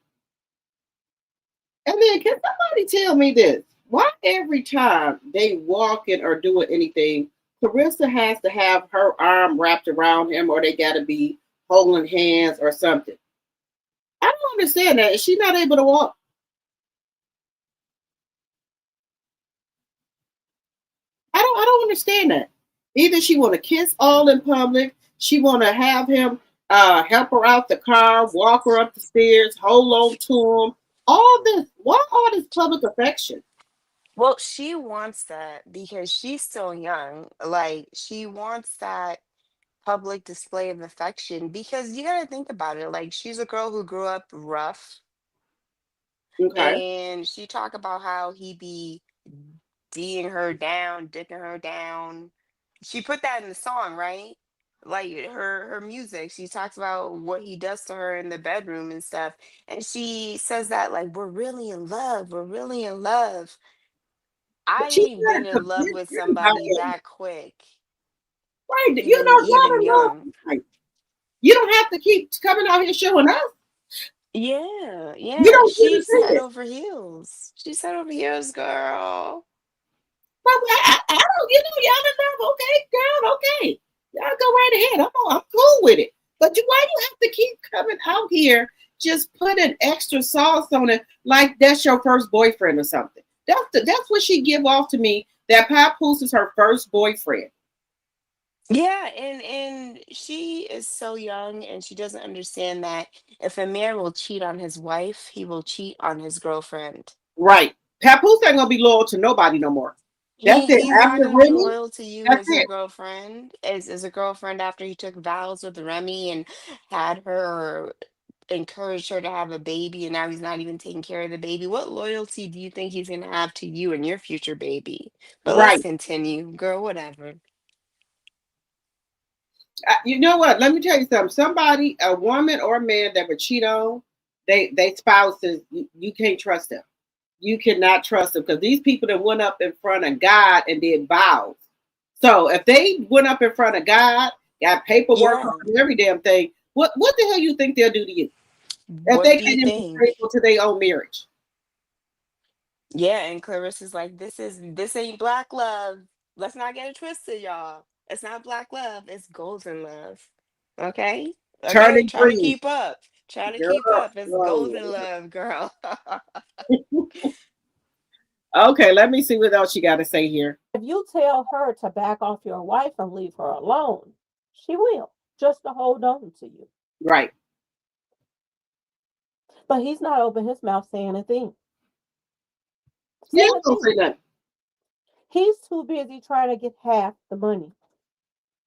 And then can somebody tell me this? Why every time they walking or doing anything, Clarissa has to have her arm wrapped around him, or they got to be holding hands or something. I don't understand that. Is she not able to walk? I don't understand that. Either she want to kiss all in public, she want to have him help her out the car, walk her up the stairs, hold on to him. All this, why all this public affection? Well, she wants that because she's still young. Like, she wants that public display of affection because you got to think about it. Like, she's a girl who grew up rough, Okay. and she talk about how he be D'ing her down, dicking her down. She put that in the song, right? Like her music. She talks about what he does to her in the bedroom and stuff. And she says that like we're really in love. We're really in love. I But she's ain't not been a in love with somebody that quick, right. You even know, y'all even don't know. young. Right. You don't have to keep coming out here showing us. Yeah, You yeah. don't get to She's say head it. over heels. She's head over heels, girl. But I don't, y'all in love. Okay, girl, okay. Y'all go right ahead. I'm cool with it. But why you have to keep coming out here just putting extra sauce on it like that's your first boyfriend or something? That's what she give off to me. That Papoose is her first boyfriend. Yeah, and she is so young and she doesn't understand that if a man will cheat on his wife, he will cheat on his girlfriend. Right. Papoose ain't gonna be loyal to nobody no more. That's it. He's not After gonna be Remy, loyal to you that's as your it. girlfriend, as a girlfriend after he took vows with Remy and had her encouraged her to have a baby and now he's not even taking care of the baby. What loyalty do you think he's gonna have to you and your future baby? But let's Right. continue, girl, whatever. You know what? Let me tell you something. Somebody, a woman or a man that would cheat on, they spouses, you can't trust them. You cannot trust them because these people that went up in front of God and did vows. So if they went up in front of God, got paperwork Yeah. on every damn thing, what the hell you think they'll do to you if What they do you can't even be think? faithful to their own marriage? Yeah, and Clarissa's like, this ain't black love. Let's not get it twisted, y'all. It's not black love, it's golden love. Okay? Okay, Turning try to green, keep up. Try to girl. keep up. It's Oh, golden love, girl. okay, let me see what else you got to say here. If you tell her to back off your wife and leave her alone, she will, just to hold on to you. Right. But he's not open his mouth saying a thing. Yeah, Saying a don't thing. say nothing. He's too busy trying to get half the money.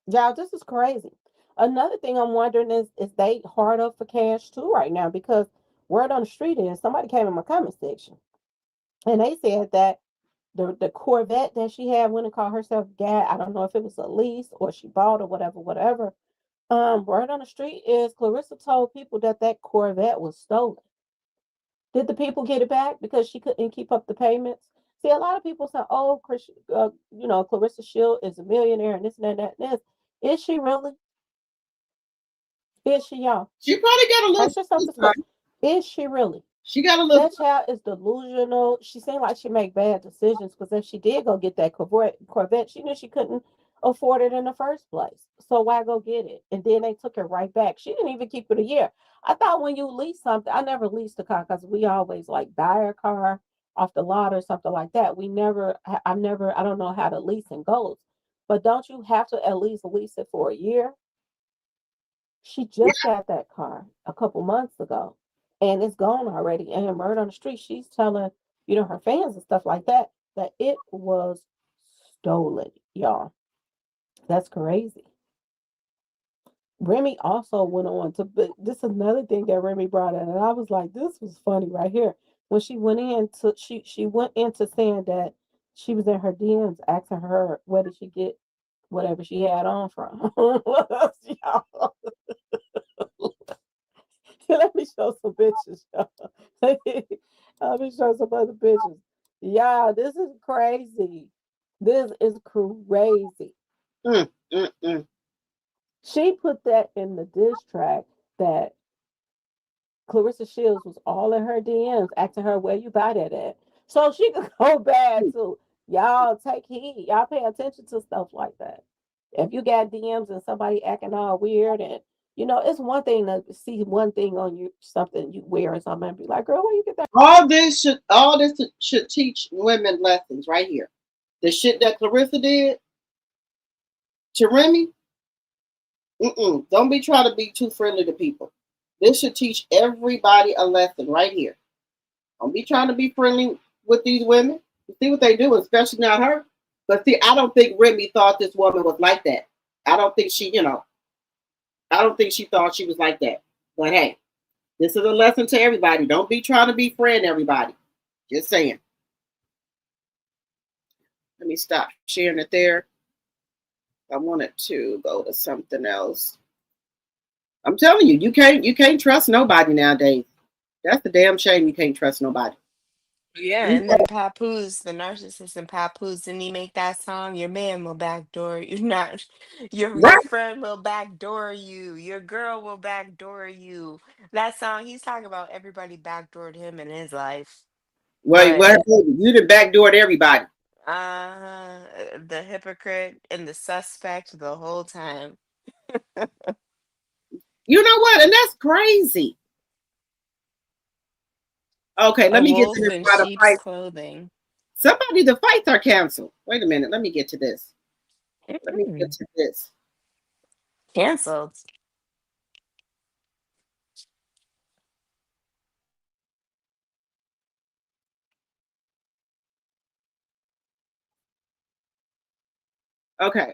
Y'all, this is crazy. Another thing I'm wondering is they hard up for cash too right now because word on the street is somebody came in my comment section and they said that the Corvette that she had when it called herself Gad, I don't know if it was a lease or she bought or whatever. Word on the street is Claressa told people that that Corvette was stolen. Did the people get it back because she couldn't keep up the payments? See, a lot of people say, "Oh, Claressa Shield is a millionaire and this and that and this." Is she really? Is she, y'all? She probably got a Ask little. yourself this question: is she really? She got a little. That child is delusional. She seemed like she make bad decisions because if she did go get that Corvette, she knew she couldn't afford it in the first place. So why go get it? And then they took it right back. She didn't even keep it a year. I thought when you lease something, I never leased a car because we always like buy a car off the lot or something like that. I don't know how the leasing goes. But don't you have to at least lease it for a year? She just got that car a couple months ago and it's gone already. And word on the street, she's telling, her fans and stuff like that, that it was stolen, y'all. That's crazy. Remy also went on to, but this is another thing that Remy brought in, and I was like, this was funny right here. When she went into she went into saying that she was in her DMs asking her where did she get whatever she had on from. Y'all. Let me show some bitches, y'all. Let me show some other bitches. Yeah, this is crazy. This is crazy. Mm, mm, mm. She put that in the diss track that Claressa Shields was all in her DMs asking her where you buy that at. So she could go bad too. Y'all take heed. Y'all pay attention to stuff like that. If you got DMs and somebody acting all weird and You know, it's one thing to see one thing on you, something you wear or something, and be like, girl, where you get that? All this should teach women lessons right here. The shit that Claressa did to Remy, don't be trying to be too friendly to people. This should teach everybody a lesson right here. Don't be trying to be friendly with these women. You see what they do, especially not her. But see, I don't think Remy thought this woman was like that. I don't think she, I don't think she thought she was like that. But hey, this is a lesson to everybody. Don't be trying to befriend everybody. Just saying. Let me stop sharing it there. I wanted to go to something else. I'm telling you, you can't trust nobody nowadays. That's a damn shame you can't trust nobody. Yeah, and then Papoose, the narcissist and Papoose, didn't he make that song? Your man will backdoor you, not your friend will backdoor you, your girl will backdoor you. That song, he's talking about everybody backdoored him in his life. Wait, you done backdoored everybody. The hypocrite and the suspect the whole time. You know what? And that's crazy. Okay, let me get to this. In sheep's clothing. Somebody, the fights are canceled. Wait a minute. Let me get to this. Let me get to this. Canceled. Okay.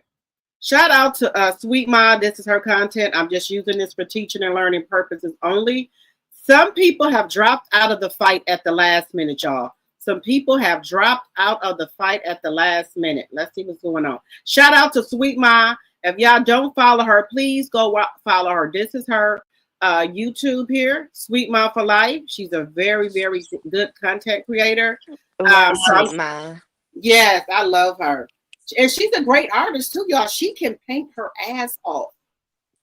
Shout out to Sweet Ma. This is her content. I'm just using this for teaching and learning purposes only. Some people have dropped out of the fight at the last minute, y'all. Some people have dropped out of the fight at the last minute. Let's see what's going on. Shout out to Sweet Ma. If y'all don't follow her, please go follow her. This is her YouTube here, Sweet Ma for Life. She's a very, very good content creator. Sweet Ma. Yes, I love her. And she's a great artist too, y'all. She can paint her ass off.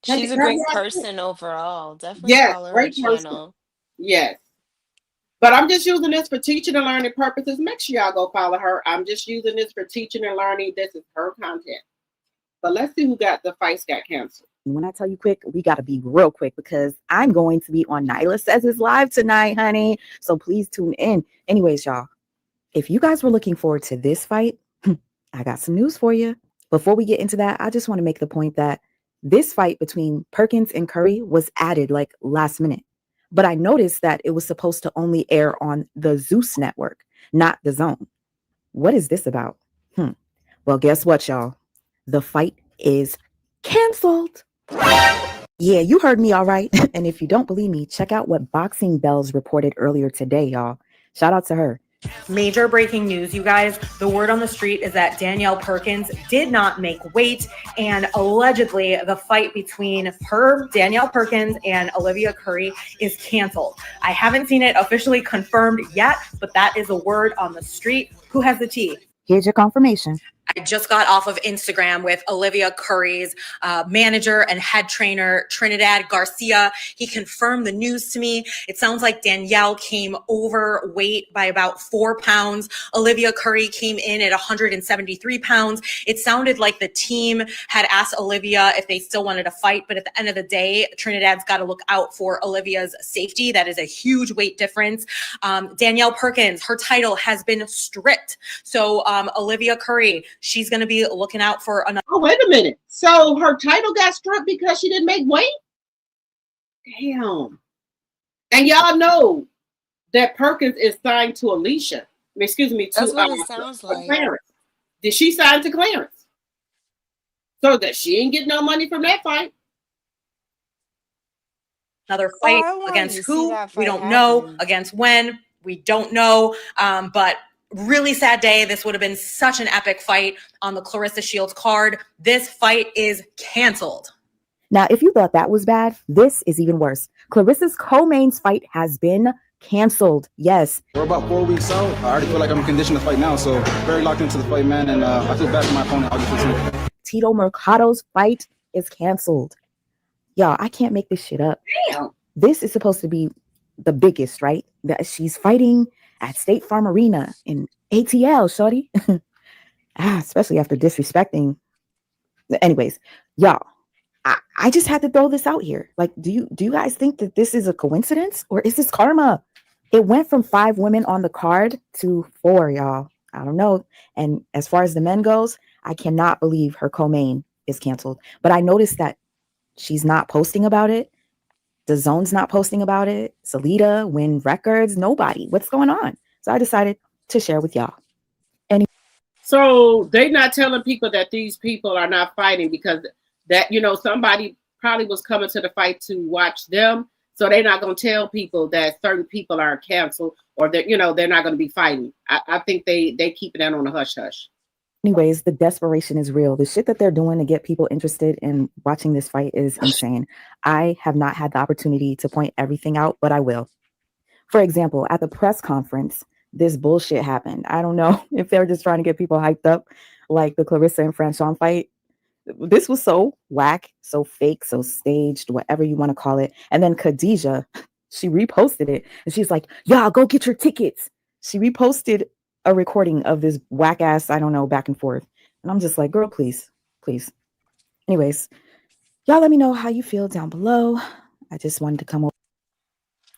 She's a great person overall. Definitely follow her channel. Yes. But I'm just using this for teaching and learning purposes. Make sure y'all go follow her. I'm just using this for teaching and learning. This is her content. But let's see who got the fights got canceled. When I tell you quick, we got to be real quick because I'm going to be on Nyla Says It's Live tonight, honey. So please tune in. Anyways, y'all, if you guys were looking forward to this fight, I got some news for you. Before we get into that, I just want to make the point that this fight between Perkins and Curry was added like last minute. But I noticed that it was supposed to only air on the Zeus network, not the Zone. What is this about? Well, guess what, y'all? The fight is canceled. Yeah, you heard me all right. And if you don't believe me, check out what Boxing Bells reported earlier today, y'all. Shout out to her. Major breaking news, you guys. The word on the street is that Danielle Perkins did not make weight, and allegedly the fight between her, Danielle Perkins, and Olivia Curry is canceled. I haven't seen it officially confirmed yet, but that is a word on the street. Who has the tea? Here's your confirmation. I just got off of Instagram with Olivia Curry's manager and head trainer, Trinidad Garcia. He confirmed the news to me. It sounds like Danielle came overweight by about 4 pounds. Olivia Curry came in at 173 pounds. It sounded like the team had asked Olivia if they still wanted to fight, but at the end of the day, Trinidad's got to look out for Olivia's safety. That is a huge weight difference. Danielle Perkins, her title has been stripped. So Olivia Curry, she's going to be looking out for another. Oh, wait a minute. So her title got stripped because she didn't make weight? Damn. And y'all know that Perkins is signed to Alicia. Excuse me, to That's what it sounds like. Clarence. Did she sign to Clarence? So that she ain't get no money from that fight. Another fight against who? We don't know. Against when? We don't know. But really sad day. This would have been such an epic fight on the Claressa Shields card. This fight is canceled. Now, if you thought that was bad, this is even worse. Claressa's co-mains fight has been canceled. Yes. We're about 4 weeks out. I already feel like I'm conditioned to fight now, so very locked into the fight, man, and I feel bad for my opponent, August 15th. Tito Mercado's fight is canceled. Y'all, I can't make this shit up. Damn. This is supposed to be the biggest, right? That she's fighting at State Farm Arena in ATL, shorty. Especially after disrespecting. Anyways, y'all, I I just had to throw this out here. Like, do you guys think that this is a coincidence or is this karma? It went from 5 women on the card to 4, y'all. I don't know. And as far as the men goes, I cannot believe her co-main is canceled. But I noticed that she's not posting about it. The Zone's not posting about it. Salida, Win Records, nobody. What's going on? So I decided to share with y'all. So they're not telling people that these people are not fighting because that, somebody probably was coming to the fight to watch them. So they're not going to tell people that certain people are canceled or that, they're not going to be fighting. I think they keep that on a hush hush. Anyways, the desperation is real. The shit that they're doing to get people interested in watching this fight is insane. I have not had the opportunity to point everything out, but I will. For example, at the press conference, this bullshit happened. I don't know if they're just trying to get people hyped up like the Claressa and Franchon fight. This was so whack, so fake, so staged, whatever you want to call it. And then Khadijah, she reposted it and she's like, y'all go get your tickets. She reposted a recording of this whack ass, I don't know, back and forth. And I'm just like, girl, please. Anyways, y'all let me know how you feel down below. I just wanted to come over.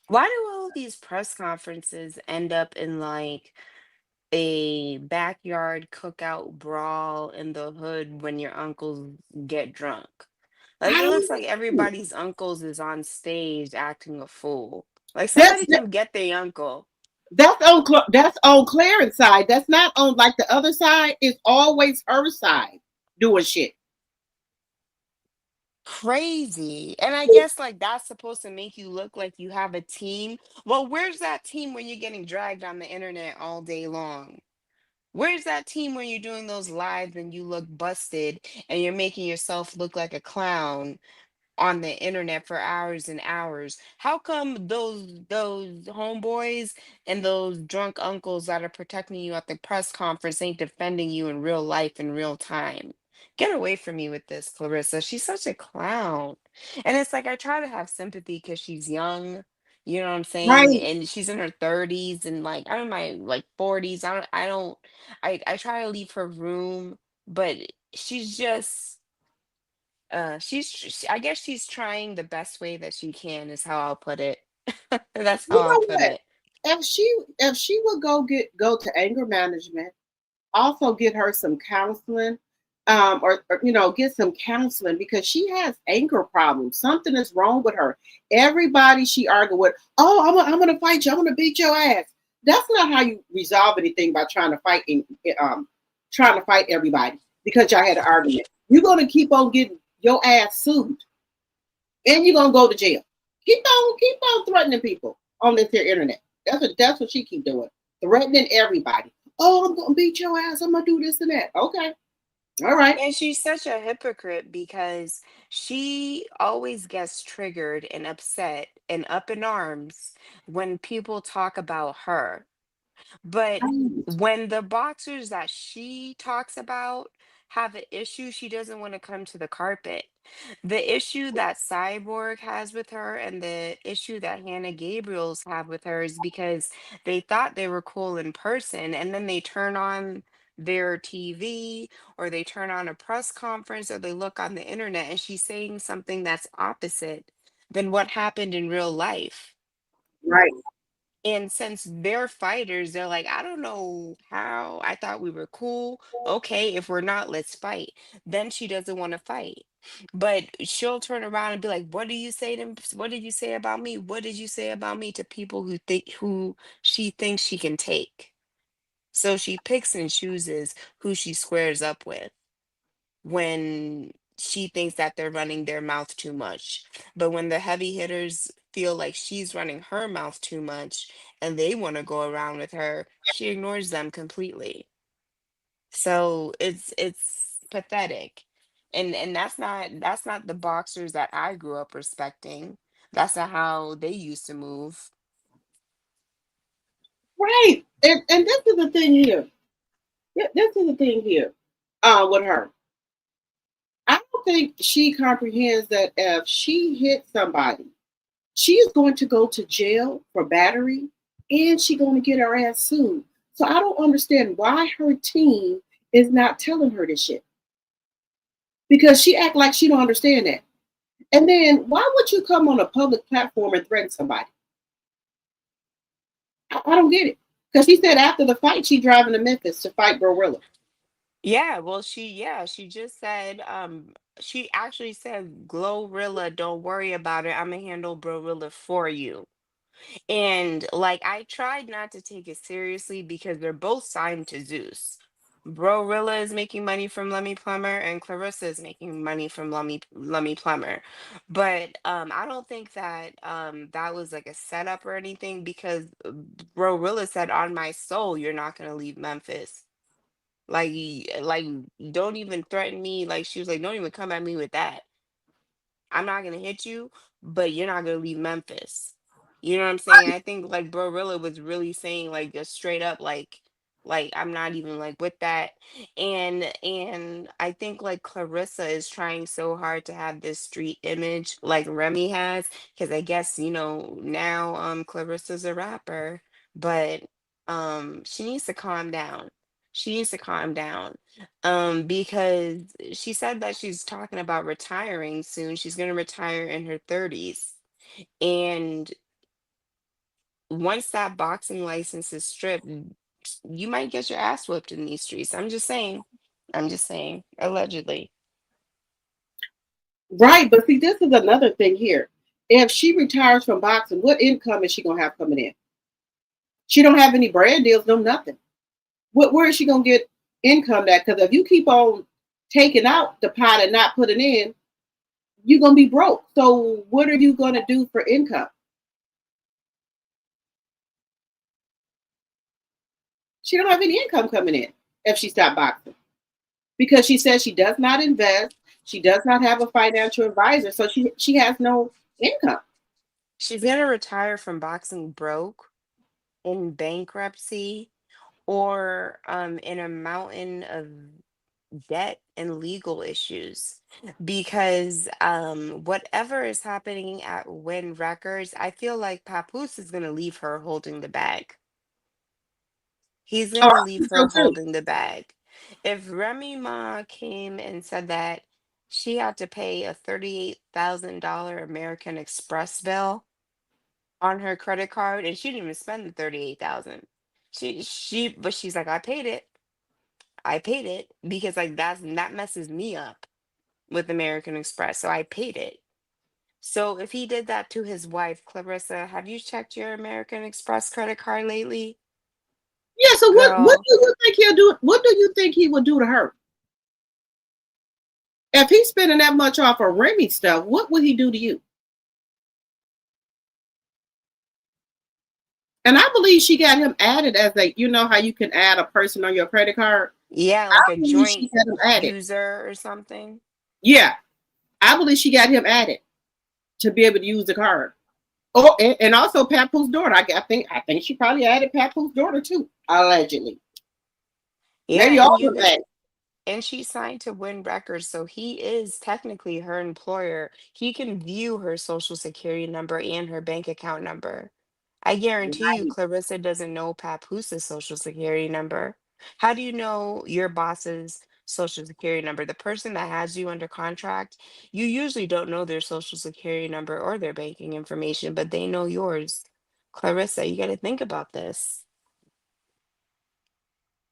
Why do all these press conferences end up in like a backyard cookout brawl in the hood when your uncles get drunk? Like I it looks don't like know. everybody's uncles is on stage acting a fool. Like somebody come get their uncle. That's on Clarence's side. That's not on like the other side. It's always her side doing shit. Crazy. And I guess like that's supposed to make you look like you have a team. Well, where's that team when you're getting dragged on the internet all day long? Where's that team when you're doing those lives and you look busted and you're making yourself look like a clown on the internet for hours and hours? How come those homeboys and those drunk uncles that are protecting you at the press conference ain't defending you in real life in real time? Get away from me with this, Clarissa. She's such a clown. And it's like I try to have sympathy because she's young. You know what I'm saying? Right. And she's in her 30s and like I'm in my like 40s. I try to leave her room, but she's just I guess she's trying the best way that she can is how I'll put it. That's how You I'll know put what? it. If she would go to anger management, also get her some counseling, or get some counseling because she has anger problems. Something is wrong with her. Everybody she argued with, oh, I'm gonna fight you. I'm gonna beat your ass. That's not how you resolve anything by trying to fight everybody because y'all had an argument. You're gonna keep on getting your ass sued, and you're gonna go to jail. Keep on threatening people on this here internet. That's what she keep doing, threatening everybody. Oh, I'm gonna beat your ass. I'm gonna do this and that. Okay, all right. And she's such a hypocrite because she always gets triggered and upset and up in arms when people talk about her. But when the boxers that she talks about have an issue, she doesn't want to come to the carpet. The issue that Cyborg has with her and the issue that Hannah Gabriel's have with her is because they thought they were cool in person and then they turn on their TV or they turn on a press conference or they look on the internet and she's saying something that's opposite than what happened in real life. Right. And since they're fighters, they're like, I don't know how. I thought we were cool. Okay, if we're not, let's fight. Then she doesn't want to fight. But she'll turn around and be like, what do you say to what did you say about me? What did you say about me to people who she thinks she can take? So she picks and chooses who she squares up with when she thinks that they're running their mouth too much. But when the heavy hitters feel like she's running her mouth too much and they want to go around with her, she ignores them completely. So it's pathetic. And that's not the boxers that I grew up respecting. That's not how they used to move. Right. And this is the thing here. This is the thing here. With her, I don't think she comprehends that if she hits somebody, she is going to go to jail for battery, and she's going to get her ass sued. So I don't understand why her team is not telling her this shit because she act like she don't understand that. And then why would you come on a public platform and threaten somebody? I don't get it. Because she said after the fight, she driving to Memphis to fight Rilla. Yeah, well, she just said, she actually said, Glorilla, don't worry about it. I'm gonna handle Brorilla for you. And like I tried not to take it seriously because they're both signed to Zeus. Brorilla is making money from Lemmy Plummer and Clarissa is making money from Lemmy Plummer. But I don't think that that was like a setup or anything because Brorilla said on my soul, you're not gonna leave Memphis. Like don't even threaten me. Like she was like, don't even come at me with that. I'm not gonna hit you, but you're not gonna leave Memphis. You know what I'm saying? I think like Rilla was really saying like just straight up like I'm not even like with that. And I think like Clarissa is trying so hard to have this street image like Remy has, because I guess, now Clarissa's a rapper, but she needs to calm down. She needs to calm down because she said that she's talking about retiring soon. She's going to retire in her 30s. And once that boxing license is stripped, you might get your ass whooped in these streets. I'm just saying. I'm just saying. Allegedly. Right, but see, this is another thing here. If she retires from boxing, what income is she gonna have coming in? She don't have any brand deals, no nothing. Where is she gonna get income at? Because if you keep on taking out the pot and not putting in, you're gonna be broke. So what are you gonna do for income? She don't have any income coming in if she stopped boxing. Because she says she does not invest, she does not have a financial advisor, so she has no income. She's going to retire from boxing broke, in bankruptcy, or in a mountain of debt and legal issues, because whatever is happening at Win Records, I feel like Papoose is going to leave her holding the bag. He's Oh, going to I leave think so her too. holding the bag. If Remy Ma came and said that she had to pay a $38,000 American Express bill on her credit card, and she didn't even spend the 38,000. But she's like, I paid it. I paid it because like that messes me up with American Express. So I paid it. So if he did that to his wife, Clarissa, have you checked your American Express credit card lately? Yeah, so what Girl, do you think he'll do? What do you think he would do to her? If he's spending that much off of Remy stuff, what would he do to you? And I believe she got him added as how you can add a person on your credit card. yeah, I like a believe she joint got him added. user or something. Yeah, I believe she got him added to be able to use the card. Oh, and also Papoose' daughter. I think she probably added Papoose' daughter too, allegedly. Yeah, Maybe all of that. and she signed to Win Records, so he is technically her employer. He can view her social security number and her bank account number. I guarantee you, Right. Clarissa doesn't know Papooses' social security number. How do you know your boss's social security number? The person that has you under contract, you usually don't know their social security number or their banking information, but they know yours. Clarissa, you got to think about this.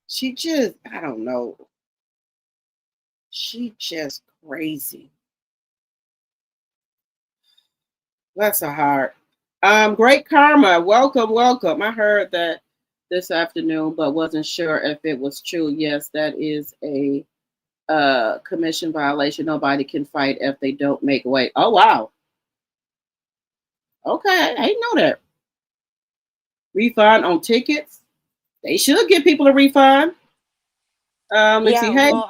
She just, I don't know. She just crazy. Bless her heart. Great Karma, welcome, welcome. I heard that this afternoon, but wasn't sure if it was true. Yes, that is a commission violation. Nobody can fight if they don't make weight. Oh wow. Okay, I didn't know that. Refund on tickets. They should give people a refund. Let's see. Yeah, Hey, well,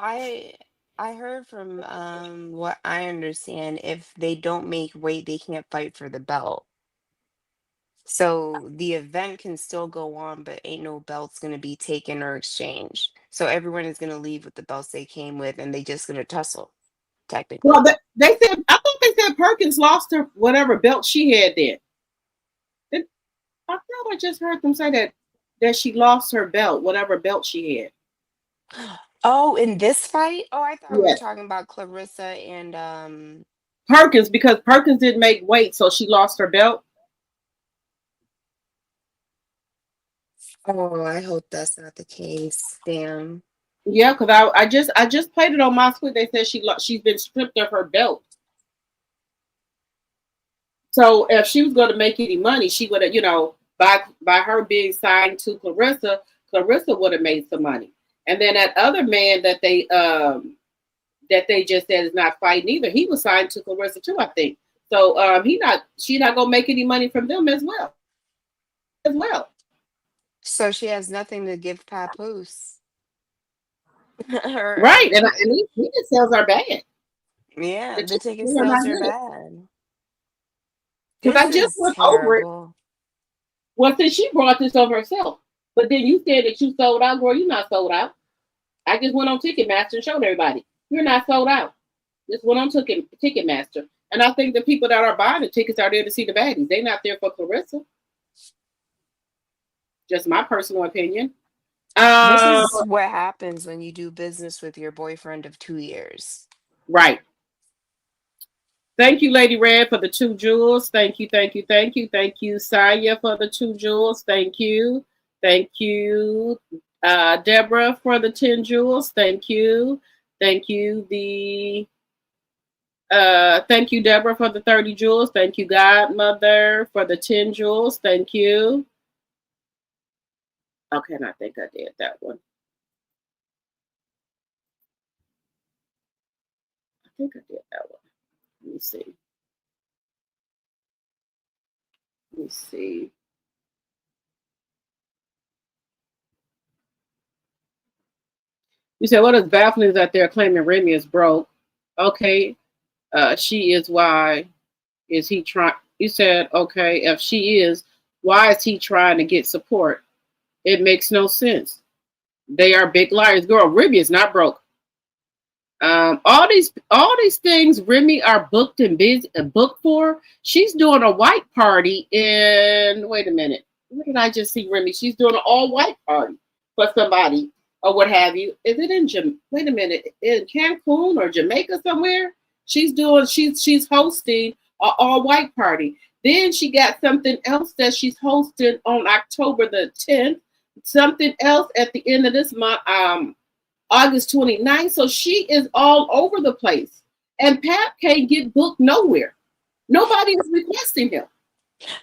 I heard from what I understand, if they don't make weight, they can't fight for the belt. So the event can still go on, but ain't no belts gonna be taken or exchanged. So everyone is gonna leave with the belts they came with, and they just gonna tussle, well, technically. they said I thought they said Perkins lost her whatever belt she had then. I thought I just heard them say that she lost her belt, whatever belt she had. Oh, in this fight? Oh, I thought we were Yeah. talking about Clarissa and Perkins, because Perkins didn't make weight, so she lost her belt. Oh, I hope that's not the case. Damn. Yeah, because I just played it on my Squid. They said she's been stripped of her belt. So if she was going to make any money, she would have, by her being signed to Claressa, Claressa would have made some money. And then that other man that they just said is not fighting either, he was signed to Claressa too, I think. So she's not gonna make any money from them as well. So she has nothing to give Papoose. Right, and these ticket sales are bad. Yeah, The the ticket ticket sales are not sales are good. bad. Because This I just is went over it. terrible. Well, since she brought this over herself, but then you said that you sold out, girl. You're not sold out. I just went on Ticketmaster and showed everybody you're not sold out. Just went on Ticketmaster, and I think the people that are buying the tickets are there to see the baddies. They're not there for Claressa. Just my personal opinion. This is what happens when you do business with your boyfriend of 2 years. Right. Thank you, Lady Red, for the 2 jewels. Thank you, thank you, thank you. Thank you, Saya, for the 2 jewels. Thank you. Thank you, Deborah, for the 10 jewels. Thank you. Thank you, thank you, Deborah, for the 30 jewels. Thank you, Godmother, for the 10 jewels. Thank you. Okay, and I think I did that one. I think I did that one. Let me see. Let me see. You said, what is baffling is that they're claiming Remy is broke. Okay, she is. Why is he trying? You said, okay, if she is, why is he trying to get support? It makes no sense. They are big liars. Girl, Remy is not broke. All these things Remy are booked and busy booked for. She's doing a white party in. Wait a minute. What did I just see, Remy? She's doing an all white party for somebody or what have you. Is it in Wait a minute, in Cancun or Jamaica somewhere? She's hosting an all white party. Then she got something else that she's hosting on October the 10th. Something else at the end of this month. August 29th. So she is all over the place. And Pat can't get booked nowhere. Nobody is requesting him.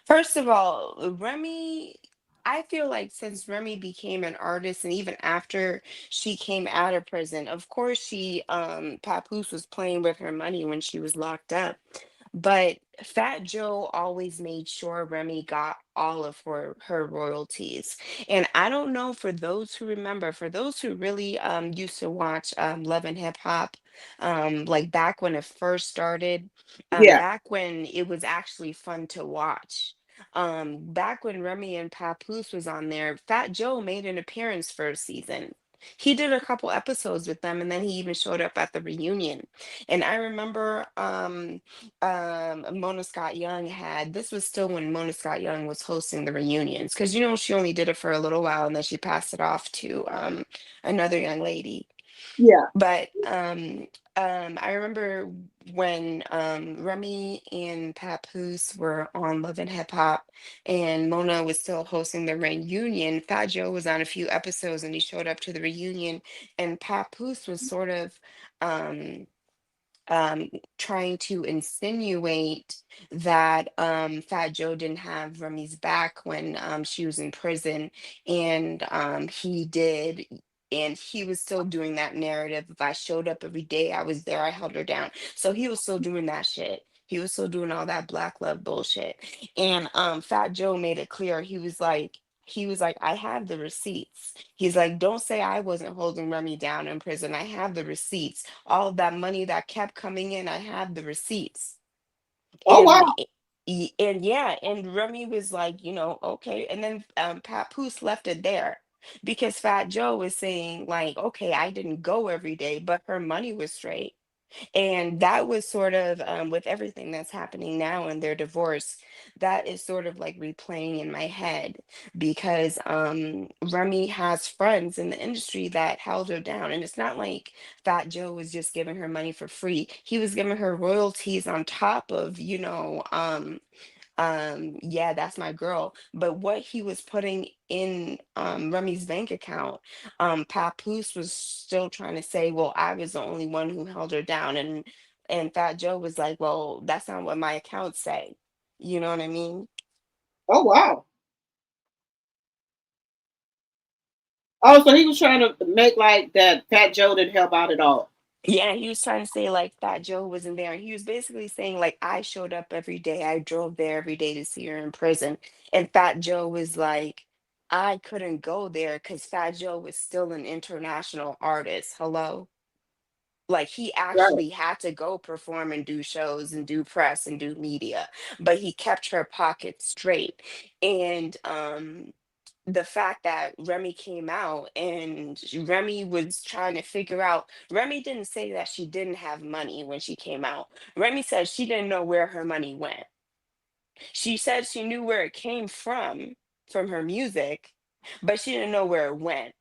First of all, Remy, I feel like since Remy became an artist and even after she came out of prison, of course Papoose was playing with her money when she was locked up. But Fat Joe always made sure Remy got all of her royalties. And I don't know, for those who remember, for those who really used to watch Love and Hip Hop, like back when it first started, Yeah. back when it was actually fun to watch. Back when Remy and Papoose was on there, Fat Joe made an appearance for a season. He did a couple episodes with them, and then he even showed up at the reunion. And I remember Mona Scott Young had, this was still when Mona Scott Young was hosting the reunions, because she only did it for a little while and then she passed it off to another young lady. Yeah. But I remember when Remy and Papoose were on Love and Hip Hop and Mona was still hosting the reunion. Fat Joe was on a few episodes and he showed up to the reunion, and Papoose was sort of um um, trying to insinuate that Fat Joe didn't have Remy's back when she was in prison, and he did. And he was still doing that narrative. If I showed up every day, I was there, I held her down. So he was still doing that shit. He was still doing all that black love bullshit. And Fat Joe made it clear. He was like, I have the receipts. He's like, don't say I wasn't holding Remy down in prison. I have the receipts. All of that money that kept coming in, I have the receipts. Oh, wow. And yeah, and Remy was like, okay. And then Papoose left it there because Fat Joe was saying like, okay, I didn't go every day, but her money was straight. And that was sort of with everything that's happening now in their divorce, that is sort of like replaying in my head because Remy has friends in the industry that held her down. And it's not like Fat Joe was just giving her money for free. He was giving her royalties on top of, yeah, that's my girl. But what he was putting in Remy's bank account, Papoose was still trying to say, well, I was the only one who held her down. And Fat Joe was like, well, that's not what my accounts say. You know what I mean? Oh wow. Oh, so he was trying to make like that Fat Joe didn't help out at all. Yeah, he was trying to say like Fat Joe wasn't there. He was basically saying like I showed up every day. I drove there every day to see her in prison. And Fat Joe was like, I couldn't go there because Fat Joe was still an international artist. Hello? Like he Right. actually had to go perform and do shows and do press and do media, but he kept her pocket straight. And the fact that Remy came out and Remy was trying to figure out, Remy didn't say that she didn't have money when she came out. Remy said she didn't know where her money went. She said she knew where it came from her music, but she didn't know where it went.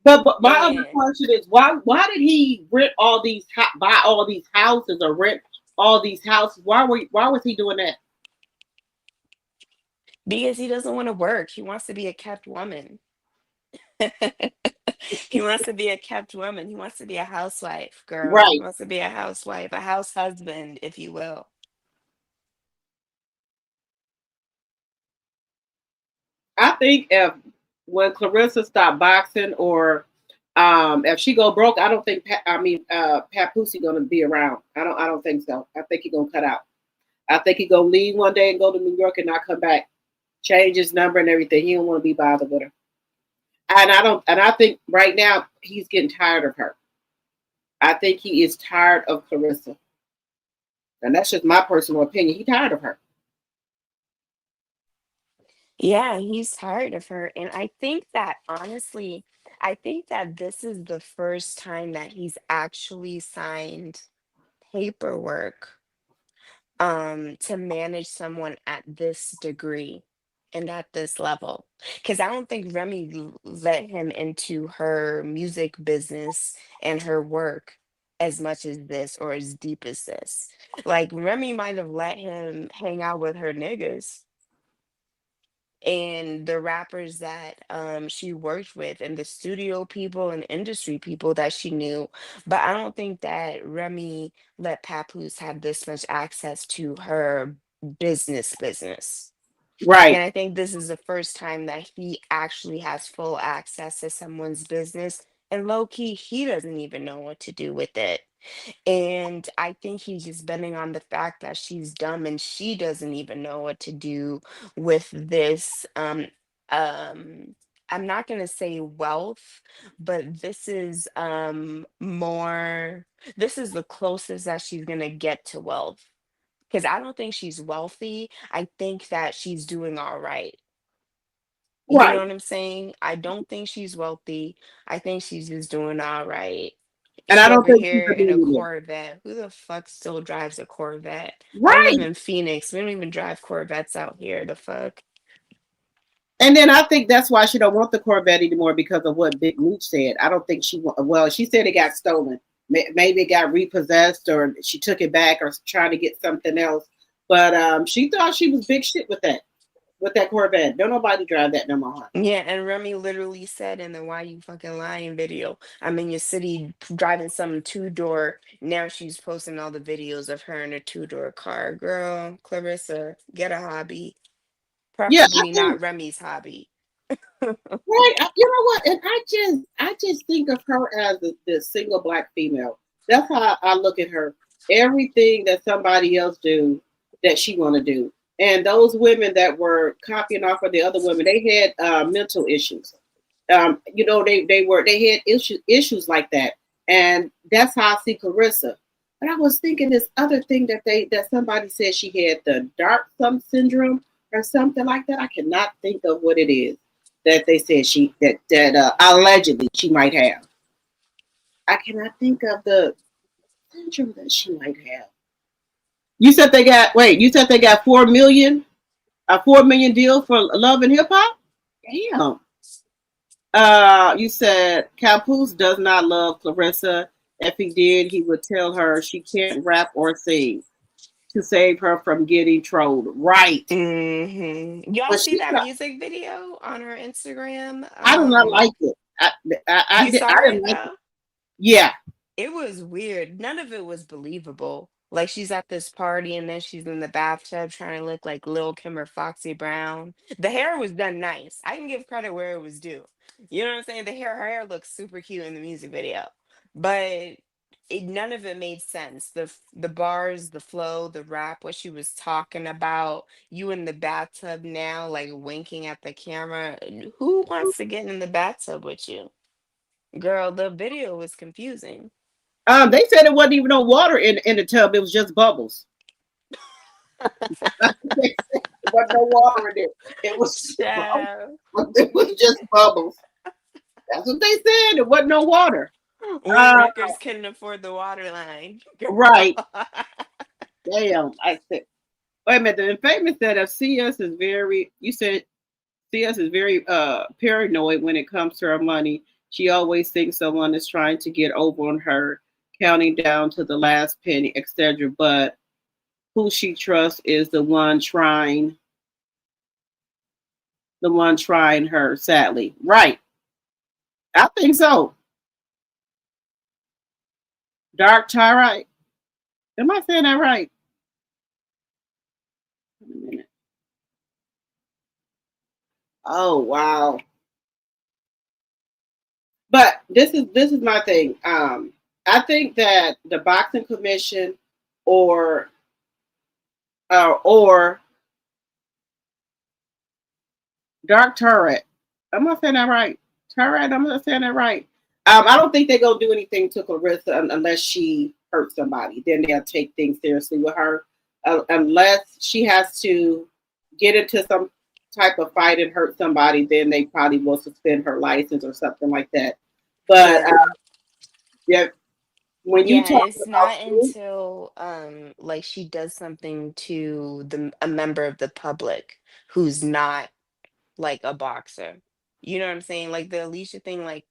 But my other And question is why did he rent all these buy all these houses or rent all these houses? Why was he doing that? because he doesn't want to work, he wants to be a kept woman. He wants to be a kept woman. He wants to be a housewife, girl. He Right. wants to be a housewife, a house husband, if you will. I think if when Claressa stopped boxing or if she go broke, I don't think Papoose gonna be around. I don't think so. I think he gonna cut out. I think he gonna leave one day and go to New York and not come back. Change his number and everything. He don't want to be bothered with her. And I think right now he's getting tired of her. I think he is tired of Claressa. And that's just my personal opinion. He's tired of her. Yeah, he's tired of her. And I think that honestly, I think that this is the first time that he's actually signed paperwork to manage someone at this degree and at this level. Because I don't think Remy let him into her music business and her work as much as this or as deep as this. Like Remy might have let him hang out with her niggas and the rappers that she worked with and the studio people and industry people that she knew. But I don't think that Remy let Papoose have this much access to her business. And Right. I think this is the first time that he actually has full access to someone's business. And low key, he doesn't even know what to do with it. And I think he's just betting on the fact that she's dumb and she doesn't even know what to do with this. Um, I'm not gonna say wealth, but this is more. This is the closest that she's gonna get to wealth. Because I don't think she's wealthy. I think that she's doing all right. You know Right. what I'm saying? I don't think she's wealthy. I think she's just doing all right. And I She don't over think she's here a in a millionaire. Corvette. Who the fuck still drives a Corvette? I live Right. in Phoenix. We don't even drive Corvettes out here. The fuck? And then I think that's why she don't want the Corvette anymore because of what Big Meech said. I don't think well, she said it got stolen. Maybe it got repossessed or she took it back or trying to get something else. But she thought she was big shit with that Corvette. Don't nobody drive that no more. Yeah, and Remy literally said in the Why You Fucking Lying video, I'm in your city driving some two-door. Now she's posting all the videos of her in a two-door car. Girl, Clarissa, get a hobby. Yeah, I Preferably think not Remy's hobby. right. You know what? And I just think of her as the single black female. That's how I look at her. Everything that somebody else do that she want to do. And those women that were copying off of the other women, they had mental issues. They had issues like that, and that's how I see Clarissa. But I was thinking this other thing that somebody said she had the dark thumb syndrome or something like that. I cannot think of what it is that they said that allegedly she might have. I cannot think of syndrome that she might have. You said they got 4 million, a 4 million deal for Love and Hip Hop? Damn. You said Caboose does not love Claressa. If he did, he would tell her she can't rap or sing to save her from getting trolled. Right. Y'all But see she's that not, music video on her Instagram? I do not like it. You saw I it didn't like it. though? Yeah. It was weird. None of it was believable. Like she's at this party and then she's in the bathtub trying to look like Lil Kim or Foxy Brown. The hair was done nice. I can give credit where it was due. You know what I'm saying? Her hair looks super cute in the music video. But none of it made sense. The bars, the flow, the rap, what she was talking about, you in the bathtub now, like winking at the camera. Who wants to get in the bathtub with you? Girl, the video was confusing. They said it wasn't even no water in the tub. It was just bubbles. They said there wasn't no water in it. It was just bubbles. That's what they said. There wasn't no water. When Rutgers couldn't afford the water line. Right. Damn. I said, wait a minute. The infamous said that CS is very, you said CS is very paranoid when it comes to her money. She always thinks someone is trying to get over on her, counting down to the last penny, etc. But who she trusts is the one trying her, sadly. Right. I think so. Dark Tyrite. Am I saying that right? Wait a minute. Oh wow. But this is my thing. I think that the boxing commission or Dark Turret. Am I saying that right? Turret, I'm not saying that right. I don't think they're gonna do anything to Claressa unless she hurts somebody. Then they'll take things seriously with her. Unless she has to get into some type of fight and hurt somebody, then they probably will suspend her license or something like that. But yeah, when you talk It's about not until like she does something to a member of the public who's not like a boxer. You know what I'm saying? Like the Alicia thing, like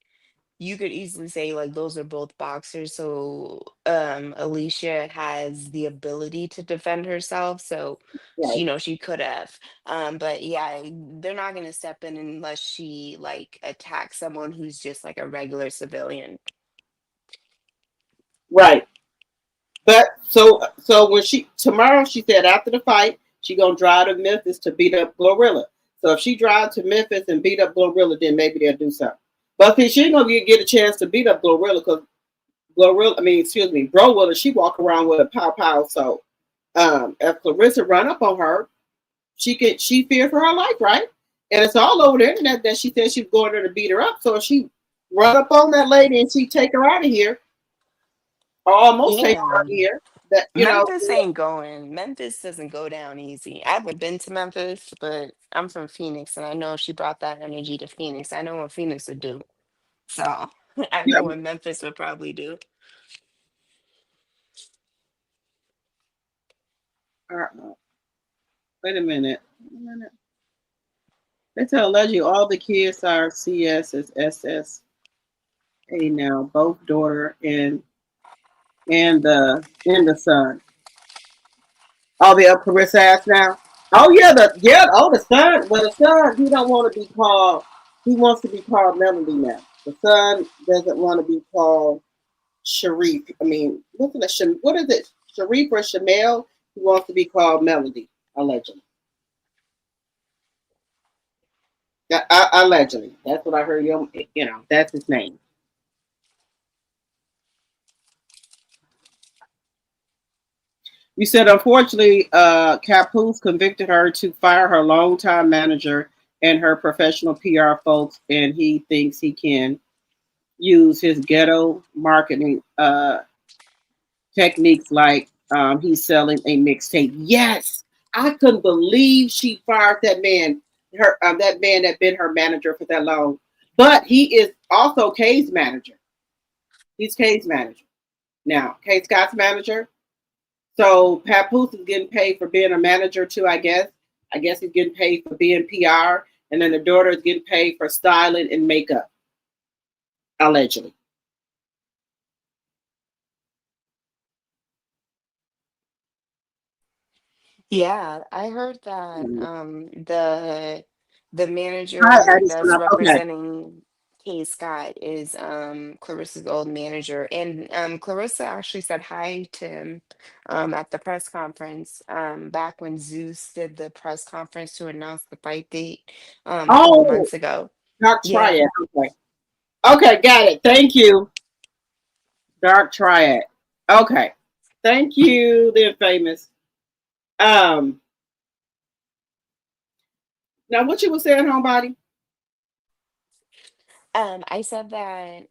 you could easily say like those are both boxers. So Alicia has the ability to defend herself. So right. she could have. But yeah, they're not gonna step in unless she like attacks someone who's just like a regular civilian. Right. But so when tomorrow she said after the fight she gonna drive to Memphis to beat up Glorilla. So if she drives to Memphis and beat up Glorilla, then maybe they'll do something. But see, she ain't gonna get a chance to beat up Glorilla because Bro Willa, she walk around with a pow. So if Claressa run up on her, she feared for her life, right? And it's all over the internet that she said she's going there to beat her up. So if she run up on that lady and she take her out of here, or almost take her out of here, that Memphis ain't going. Memphis doesn't go down easy. I haven't been to Memphis, but I'm from Phoenix, and I know if she brought that energy to Phoenix, I know what Phoenix would do. So I know what Memphis would probably do. Wait a minute. They tell Leggy all the kids are CS is SS. Hey now, both daughter and the son. All the up Clarissa ass now. Oh yeah, the son. Well, the son he don't want to be called. He wants to be called Melody now. The son doesn't want to be called Sharif. I mean, what is it? Sharif or Shamel? He wants to be called Melody, allegedly. Allegedly, that's what I heard. That's his name. You said, unfortunately, Capoose convicted her to fire her longtime manager and her professional PR folks, and he thinks he can use his ghetto marketing techniques like he's selling a mixtape. Yes, I couldn't believe she fired that man, that man that been her manager for that long. But he is also Kay's manager. He's Kay's manager. now. K Scott's manager. So Papoose is getting paid for being a manager too, I guess. I guess he's getting paid for being PR. And then the daughter is getting paid for styling and makeup, allegedly. Yeah, I heard that the Hi, manager that's Addison. Okay. representing Kay Scott is Clarissa's old manager. And Clarissa actually said hi to him at the press conference back when Zeus did the press conference to announce the fight date a couple Oh, months ago. Dark Yeah. Triad. Okay. Okay, got it. Thank you. Dark Triad. Okay. Thank you. They're famous. Um, Now what you were saying, homebody? I said that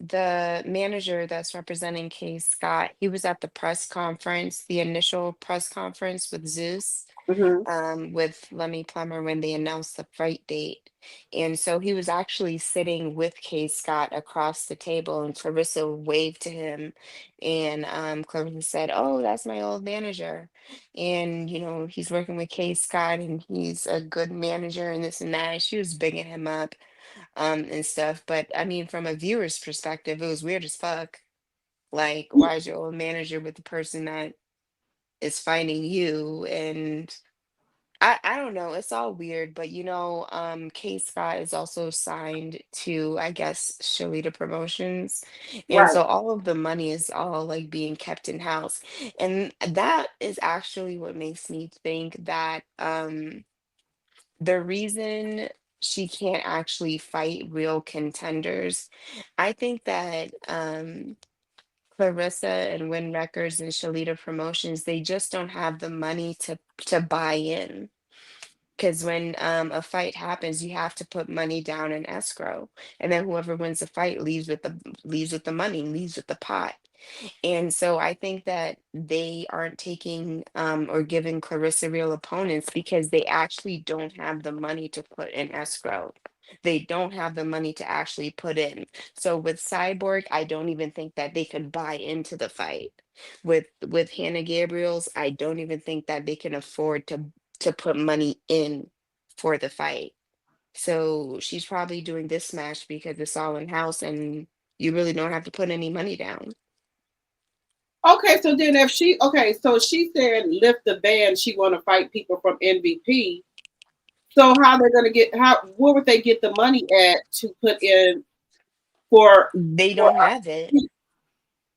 the manager that's representing Kay Scott, he was at the press conference, the initial press conference with Zeus, Mm-hmm. with Lemmy Plummer when they announced the fight date. And so he was actually sitting with Kay Scott across the table, and Clarissa waved to him. And Clarissa said, "Oh, that's my old manager. And, he's working with Kay Scott, and he's a good manager, and this and that." And she was bigging him up and stuff. But I mean, from a viewer's perspective, it was weird as fuck. Like, why is your old manager with the person that is fighting you? And I don't know, it's all weird, but Kate Scott is also signed to, I guess, Shalita Promotions. And Right. so all of the money is all like being kept in house. And that is actually what makes me think that the reason she can't actually fight real contenders, I think that Clarissa and Win Records and Shalita Promotions, they just don't have the money to buy in. Because when a fight happens, you have to put money down in escrow, and then whoever wins the fight leaves with the money, leaves with the pot. And so I think that they aren't taking or giving Clarissa real opponents because they actually don't have the money to put in escrow. They don't have the money to actually put in. So with Cyborg, I don't even think that they could buy into the fight. With Hannah Gabriel's, I don't even think that they can afford to put money in for the fight. So she's probably doing this match because it's all in house and you really don't have to put any money down. Okay, so then if so she said lift the ban, she want to fight people from MVP. So how they're gonna where would they get the money at to put in for They for don't have it.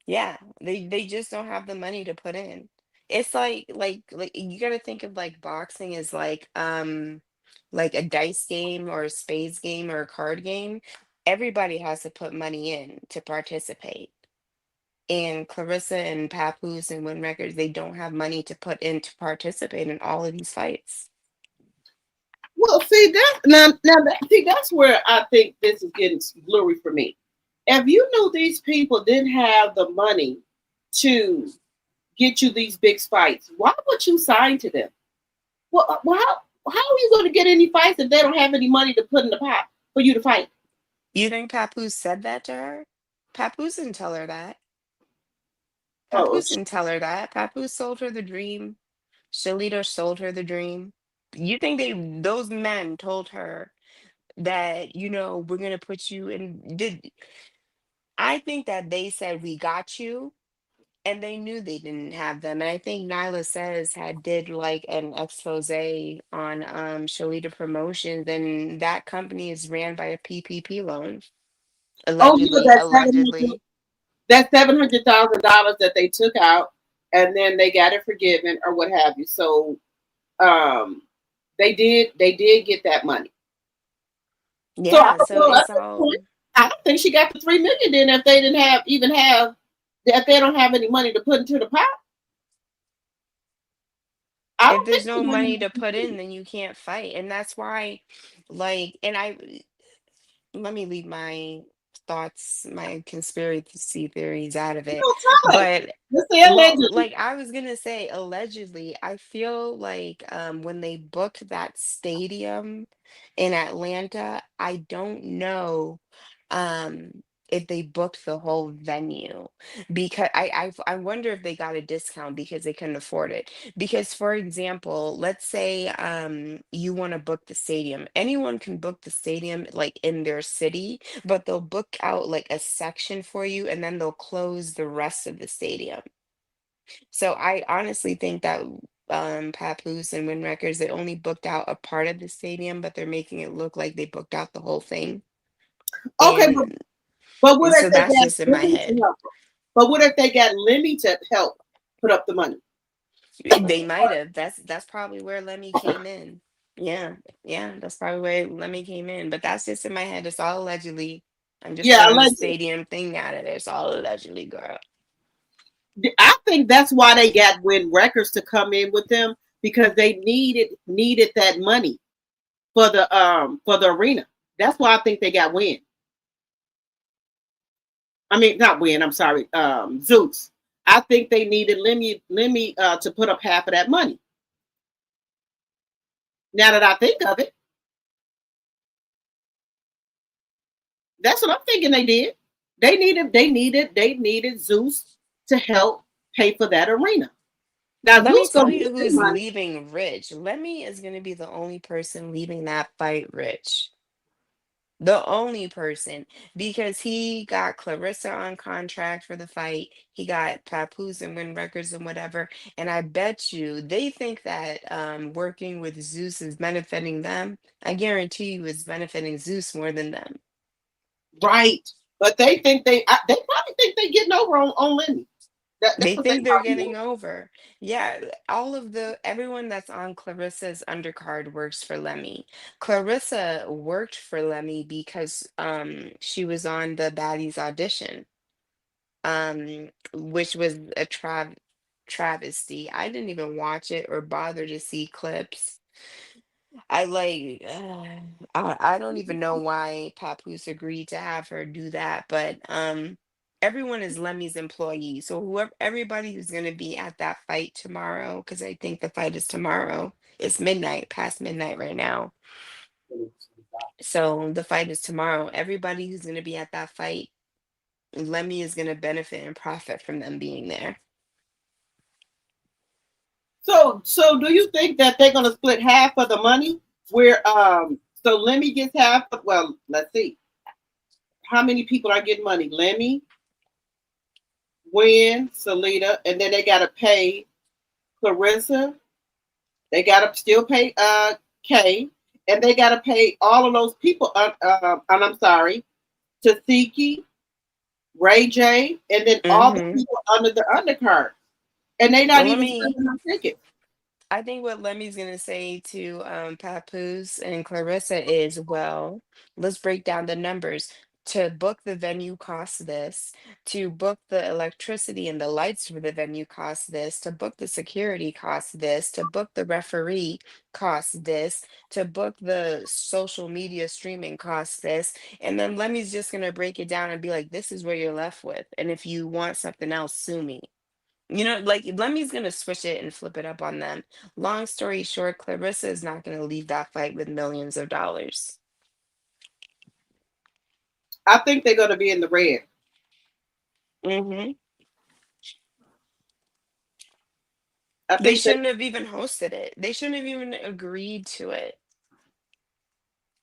Yeah, they just don't have the money to put in. It's like you got to think of like boxing as like a dice game or a spades game or a card game. Everybody has to put money in to participate. And Clarissa and Papoose and Win Records, they don't have money to put in to participate in all of these fights. Well, see see that's where I think this is getting blurry for me. If you knew these people didn't have the money to get you these big fights, why would you sign to them? Well how are you going to get any fights if they don't have any money to put in the pot for you to fight? You think Papoose said that to her? Papoose didn't tell her that. Oh, Papoose didn't tell her that. Papoose sold her the dream. Shalita sold her the dream. You think those men told her that, we're gonna put you in did I think that they said we got you and they knew they didn't have them. And I think Nyla says had did like an expose on Shalita Promotions, and that company is ran by a PPP loan. oh yeah, Allegedly, allegedly. that's $700,000 that they took out, and then they got it forgiven or what have you. So, um, they did get that money. So I Yeah, don't so know. At it's this all point, I don't think she got the 3 million. Then if they didn't have if they don't have any money to put into the pot, I if don't think there's no money to put in, then you can't fight. And that's why, like, and I let me leave my thoughts, my conspiracy theories out of it. no tell us. But Let's say well, allegedly. like I was gonna say, allegedly, I feel like when they booked that stadium in Atlanta, I don't know. if they booked the whole venue, because I wonder if they got a discount because they couldn't afford it. Because for example, let's say you want to book the stadium. Anyone can book the stadium like in their city, but they'll book out like a section for you and then they'll close the rest of the stadium. So I honestly think that Papoose and Wind Records, they only booked out a part of the stadium, but they're making it look like they booked out the whole thing. Okay, And but what if so they that's got just in my Lemmy to head. help them? But what if they got Lemmy to help put up the money? They might have. That's probably where Lemmy came in. Yeah, yeah, that's probably where Lemmy came in. But that's just in my head. It's all allegedly. I'm just Yeah, throwing the allegedly. stadium thing out of there. It's all allegedly, girl. I think that's why they got Win Records to come in with them, because they needed that money for the arena. That's why I think they got Win. I mean, not Win. I'm sorry, Zeus. I think they needed Lemmy to put up half of that money. Now that I think of it, that's what I'm thinking they did. They needed Zeus to help pay for that arena. Now Let me Zeus tell gonna you get their who's money. leaving rich. Lemmy is going to be the only person leaving that fight rich. The only person, because he got Claressa on contract for the fight. He got Papoose and Win Records and whatever. And I bet you they think that working with Zeus is benefiting them. I guarantee you it's benefiting Zeus more than them. Right. But they think they probably think they getting over on Lemmy. That's They what they think they're probably getting do. over. Yeah, everyone that's on Clarissa's undercard works for Lemmy. Clarissa worked for Lemmy because she was on the Baddies audition, which was a travesty. I didn't even watch it or bother to see clips. I like, I don't even know why Papoose agreed to have her do that, but everyone is Lemmy's employee. So whoever, everybody who's gonna be at that fight tomorrow, because I think the fight is tomorrow. It's midnight, past midnight right now. So the fight is tomorrow. Everybody who's gonna be at that fight, Lemmy is gonna benefit and profit from them being there. So do you think that they're gonna split half of the money? Where so Lemmy gets half well, let's see. How many people are getting money? Lemmy, Win, Salida, and then they gotta pay Clarissa. They gotta still pay Kay, and they gotta pay all of those people. And I'm sorry, Tasiki, Ray J, and then all the Mm-hmm. people under the undercard, and they not Well, even selling no tickets. I think what Lemmy's gonna say to Papoose and Clarissa is, well, let's break down the numbers. To book the venue costs this, to book the electricity and the lights for the venue costs this, to book the security costs this, to book the referee costs this, to book the social media streaming costs this. And then Lemmy's just gonna break it down and be like, this is what you're left with. And if you want something else, sue me. You know, like Lemmy's gonna switch it and flip it up on them. Long story short, Clarissa is not gonna leave that fight with millions of dollars. I think they're gonna be in the red. Mm-hmm. I They think that. shouldn't have even hosted it. They shouldn't have even agreed to it.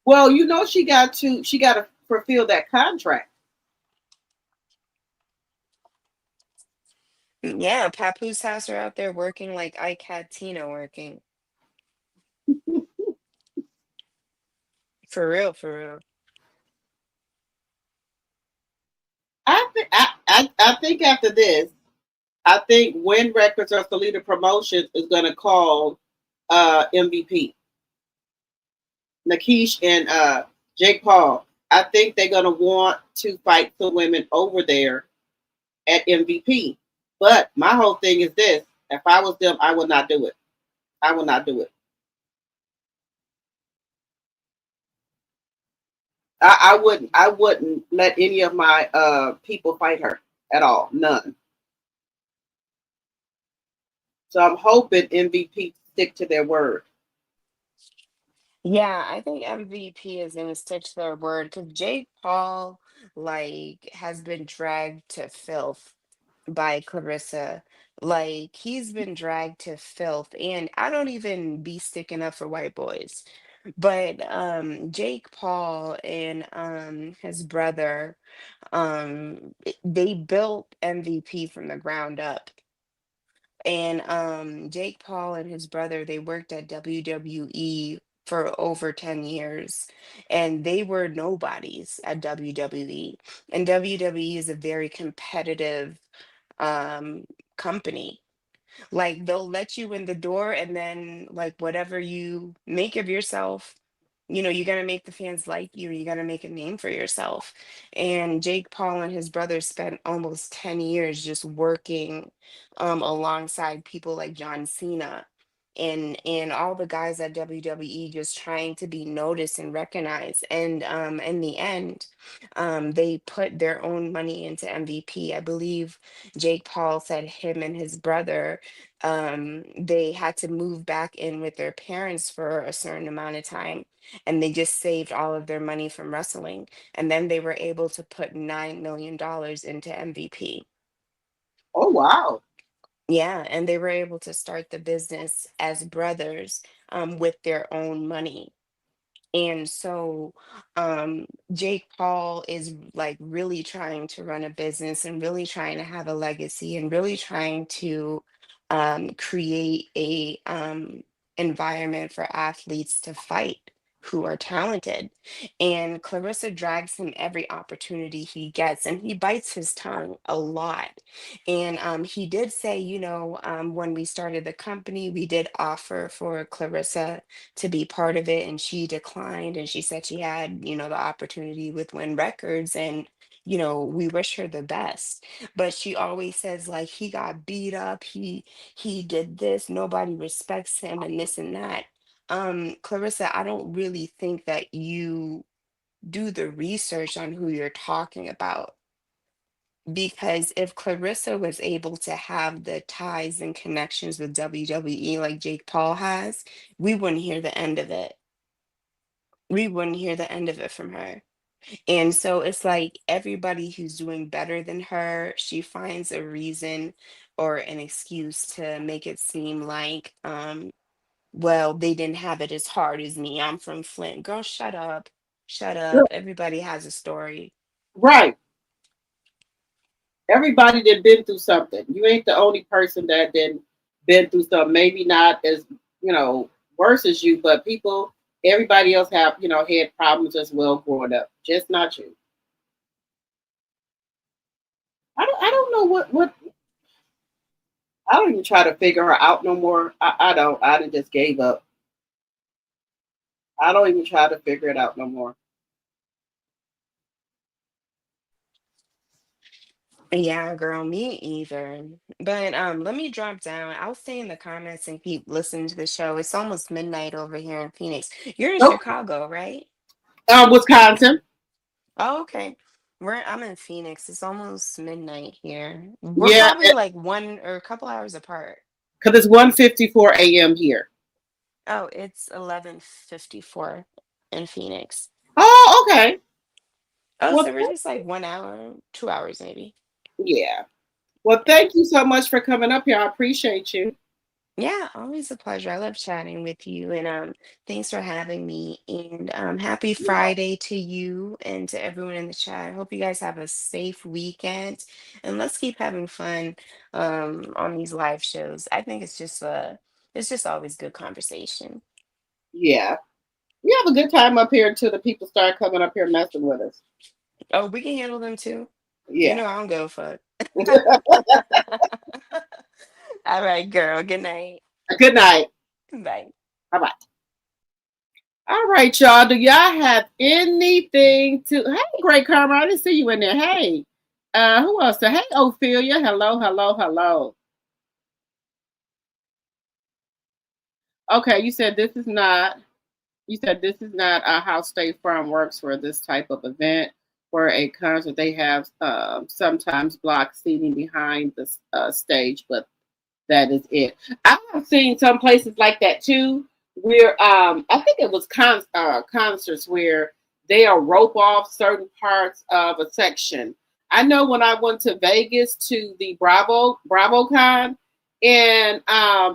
Well, you know, she got to fulfill that contract. Yeah, Papoose has her out there working like Ike had Tina working. For real, for real. I think after this, I think Win Records or Salida Promotions is going to call MVP Nakeesh and Jake Paul. I think they're going to want to fight the women over there at MVP. But my whole thing is this: if I was them, I would not do it. I would not do it. I wouldn't. I wouldn't let any of my people fight her at all. None. So I'm hoping MVP stick to their word. Yeah, I think MVP is gonna stick to their word because Jake Paul like has been dragged to filth by Clarissa. Like he's been dragged to filth, and I don't even be sticking up for white boys. But Jake Paul and his brother, they built MVP from the ground up. And Jake Paul and his brother, they worked at WWE for over 10 years, and they were nobodies at WWE. And WWE is a very competitive um company. Like they'll let you in the door, and then like whatever you make of yourself, you got to make the fans like you. You got to make a name for yourself. And Jake Paul and his brother spent almost 10 years just working alongside people like John Cena and all the guys at WWE, just trying to be noticed and recognized. And in the end, they put their own money into MVP. I believe Jake Paul said him and his brother, they had to move back in with their parents for a certain amount of time, and they just saved all of their money from wrestling, and then they were able to put $9 million into MVP. Oh wow. Yeah, and they were able to start the business as brothers, with their own money. And so Jake Paul is like really trying to run a business and really trying to have a legacy and really trying to create a environment for athletes to fight who are talented. And Clarissa drags him every opportunity he gets, and he bites his tongue a lot. And he did say, when we started the company, we did offer for Clarissa to be part of it, and she declined, and she said she had the opportunity with Win Records, and we wish her the best. But she always says like he got beat up, he did this, nobody respects him, and this and that. Clarissa, I don't really think that you do the research on who you're talking about, because if Clarissa was able to have the ties and connections with WWE like Jake Paul has, we wouldn't hear the end of it. We wouldn't hear the end of it from her. And so it's like everybody who's doing better than her, she finds a reason or an excuse to make it seem like, well, they didn't have it as hard as me. I'm from Flint. Girl, shut up. Shut up. Everybody has a story. Right. Everybody that been through something. You ain't the only person that didn't been through something. Maybe not as worse as you, but people. Everybody else have had problems as well growing up. Just not you. I don't know what. I don't even try to figure her out no more. I don't. I done just gave up. I don't even try to figure it out no more. Yeah, girl, me either. But let me drop down. I'll stay in the comments and keep listening to the show. It's almost midnight over here in Phoenix. You're in Nope. Chicago, right? Wisconsin. Oh, okay. I'm in Phoenix. It's almost midnight here. We're Yeah, probably like one or a couple hours apart. because it's 1:54 a.m. here. Oh, it's 11:54 in Phoenix. Oh, okay. Oh, Well, so we're just like 1 hour, 2 hours maybe. yeah. Well, thank you so much for coming up here. I appreciate you. Yeah, always a pleasure. I love chatting with you, and thanks for having me. And happy Friday to you and to everyone in the chat. I hope you guys have a safe weekend, and let's keep having fun on these live shows. I think it's just always good conversation. Yeah. We have a good time up here until the people start coming up here messing with us. Oh, we can handle them too. Yeah. I don't give a fuck. All right, girl. Good night. Good night. Bye. Bye-bye. All right, y'all. Do y'all have anything to? Hey, Great Karma. I didn't see you in there. Hey, who else? Hey, Ophelia. Hello, hello, hello. Okay, you said this is not. You said this is not how State Farm works for this type of event. For a concert, they have sometimes blocked seating behind the stage, but that is it. I have seen some places like that too, where I think it was concerts where they'll rope off certain parts of a section. I know when I went to Vegas to the BravoCon, and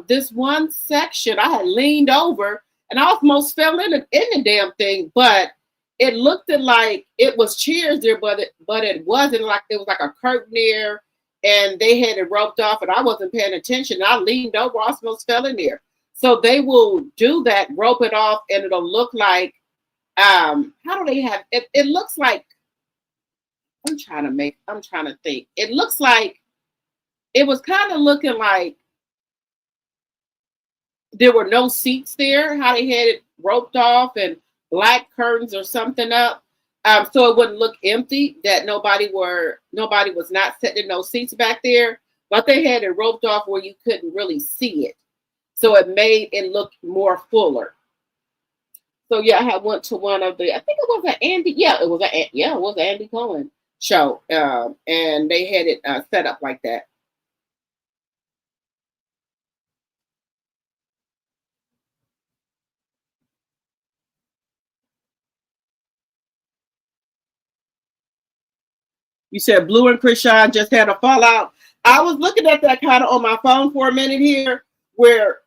this one section, I had leaned over and I almost fell in the damn thing, but it looked like it was chairs there, but it wasn't. Like it was like a curtain there, and they had it roped off, and I wasn't paying attention. I leaned over, I almost fell in there. So they will do that, rope it off, and it'll look like how do they have it? It looks like I'm trying to think. It looks like it was kind of looking like there were no seats there, how they had it roped off and black curtains or something up. So it wouldn't look empty, that nobody was not sitting in no seats back there, but they had it roped off where you couldn't really see it. So it made it look more fuller. So yeah, I had went to one of the, I think it was an Andy, it was an Andy Cohen show, and they had it set up like that. You said Blue and Krishan just had a fallout. I was looking at that kind of on my phone for a minute here, where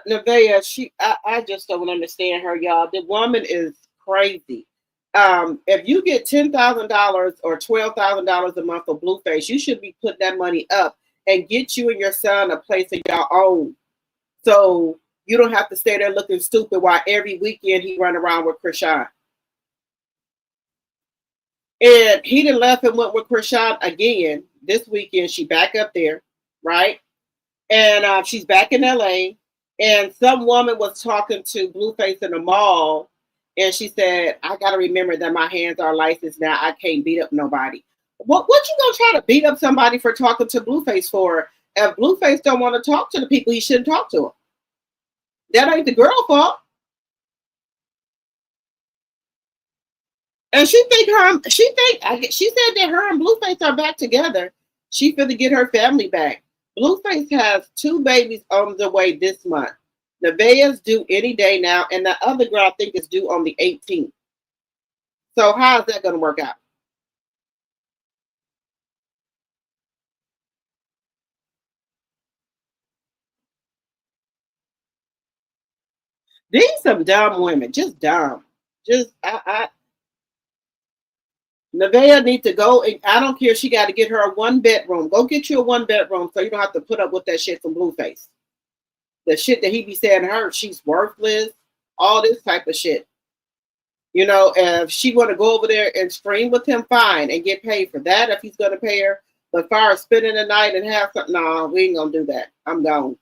Nevaeh, I just don't understand her, y'all. The woman is crazy. If you get $10,000 or $12,000 a month for Blueface, you should be putting that money up and get you and your son a place of your own, so you don't have to stay there looking stupid while every weekend he run around with Krishan. And he done left and went with Krishan again this weekend. She back up there, right? And she's back in LA. And some woman was talking to Blueface in the mall, and she said, "I gotta remember that my hands are licensed now. I can't beat up nobody." What you gonna try to beat up somebody for talking to Blueface for? If Blueface don't want to talk to the people, he shouldn't talk to them. That ain't the girl fault. And she said that her and Blueface are back together. She finna get her family back. Blueface has 2 babies on the way this month. Nevaeh's due any day now, and the other girl I think is due on the 18th. So how is that gonna work out? These some dumb women, just dumb. Nevaeh needs to go. I don't care. She got to get her a 1-bedroom. Go get you a 1-bedroom so you don't have to put up with that shit from Blueface. The shit that he be saying to her, she's worthless, all this type of shit. You know, if she want to go over there and stream with him, fine, and get paid for that if he's going to pay her. But as far as spending the night and have something, no, we ain't going to do that. I'm gone.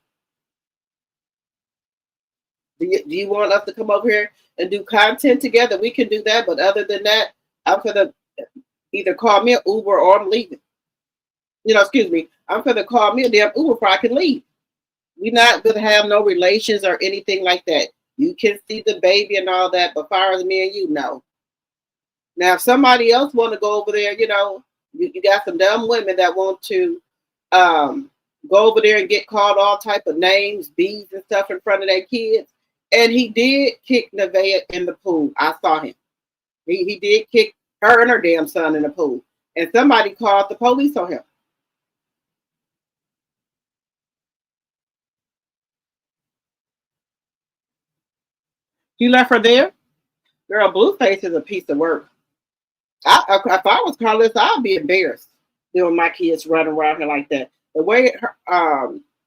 Do you want us to come over here and do content together? We can do that. But other than that, I'm going to either call me an Uber or I'm leaving. Excuse me. I'm going to call me a damn Uber before I can leave. We're not going to have no relations or anything like that. You can see the baby and all that, but as far as me and you, no. Now, if somebody else want to go over there, you got some dumb women that want to go over there and get called all type of names, bees and stuff in front of their kids. And he did kick Nevaeh in the pool. I saw him. He did kick her and her damn son in the pool. And somebody called the police on him. You left her there? Girl, Blueface is a piece of work. If I was Claressa, I'd be embarrassed doing my kids running around here like that. The way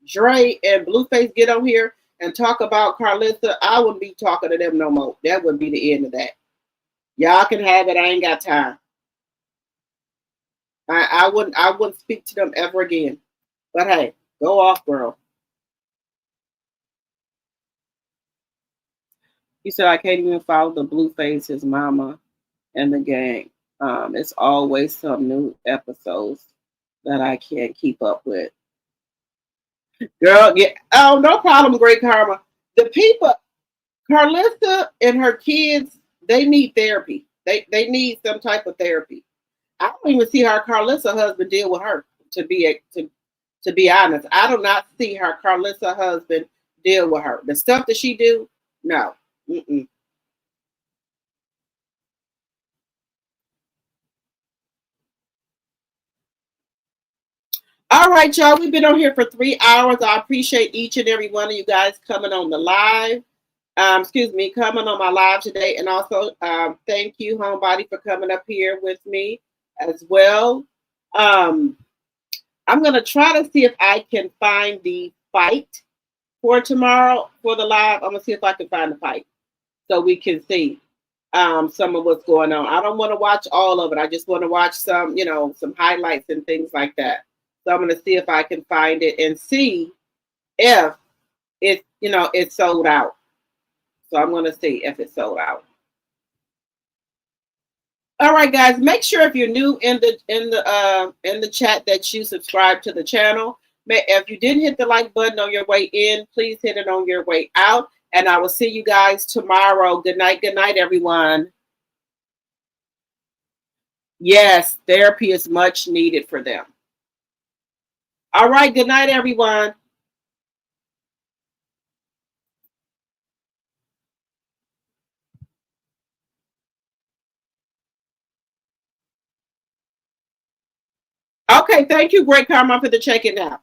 Dre and Blueface get on here and talk about Claressa, I wouldn't be talking to them no more. That would be the end of that. Y'all can have it. I ain't got time. I wouldn't speak to them ever again. But hey, go off, girl. He said, I can't even follow the Blueface, his mama, and the gang. It's always some new episodes that I can't keep up with. Girl, yeah. Oh, no problem, Great Karma. The people, Claressa and her kids, they need therapy. They need some type of therapy. I don't even see how Claressa husband deal with her, to be honest. I do not see how Claressa husband deal with her. The stuff that she do, no. Mm-mm. All right, y'all. We've been on here for 3 hours. I appreciate each and every one of you guys coming on the live. Coming on my live today. And also thank you, Homebody, for coming up here with me as well. I'm going to try to see if I can find the fight for tomorrow for the live. I'm going to see if I can find the fight so we can see some of what's going on. I don't want to watch all of it. I just want to watch some, some highlights and things like that. So I'm going to see if I can find it and see if it's sold out. So I'm going to see if it's sold out. All right, guys. Make sure if you're new in the chat that you subscribe to the channel. If you didn't hit the like button on your way in, please hit it on your way out. And I will see you guys tomorrow. Good night, everyone. Yes, therapy is much needed for them. All right, good night, everyone. Okay, thank you, Great Karma, for the check-in now.